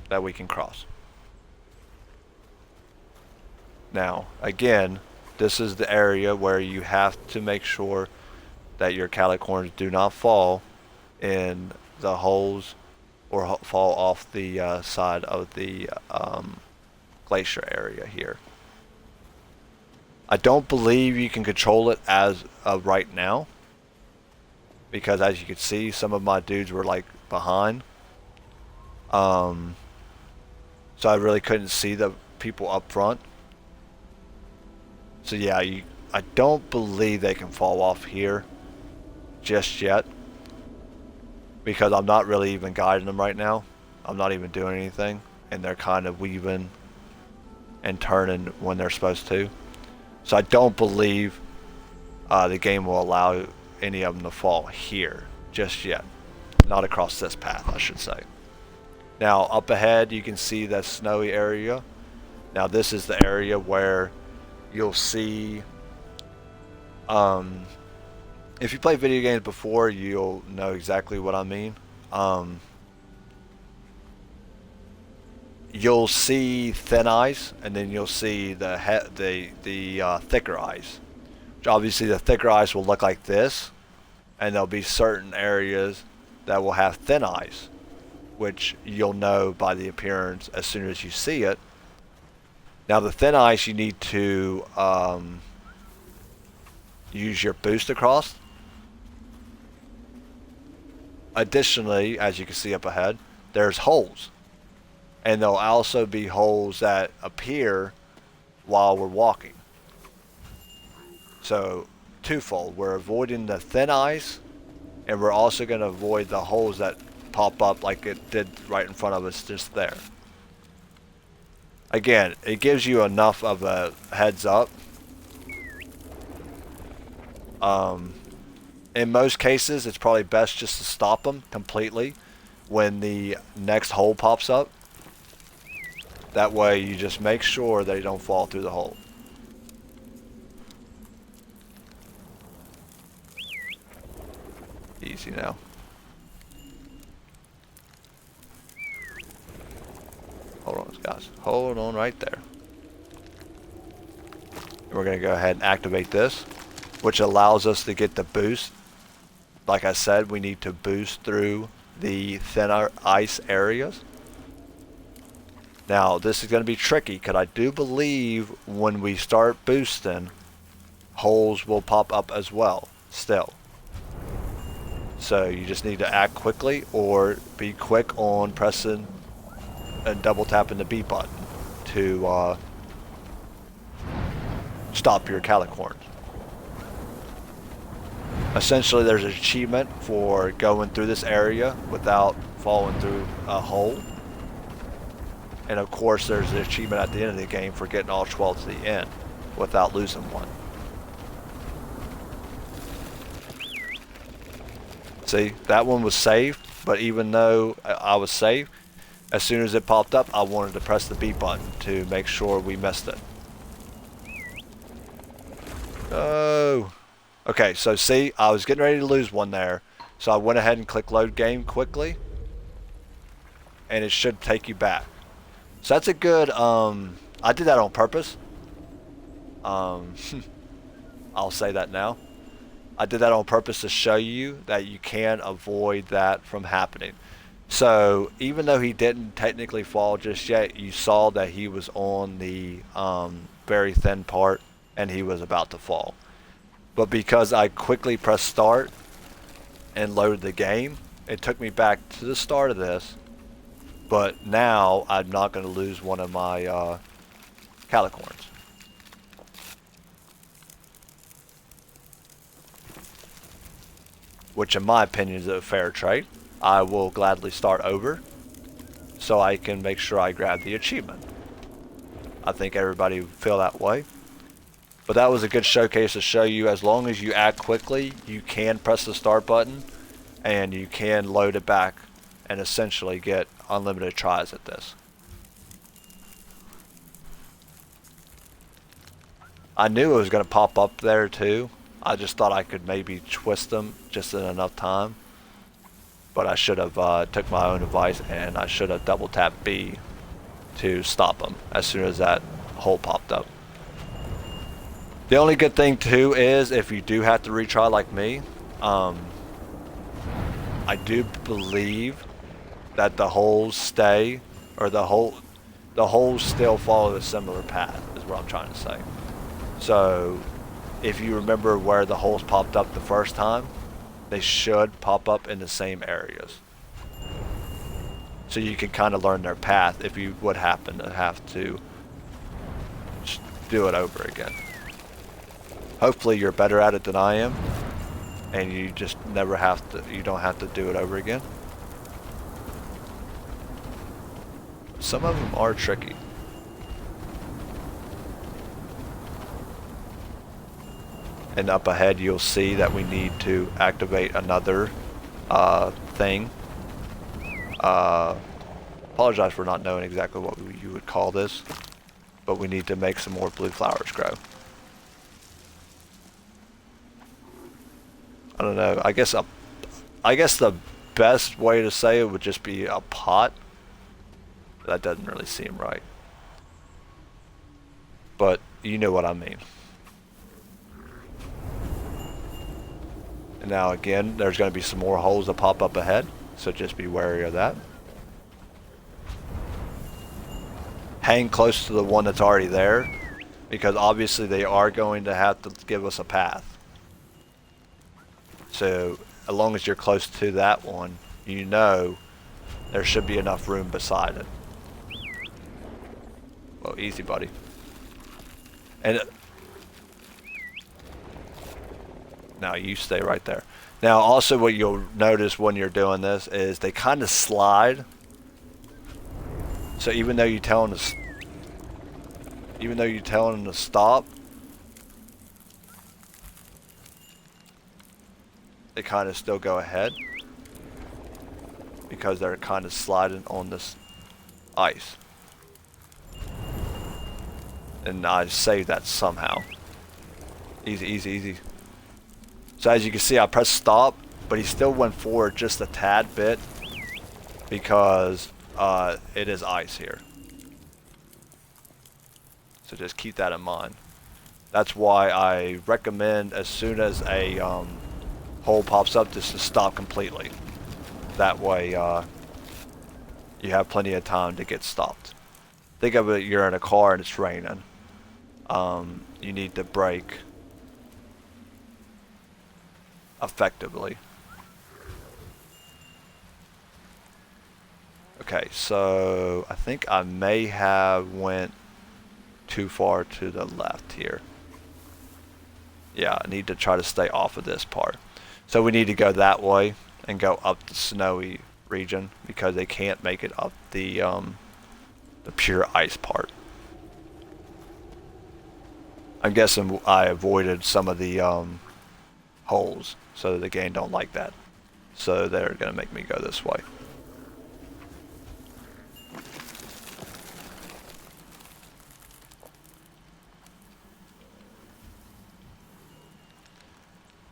that we can cross. Now, again, this is the area where you have to make sure that your calicorns do not fall in the holes or fall off the side of the glacier area here. I don't believe you can control it as of right now, because as you can see, some of my dudes were like behind. So I really couldn't see the people up front. So yeah, I don't believe they can fall off here just yet, because I'm not really even guiding them right now. I'm not even doing anything, and they're kind of weaving and turning when they're supposed to. So I don't believe the game will allow any of them to fall here just yet. Not across this path, I should say. Now up ahead you can see that snowy area Now this is the area where you'll see, if you play video games before, you'll know exactly what I mean. You'll see thin ice, and then you'll see the thicker ice. Which obviously the thicker ice will look like this, and there'll be certain areas that will have thin ice, which you'll know by the appearance as soon as you see it. Now the thin ice, you need to use your boost across. Additionally, as you can see up ahead, there's holes. And there'll also be holes that appear while we're walking. So, twofold. We're avoiding the thin ice, and we're also going to avoid the holes that pop up like it did right in front of us just there. Again, it gives you enough of a heads up. In most cases, it's probably best just to stop them completely when the next hole pops up. That way you just make sure they don't fall through the hole. Easy now. Hold on, guys. Hold on right there. And we're going to go ahead and activate this, which allows us to get the boost. Like I said, we need to boost through the thinner ice areas. Now, this is going to be tricky because I do believe when we start boosting, holes will pop up as well, still. So you just need to act quickly or be quick on pressing and double tapping the B button to stop your calicorns. Essentially, there's an achievement for going through this area without falling through a hole. And of course, there's an achievement at the end of the game for getting all 12 to the end without losing one. See, that one was saved, but even though I was saved, as soon as it popped up, I wanted to press the B button to make sure we missed it. Oh. Okay, so see, I was getting ready to lose one there, so I went ahead and clicked load game quickly, and it should take you back. So that's a good, I did that on purpose. I'll say that now. I did that on purpose to show you that you can avoid that from happening. So even though he didn't technically fall just yet, you saw that he was on the very thin part and he was about to fall. But because I quickly pressed start and loaded the game, it took me back to the start of this. But now I'm not going to lose one of my calicorns. Which in my opinion is a fair trade. I will gladly start over so I can make sure I grab the achievement. I think everybody would feel that way. But that was a good showcase to show you as long as you act quickly, you can press the start button and you can load it back and essentially get unlimited tries at this. I knew it was going to pop up there too. I just thought I could maybe twist them just in enough time. But I should have took my own advice and I should have double tapped B to stop them as soon as that hole popped up. The only good thing too is if you do have to retry like me, I do believe that the holes stay, or the holes still follow a similar path is what I'm trying to say. So if you remember where the holes popped up the first time, they should pop up in the same areas. So you can kind of learn their path if you would happen to have to do it over again. Hopefully you're better at it than I am, and you just never have to, you don't have to do it over again. Some of them are tricky. And up ahead you'll see that we need to activate another thing. Apologize for not knowing exactly what you would call this. but we need to make some more blue flowers grow. I don't know. I guess the best way to say it would just be a pot. That doesn't really seem right. But you know what I mean. And now again, there's going to be some more holes that pop up ahead, so just be wary of that. Hang close to the one that's already there, because obviously they are going to have to give us a path. So as long as you're close to that one, you know there should be enough room beside it. Well, easy, buddy. And now you stay right there. Now also what you'll notice when you're doing this is they kind of slide. So even though you tell them to stop, they kind of still go ahead because they're kind of sliding on this ice. And I saved that somehow. Easy, easy, easy. So as you can see, I pressed stop, but he still went forward just a tad bit because it is ice here. So just keep that in mind. That's why I recommend as soon as a hole pops up just to stop completely. That way you have plenty of time to get stopped. Think of it, you're in a car and it's raining. You need to brake effectively. Okay, so I think I may have went too far to the left here. Yeah, I need to try to stay off of this part. So we need to go that way and go up the snowy region because they can't make it up the pure ice part. I'm guessing I avoided some of the holes, so the game don't like that. So they're gonna make me go this way.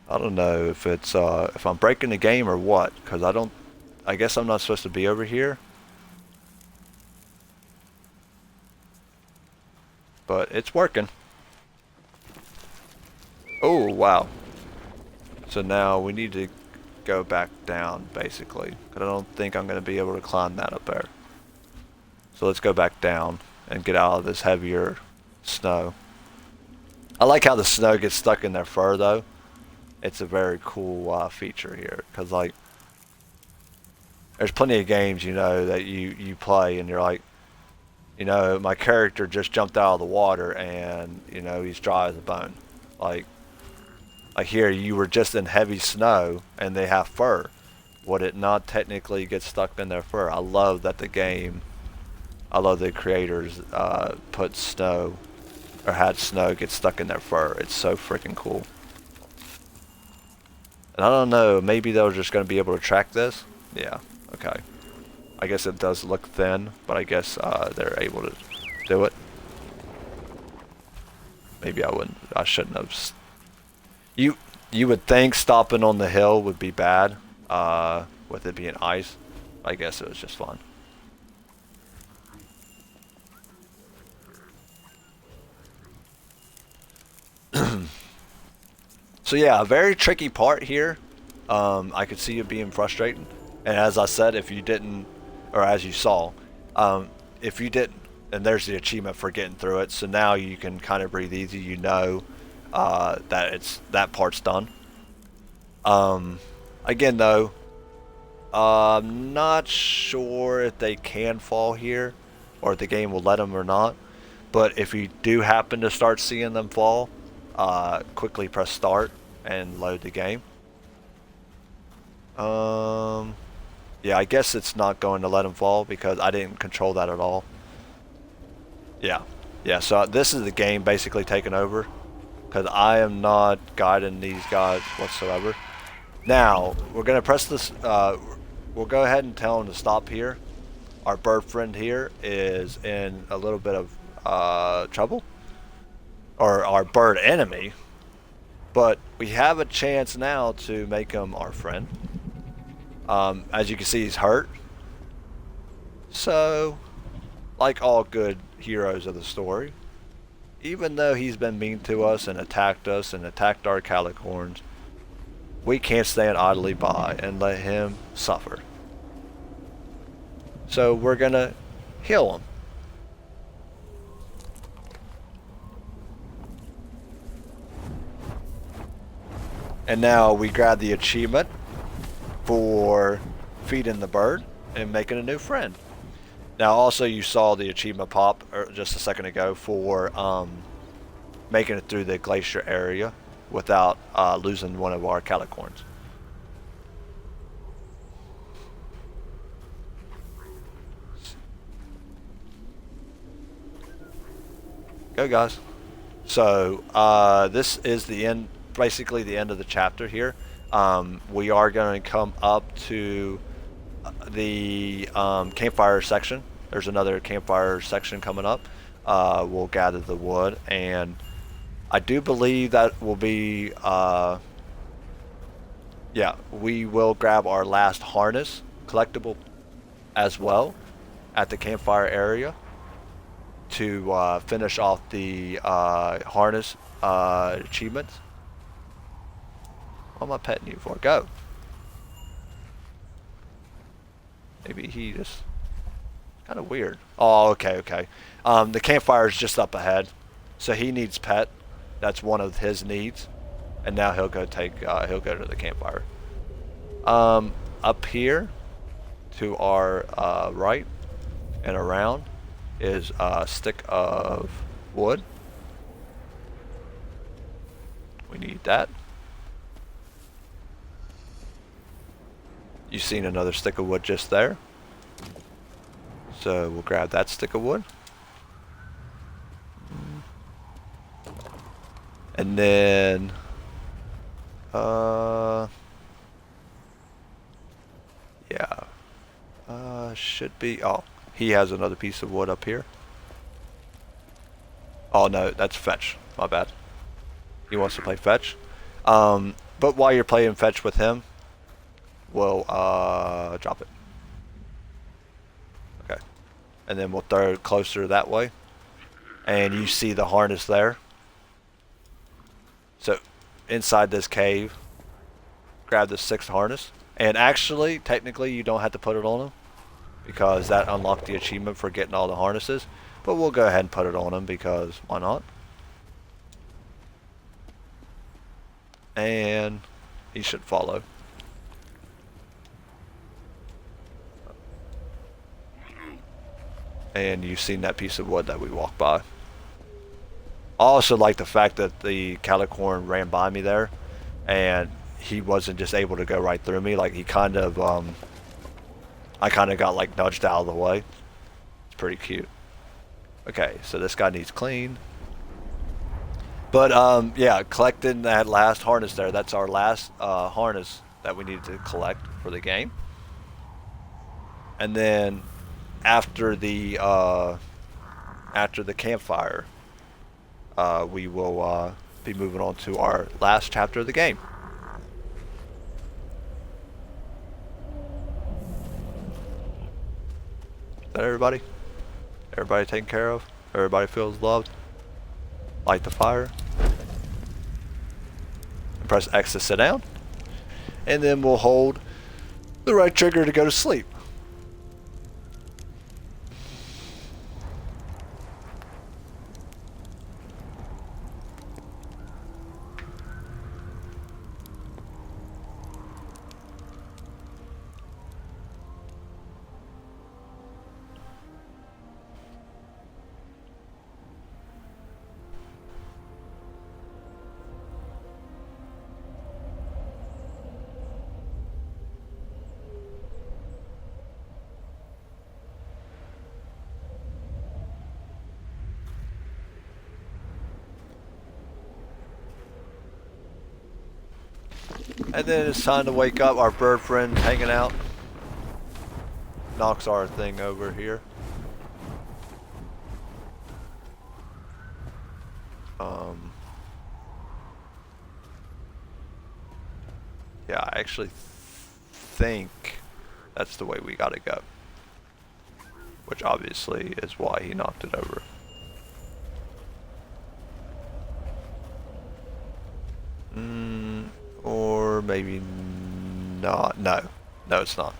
I don't know if it's if I'm breaking the game or what, because I guess I'm not supposed to be over here. But it's working. Oh, wow. So now we need to go back down, basically. Because I don't think I'm going to be able to climb that up there. So let's go back down and get out of this heavier snow. I like how the snow gets stuck in their fur, though. It's a very cool feature here. Because, like, there's plenty of games, you know, that you play and you're like, you know, my character just jumped out of the water and, you know, he's dry as a bone. Like here, you were just in heavy snow and they have fur. Would it not technically get stuck in their fur? I love that the creators put snow, or had snow get stuck in their fur. It's so freaking cool. And I don't know, maybe they're just going to be able to track this? Yeah, okay. I guess it does look thin, but I guess they're able to do it. Maybe I shouldn't have. You would think stopping on the hill would be bad, with it being ice. I guess it was just fun. So yeah, a very tricky part here. I could see it being frustrating. And as I said, if you didn't, or as you saw, if you didn't, and there's the achievement for getting through it. So now you can kind of breathe easy. You know that part's done. Again though, I'm not sure if they can fall here, or if the game will let them or not. But if you do happen to start seeing them fall, quickly press start and load the game. Yeah, I guess it's not going to let them fall because I didn't control that at all. Yeah, so this is the game basically taking over because I am not guiding these guys whatsoever. Now, we're going to press this, we'll go ahead and tell them to stop here. Our bird friend here is in a little bit of trouble or our bird enemy, but we have a chance now to make him our friend. As you can see, he's hurt. So, like all good heroes of the story, even though he's been mean to us and attacked our calicorns, we can't stand idly by and let him suffer. So we're gonna heal him. And now we grab the achievement for feeding the bird and making a new friend. Now also you saw the achievement pop just a second ago for making it through the glacier area without losing one of our calicorns. Go guys. So this is the end, basically the end of the chapter here. We are going to come up to the campfire section. There's another campfire section coming up. We'll gather the wood, and I do believe that will be yeah, we will grab our last harness collectible as well at the campfire area to finish off the harness achievements. What am I petting you for? Go. Maybe he just kind of weird. Oh, okay. The campfire is just up ahead, so he needs pet. That's one of his needs, and now he'll go to the campfire. Up here, to our right and around, is a stick of wood. We need that. You've seen another stick of wood just there. So we'll grab that stick of wood. And then should be, oh, he has another piece of wood up here. Oh no, that's fetch. My bad. He wants to play fetch. But while you're playing fetch with him, we'll drop it. Okay. And then we'll throw it closer that way. And you see the harness there. So inside this cave, grab the 6th harness. And actually, technically, you don't have to put it on him, because that unlocked the achievement for getting all the harnesses. But we'll go ahead and put it on him, because why not? And he should follow. And you've seen that piece of wood that we walked by. I also like the fact that the calicorn ran by me there, and he wasn't just able to go right through me. Like, he kind of, I kind of got like nudged out of the way. It's pretty cute. Okay, so this guy needs clean. But yeah, collecting that last harness there. That's our last harness that we need to collect for the game. And then after the campfire, we will be moving on to our last chapter of the game. Is that everybody? Everybody taken care of? Everybody feels loved? Light the fire. Press X to sit down. And then we'll hold the right trigger to go to sleep. And then it's time to wake up. Our bird friend hanging out. Knocks our thing over here. Um, yeah, I actually think that's the way we gotta go. Which obviously is why he knocked it over. Or maybe not. No, it's not.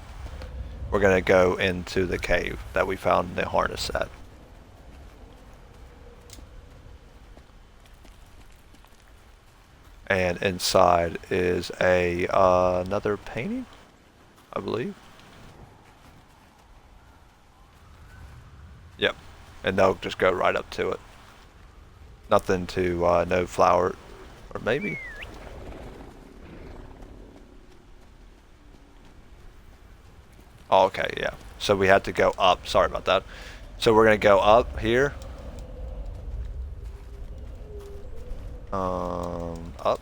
We're gonna go into the cave that we found the harness at. And inside is a another painting, I believe. Yep. And they'll just go right up to it. Nothing to no flower, or maybe. Oh, okay, yeah. So we had to go up. Sorry about that. So we're gonna go up here. Up.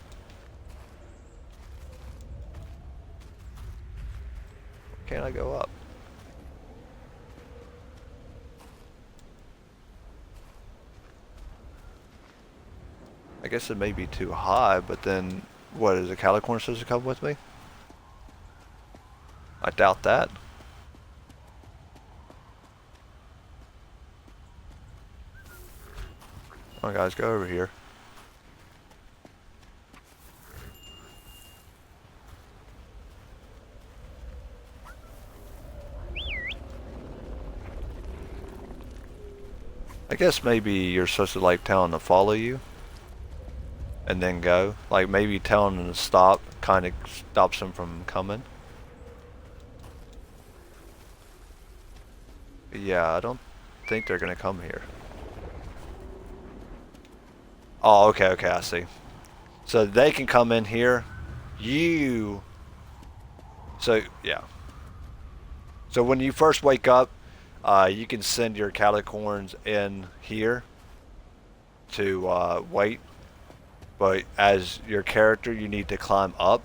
Can I go up? I guess it may be too high, but then what, is a calicorn supposed to come with me? I doubt that. Come on guys, go over here. I guess maybe you're supposed to like tell them to follow you and then go. Like maybe telling them to stop kind of stops them from coming. But yeah, I don't think they're gonna come here. Oh, okay, I see. So they can come in here. So, yeah. So when you first wake up, you can send your calicorns in here to wait. But as your character, you need to climb up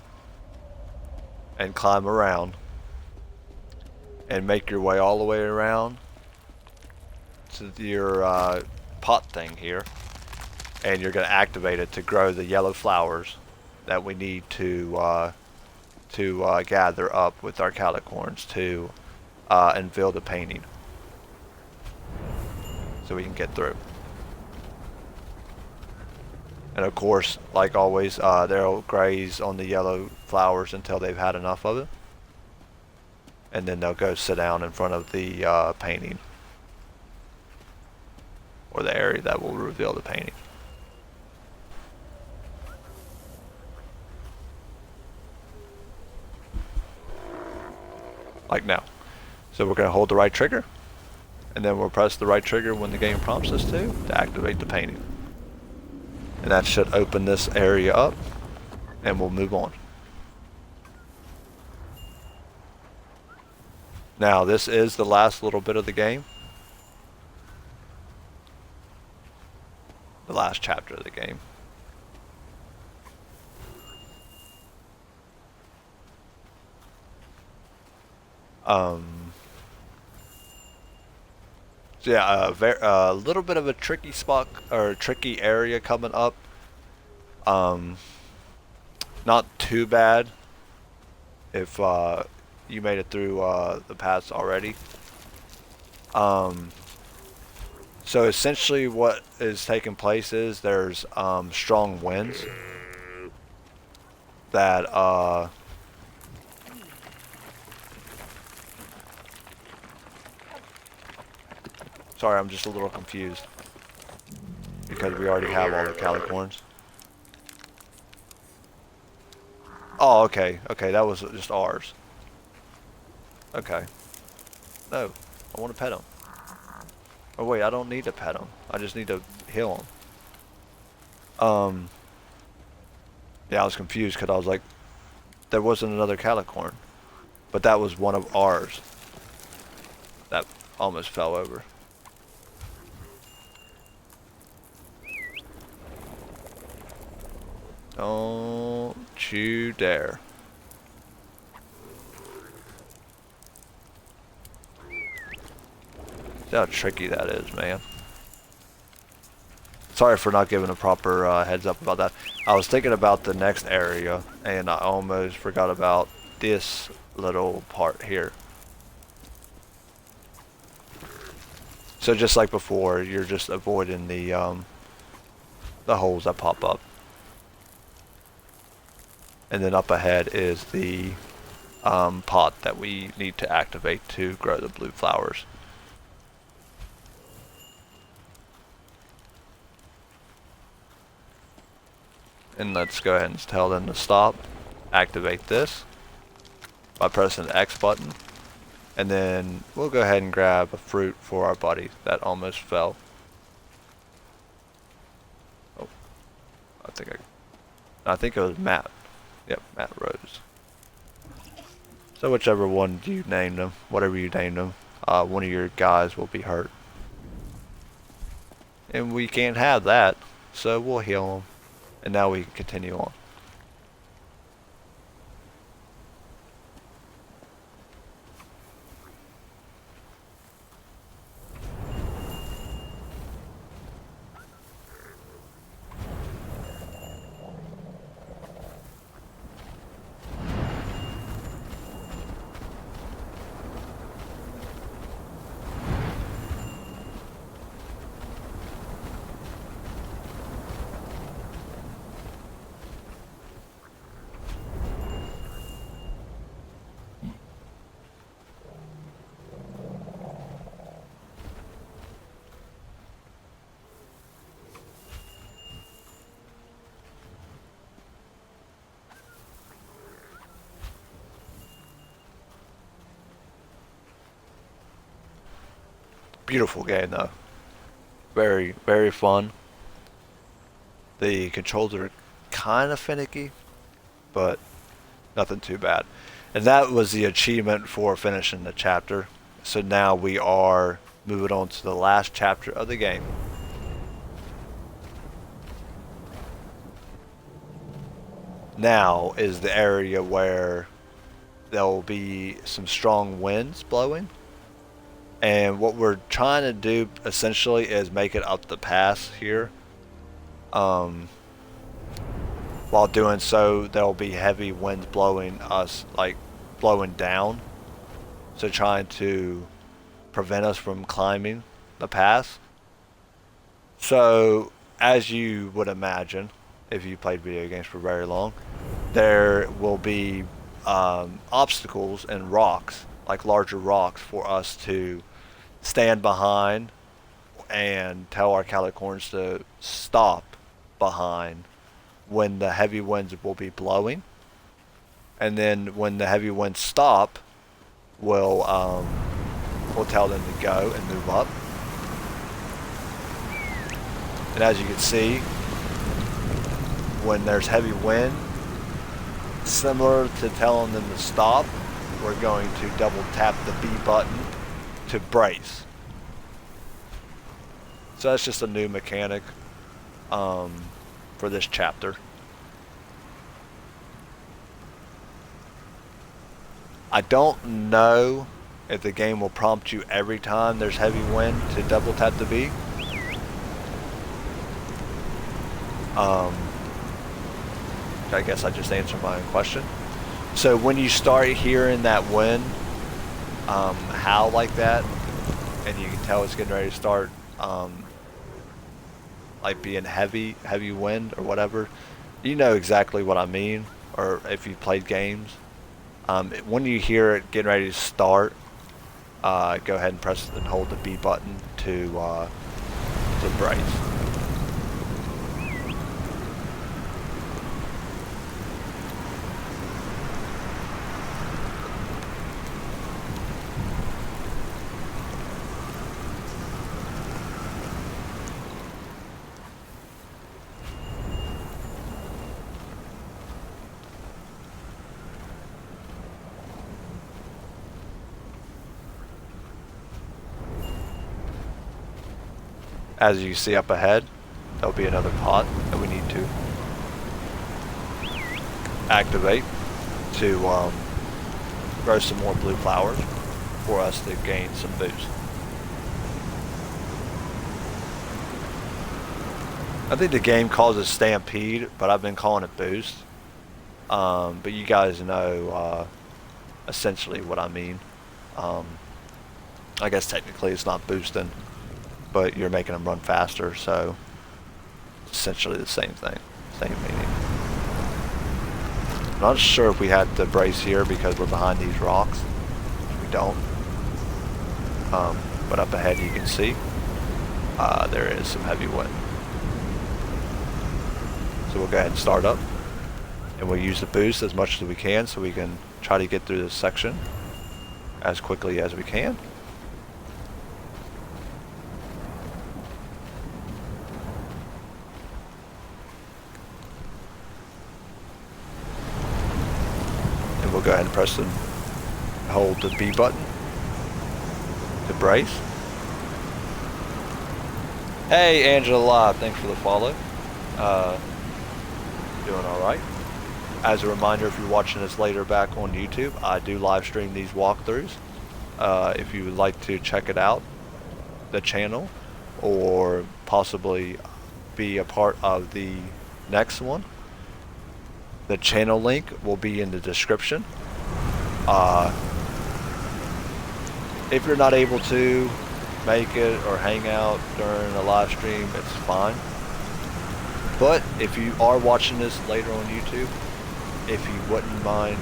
and climb around and make your way all the way around to your pot thing here. And you're going to activate it to grow the yellow flowers that we need to gather up with our calicorns to unveil the painting, so we can get through. And of course, like always, they'll graze on the yellow flowers until they've had enough of it, and then they'll go sit down in front of the painting, or the area that will reveal the painting. Like now. So we're going to hold the right trigger, and then we'll press the right trigger when the game prompts us to activate the painting. And that should open this area up, and we'll move on. Now this is the last little bit of the game. The last chapter of the game. So yeah, a little bit of a tricky spot or a tricky area coming up. Not too bad if you made it through the paths already. So essentially, what is taking place is there's strong winds that sorry, I'm just a little confused because we already have all the calicorns. Oh, okay, that was just ours. Okay. No, I want to pet him. Oh wait, I don't need to pet him. I just need to heal him. Yeah, I was confused because I was like, there wasn't another calicorn, but that was one of ours. That almost fell over. Don't you dare. See how tricky that is, man. Sorry for not giving a proper heads up about that. I was thinking about the next area, and I almost forgot about this little part here. So just like before, you're just avoiding the holes that pop up. And then up ahead is the pot that we need to activate to grow the blue flowers. And let's go ahead and tell them to stop. Activate this by pressing the X button. And then we'll go ahead and grab a fruit for our buddy that almost fell. Oh, I think it was Matt. Yep, Matt Rose. So whichever one you named him, whatever you named him, one of your guys will be hurt. And we can't have that, so we'll heal him. And now we can continue on. Beautiful game though. Very, very fun. The controls are kind of finicky, but nothing too bad. And that was the achievement for finishing the chapter. So now we are moving on to the last chapter of the game. Now is the area where there will be some strong winds blowing. And what we're trying to do essentially is make it up the pass here. While doing so, there'll be heavy winds blowing us, like blowing down. So trying to prevent us from climbing the pass. So as you would imagine, if you played video games for very long, there will be obstacles and rocks, like larger rocks, for us to stand behind and tell our Calicorns to stop behind when the heavy winds will be blowing. And then when the heavy winds stop, we'll tell them to go and move up. And as you can see, when there's heavy wind, similar to telling them to stop, we're going to double tap the B button to brace. So that's just a new mechanic for this chapter. I don't know if the game will prompt you every time there's heavy wind to double tap the B. I guess I just answered my own question. So when you start hearing that wind howl like that, and you can tell it's getting ready to start like being heavy wind or whatever, you know exactly what I mean, or if you played games. When you hear it getting ready to start, go ahead and press and hold the B button to brace. As you see up ahead, there'll be another pot that we need to activate to grow some more blue flowers for us to gain some boost. I think the game calls it Stampede, but I've been calling it Boost. But you guys know essentially what I mean. Um, I guess technically it's not boosting, but you're making them run faster, so it's essentially the same thing, same meaning. I'm not sure if we had to brace here because we're behind these rocks. We don't. But up ahead you can see there is some heavy wind. So we'll go ahead and start up, and we'll use the boost as much as we can so we can try to get through this section as quickly as we can. And we'll go ahead and press and hold the B button to brace. Hey Angela Live, thanks for the follow. Doing alright. As a reminder, if you're watching this later back on YouTube, I do live stream these walkthroughs. If you would like to check it out, the channel, or possibly be a part of the next one, the channel link will be in the description. If you're not able to make it or hang out during a live stream, it's fine. But if you are watching this later on YouTube, if you wouldn't mind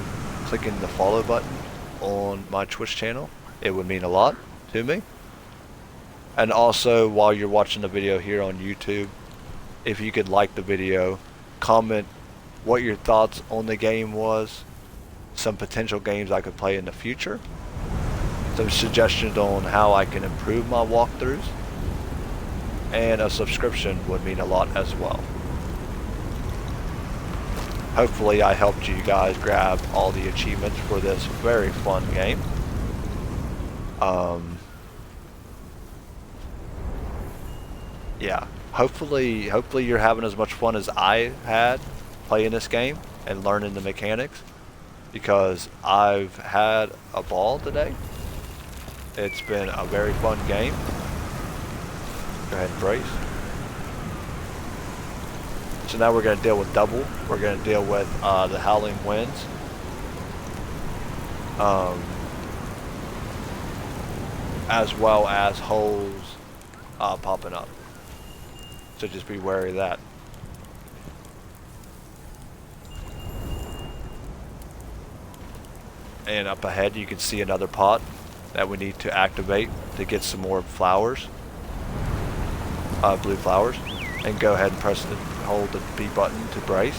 clicking the follow button on my Twitch channel, it would mean a lot to me. And also, while you're watching the video here on YouTube, if you could like the video, comment what your thoughts on the game was, some potential games I could play in the future, some suggestions on how I can improve my walkthroughs, and a subscription would mean a lot as well. Hopefully I helped you guys grab all the achievements for this very fun game. Yeah, hopefully you're having as much fun as I had playing this game and learning the mechanics, because I've had a ball today. It's been a very fun game. Go ahead and brace. So now we're going to deal with double. We're going to deal with the howling winds. As well as holes popping up. So just be wary of that. And up ahead you can see another pot that we need to activate to get some more flowers. Blue flowers. And go ahead and hold the B button to brace.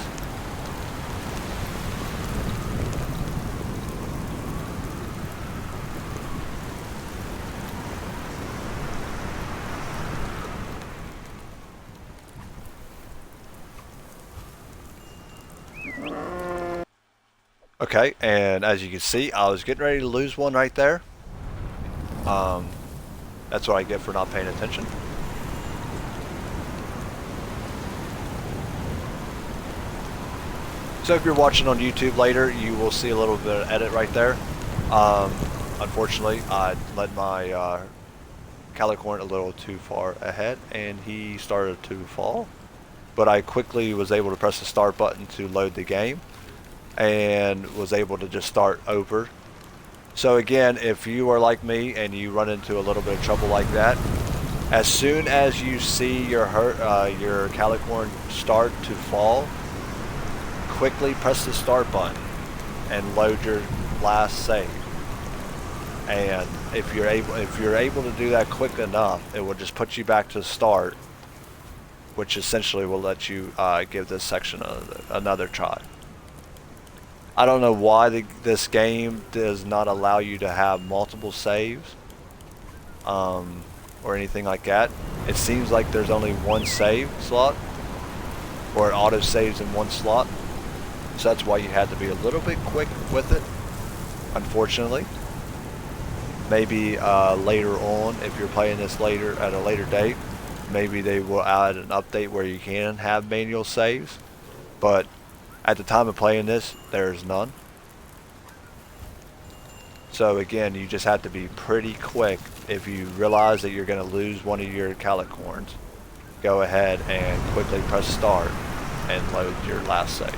Okay, and as you can see, I was getting ready to lose one right there. That's what I get for not paying attention. So if you're watching on YouTube later, you will see a little bit of edit right there. Unfortunately, I led my Calicorn a little too far ahead, and he started to fall. But I quickly was able to press the start button to load the game, and was able to just start over. So again, if you are like me and you run into a little bit of trouble like that, as soon as you see your Calicorn start to fall, quickly press the start button and load your last save. And if you're able to do that quick enough, it will just put you back to start, which essentially will let you give this section another try. I don't know why this game does not allow you to have multiple saves or anything like that. It seems like there's only one save slot, or it auto saves in one slot. So that's why you had to be a little bit quick with it, unfortunately. Maybe later on, if you're playing this later at a later date, maybe they will add an update where you can have manual saves. But at the time of playing this, there's none. So again, you just have to be pretty quick if you realize that you're going to lose one of your Calicorns. go ahead and quickly press start and load your last save.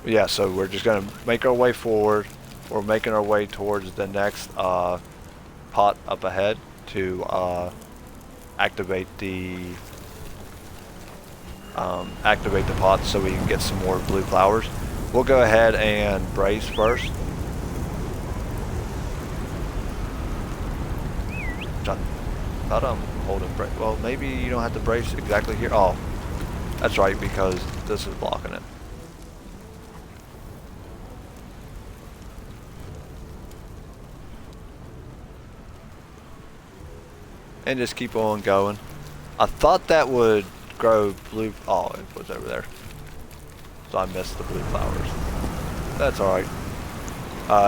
Yeah, so we're just going to make our way forward. We're making our way towards the next pot up ahead to activate the pot so we can get some more blue flowers. We'll go ahead and brace first. I thought I'm holding brace. Well, maybe you don't have to brace exactly here. Oh, that's right, because this is blocking it. And just keep on going. I thought that would grow blue. Oh, it was over there. So I missed the blue flowers. That's alright.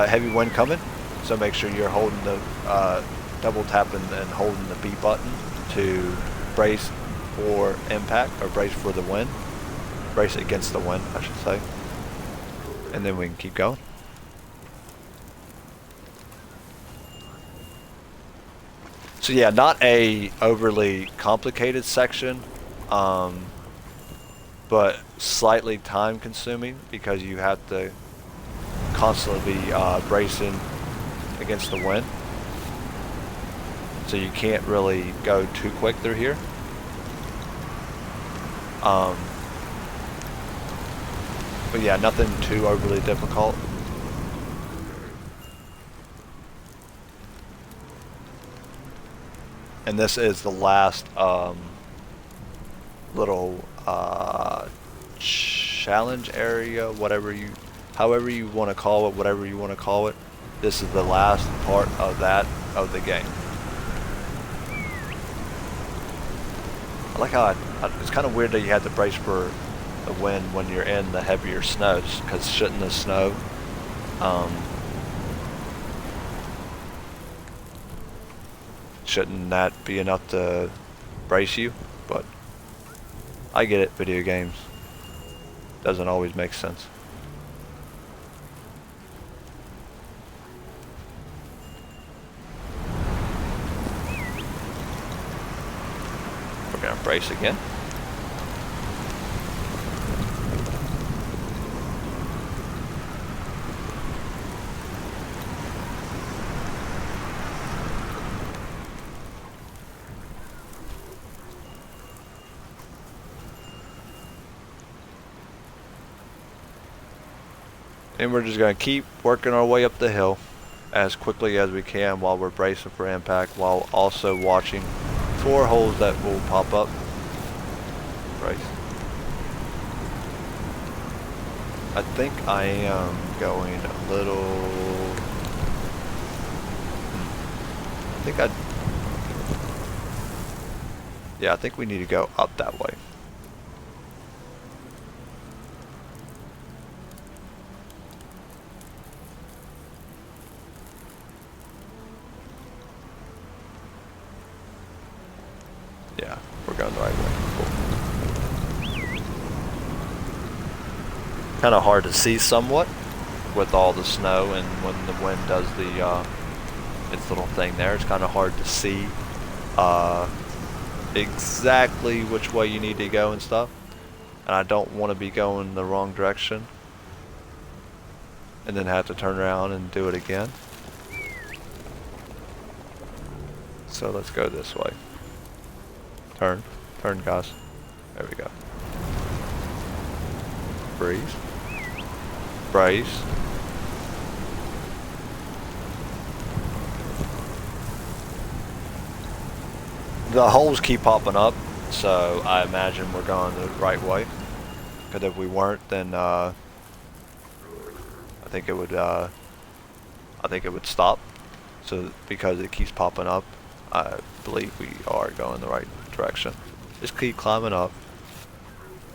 Heavy wind coming. So make sure you're holding the, double tapping and holding the B button to brace for impact, or brace for the wind. Brace against the wind, I should say. And then we can keep going. So yeah, not a overly complicated section, but slightly time consuming because you have to constantly be bracing against the wind. So you can't really go too quick through here. But yeah, nothing too overly difficult. And this is the last little challenge area, however you want to call it, whatever you want to call it. This is the last part of the game. I like how it's kind of weird that you have to brace for the wind when you're in the heavier snow, because shouldn't the snow shouldn't that be enough to brace you? But I get it, video games doesn't always make sense. We're gonna brace again. And we're just going to keep working our way up the hill as quickly as we can while we're bracing for impact, while also watching for holes that will pop up. Brace. I think I am going a little... Yeah, I think we need to go up that way. Yeah, we're going the right way. Cool. Kind of hard to see somewhat with all the snow, and when the wind does its little thing there, it's kind of hard to see exactly which way you need to go and stuff. And I don't want to be going the wrong direction and then have to turn around and do it again. So let's go this way. Turn, guys. There we go. Breeze. Brace. The holes keep popping up, so I imagine we're going the right way. Because if we weren't, then I think it would stop. So because it keeps popping up, I believe we are going the right direction. Just keep climbing up.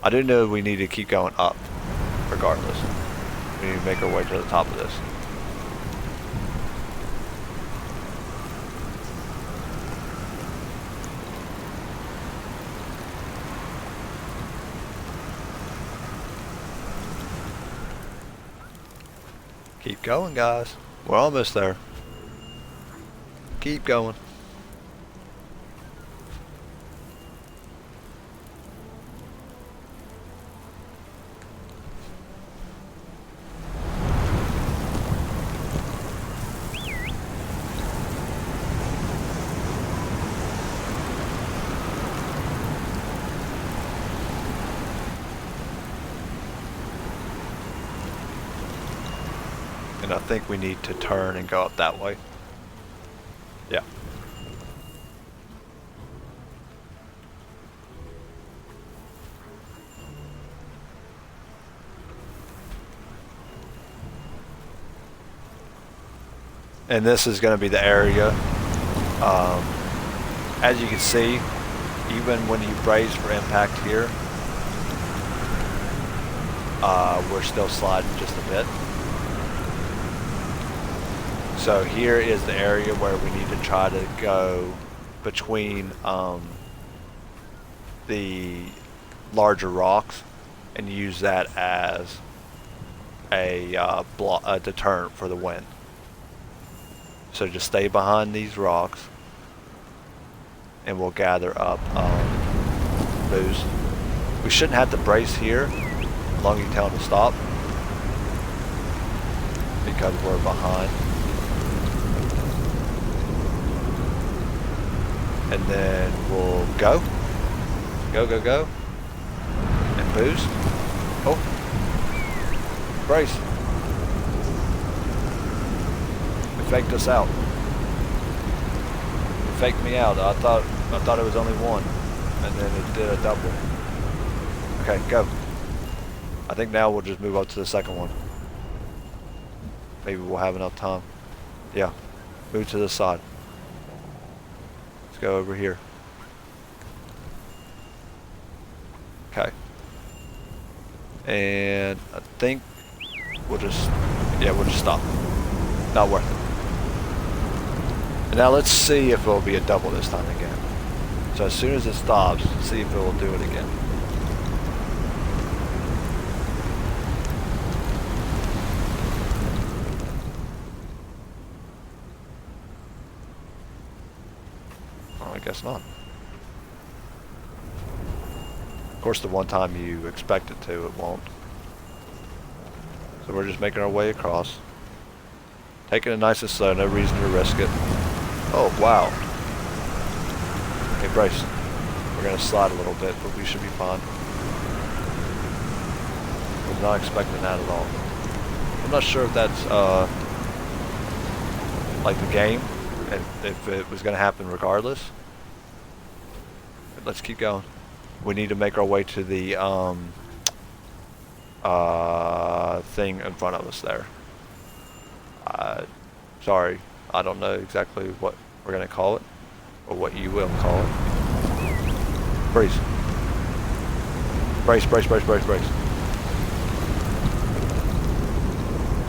I do know we need to keep going up regardless. We need to make our way to the top of this. Keep going, guys. We're almost there. Keep going. And I think we need to turn and go up that way. Yeah. And this is going to be the area. As you can see, even when you brace for impact here, we're still sliding just a bit. So here is the area where we need to try to go between the larger rocks and use that as a deterrent for the wind. So just stay behind these rocks and we'll gather up boost. We shouldn't have to brace here as long as you tell them to stop because we're behind. And then we'll go, and boost. Oh, brace. It faked us out. It faked me out. I thought it was only one, and then it did a double. Okay, go. I think now we'll just move up to the second one. Maybe we'll have enough time. Yeah, move to the side. Go over here. Okay. And I think we'll just stop. Not worth it. And now let's see if it'll be a double this time again. So as soon as it stops, see if it will do it again. I guess not. Of course, the one time you expect it to, it won't. So we're just making our way across. Taking it nice and slow, no reason to risk it. Oh, wow. Okay, brace. We're going to slide a little bit, but we should be fine. Was not expecting that at all. I'm not sure if that's, like the game, and if it was going to happen regardless. Let's keep going. We need to make our way to the thing in front of us there. Sorry, I don't know exactly what we're going to call it, or what you will call it. Brace. Brace, brace, brace, brace, brace.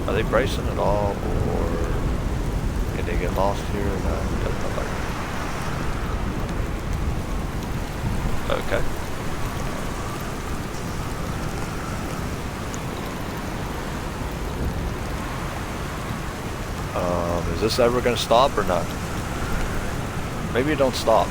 Are they bracing at all, or can they get lost here? No, it doesn't look like it. Okay. Is this ever going to stop or not? Maybe it don't stop.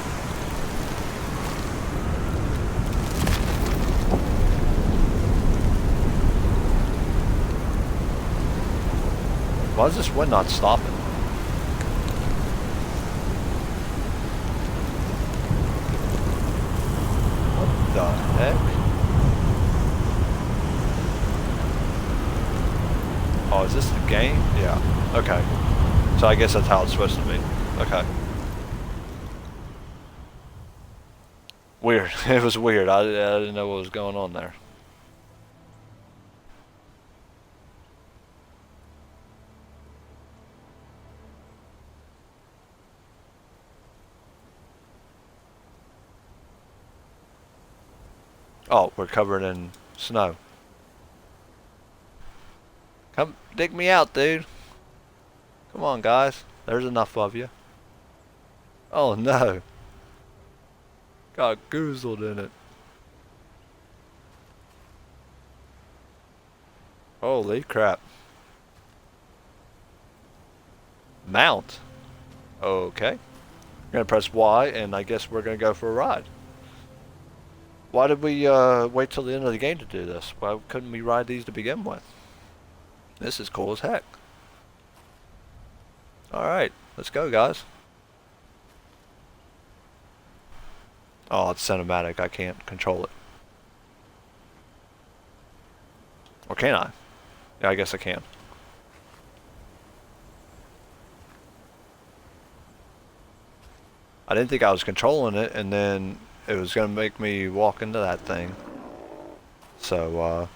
Why is this wind not stopping? What the heck? Oh, is this the game? Yeah. Okay. So I guess that's how it's supposed to be. Okay. Weird. It was weird. I didn't know what was going on there. Oh, we're covered in snow. Come dig me out, dude. Come on, guys. There's enough of you. Oh, no. Got goozled in it. Holy crap. Mount. Okay. We're going to press Y, and I guess we're going to go for a ride. Why did we wait till the end of the game to do this? Why couldn't we ride these to begin with? This is cool as heck. Alright, let's go, guys. Oh, it's cinematic. I can't control it. Or can I? Yeah, I guess I can. I didn't think I was controlling it, and then it was going to make me walk into that thing. So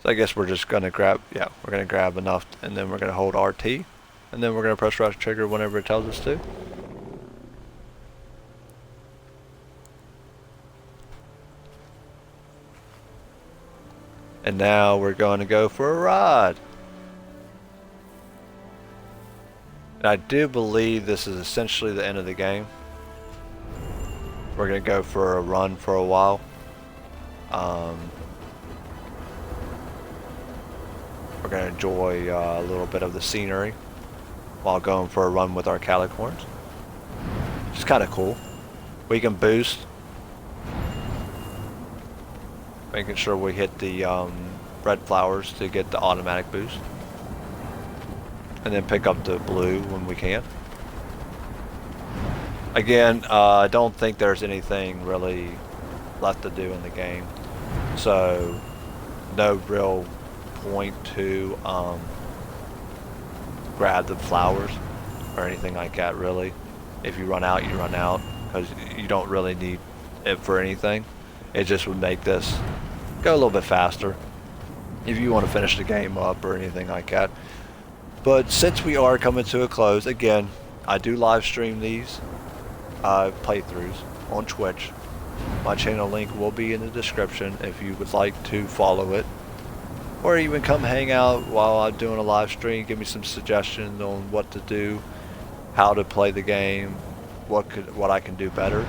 I guess we're just going to grab, yeah, we're going to grab enough, and then we're going to hold RT, and then we're going to press rush trigger whenever it tells us to. And now we're going to go for a ride. And I do believe this is essentially the end of the game. We're going to go for a run for a while. We're going to enjoy a little bit of the scenery while going for a run with our calicorns. Which is kind of cool. We can boost. Making sure we hit the red flowers to get the automatic boost. And then pick up the blue when we can. Again, I don't think there's anything really left to do in the game. So, no real point to grab the flowers or anything like that, really. If you run out, you run out. Because you don't really need it for anything. It just would make this go a little bit faster. If you want to finish the game up or anything like that. But since we are coming to a close, again, I do live stream these playthroughs on Twitch. My channel link will be in the description if you would like to follow it. Or even come hang out while I'm doing a live stream, give me some suggestions on what to do, how to play the game, what I can do better.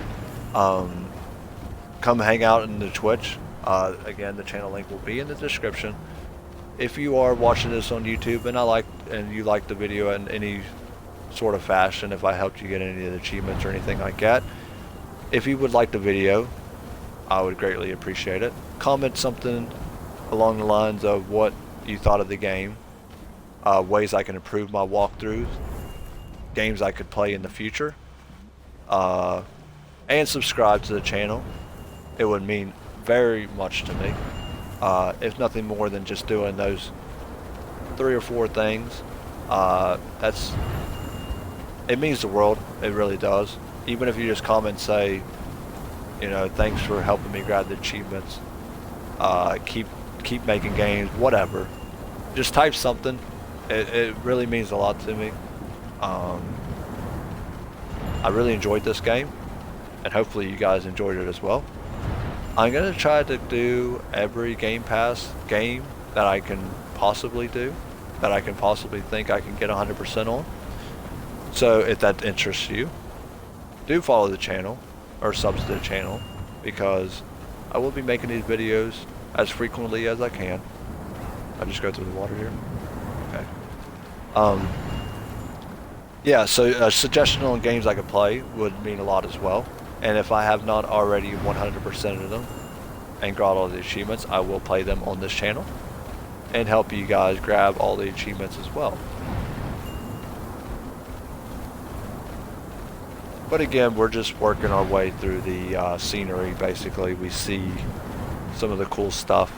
Come hang out in the Twitch. Again, the channel link will be in the description. If you are watching this on YouTube and you like the video in any sort of fashion, if I helped you get any of the achievements or anything like that, if you would like the video, I would greatly appreciate it. Comment something along the lines of what you thought of the game, ways I can improve my walkthroughs, games I could play in the future, and subscribe to the channel. It would mean very much to me. If nothing more than just doing those 3 or 4 things, it means the world. It really does. Even if you just comment and say, you know, thanks for helping me grab the achievements, keep making games, whatever. Just type something. It really means a lot to me. I really enjoyed this game, and hopefully you guys enjoyed it as well. I'm going to try to do every Game Pass game that I can possibly do, that I can possibly think I can get 100% on. So if that interests you, do follow the channel, or sub to the channel, because I will be making these videos as frequently as I can. I just go through the water here. Okay. Yeah, so a suggestion on games I could play would mean a lot as well. And if I have not already 100% of them and got all the achievements, I will play them on this channel and help you guys grab all the achievements as well. But again, we're just working our way through the scenery. Basically, we see some of the cool stuff.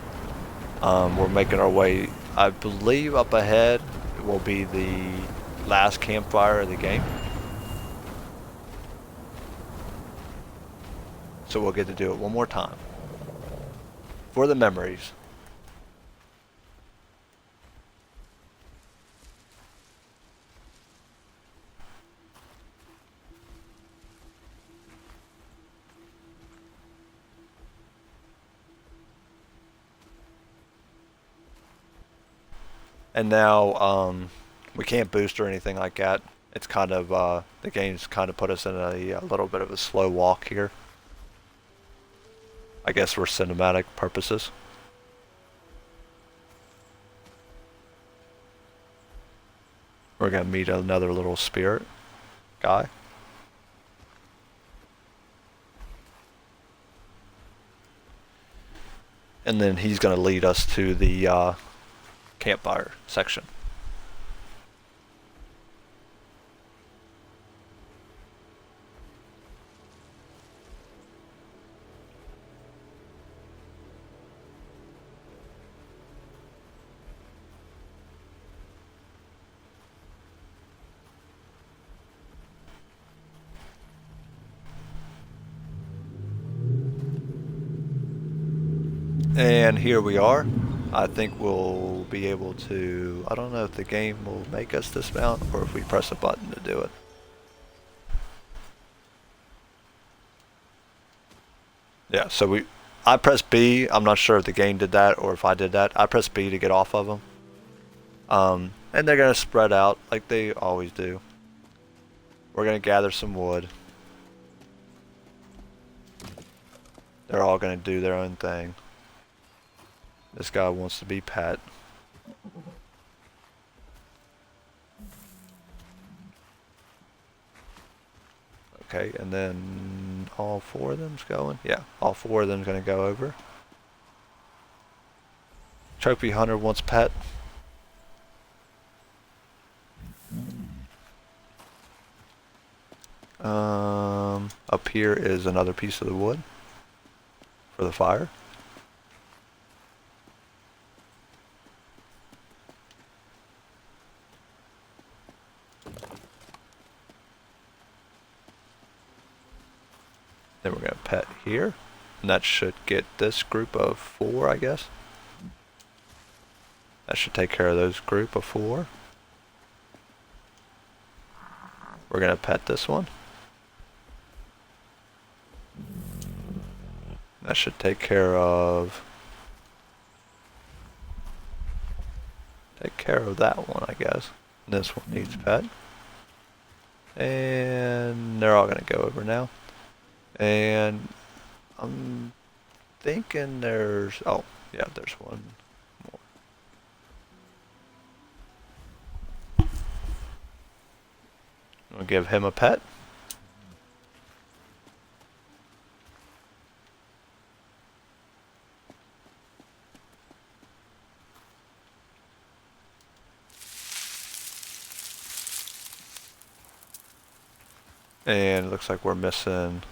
We're making our way, I believe up ahead will be the last campfire of the game. So we'll get to do it one more time for the memories. And now we can't boost or anything like that. It's kind of the game's kind of put us in a little bit of a slow walk here. I guess for cinematic purposes. We're gonna meet another little spirit guy. And then he's gonna lead us to the campfire section. And here we are. I think we'll be able to, I don't know if the game will make us dismount or if we press a button to do it. Yeah, so I pressed B. I'm not sure if the game did that or if I did that. I pressed B to get off of them. And they're gonna spread out like they always do. We're gonna gather some wood. They're all gonna do their own thing. This guy wants to be pet. Okay, and then all four of them's going? Yeah, all four of them's gonna go over. Trophy Hunter wants pet. Up here is another piece of the wood for the fire. Then we're gonna pet here, and that should get this group of 4, I guess. That should take care of those group of 4. We're gonna pet this one. That should take care of that one, I guess. And this one needs pet. And they're all gonna go over now. And I'm thinking there's, oh yeah, there's one more. I'm gonna give him a pet. And it looks like we're missing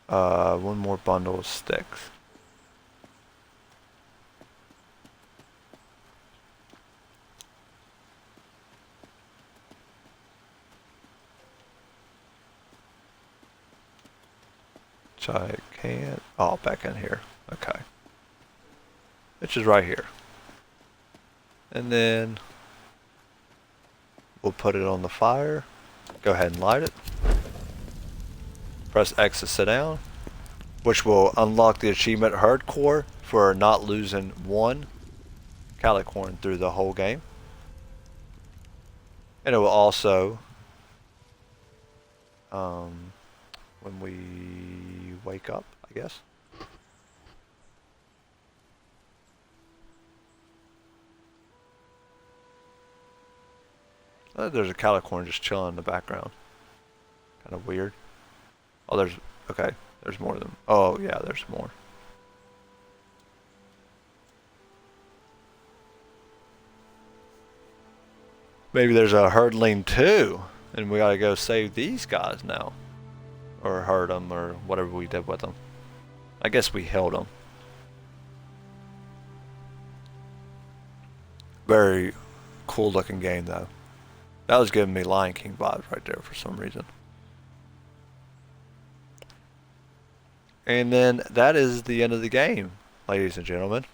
one more bundle of sticks. Which I can't, oh, back in here, okay. Which is right here. And then we'll put it on the fire. Go ahead and light it. Press X to sit down, which will unlock the achievement Hardcore for not losing one calicorn through the whole game. And it will also, when we wake up, I guess. There's a calicorn just chilling in the background. Kind of weird. Oh, there's, okay, there's more of them. Oh, yeah, there's more. Maybe there's a Herdling too, and we gotta go save these guys now. Or hurt them, or whatever we did with them. I guess we held them. Very cool looking game though. That was giving me Lion King vibes right there for some reason. And then that is the end of the game, ladies and gentlemen.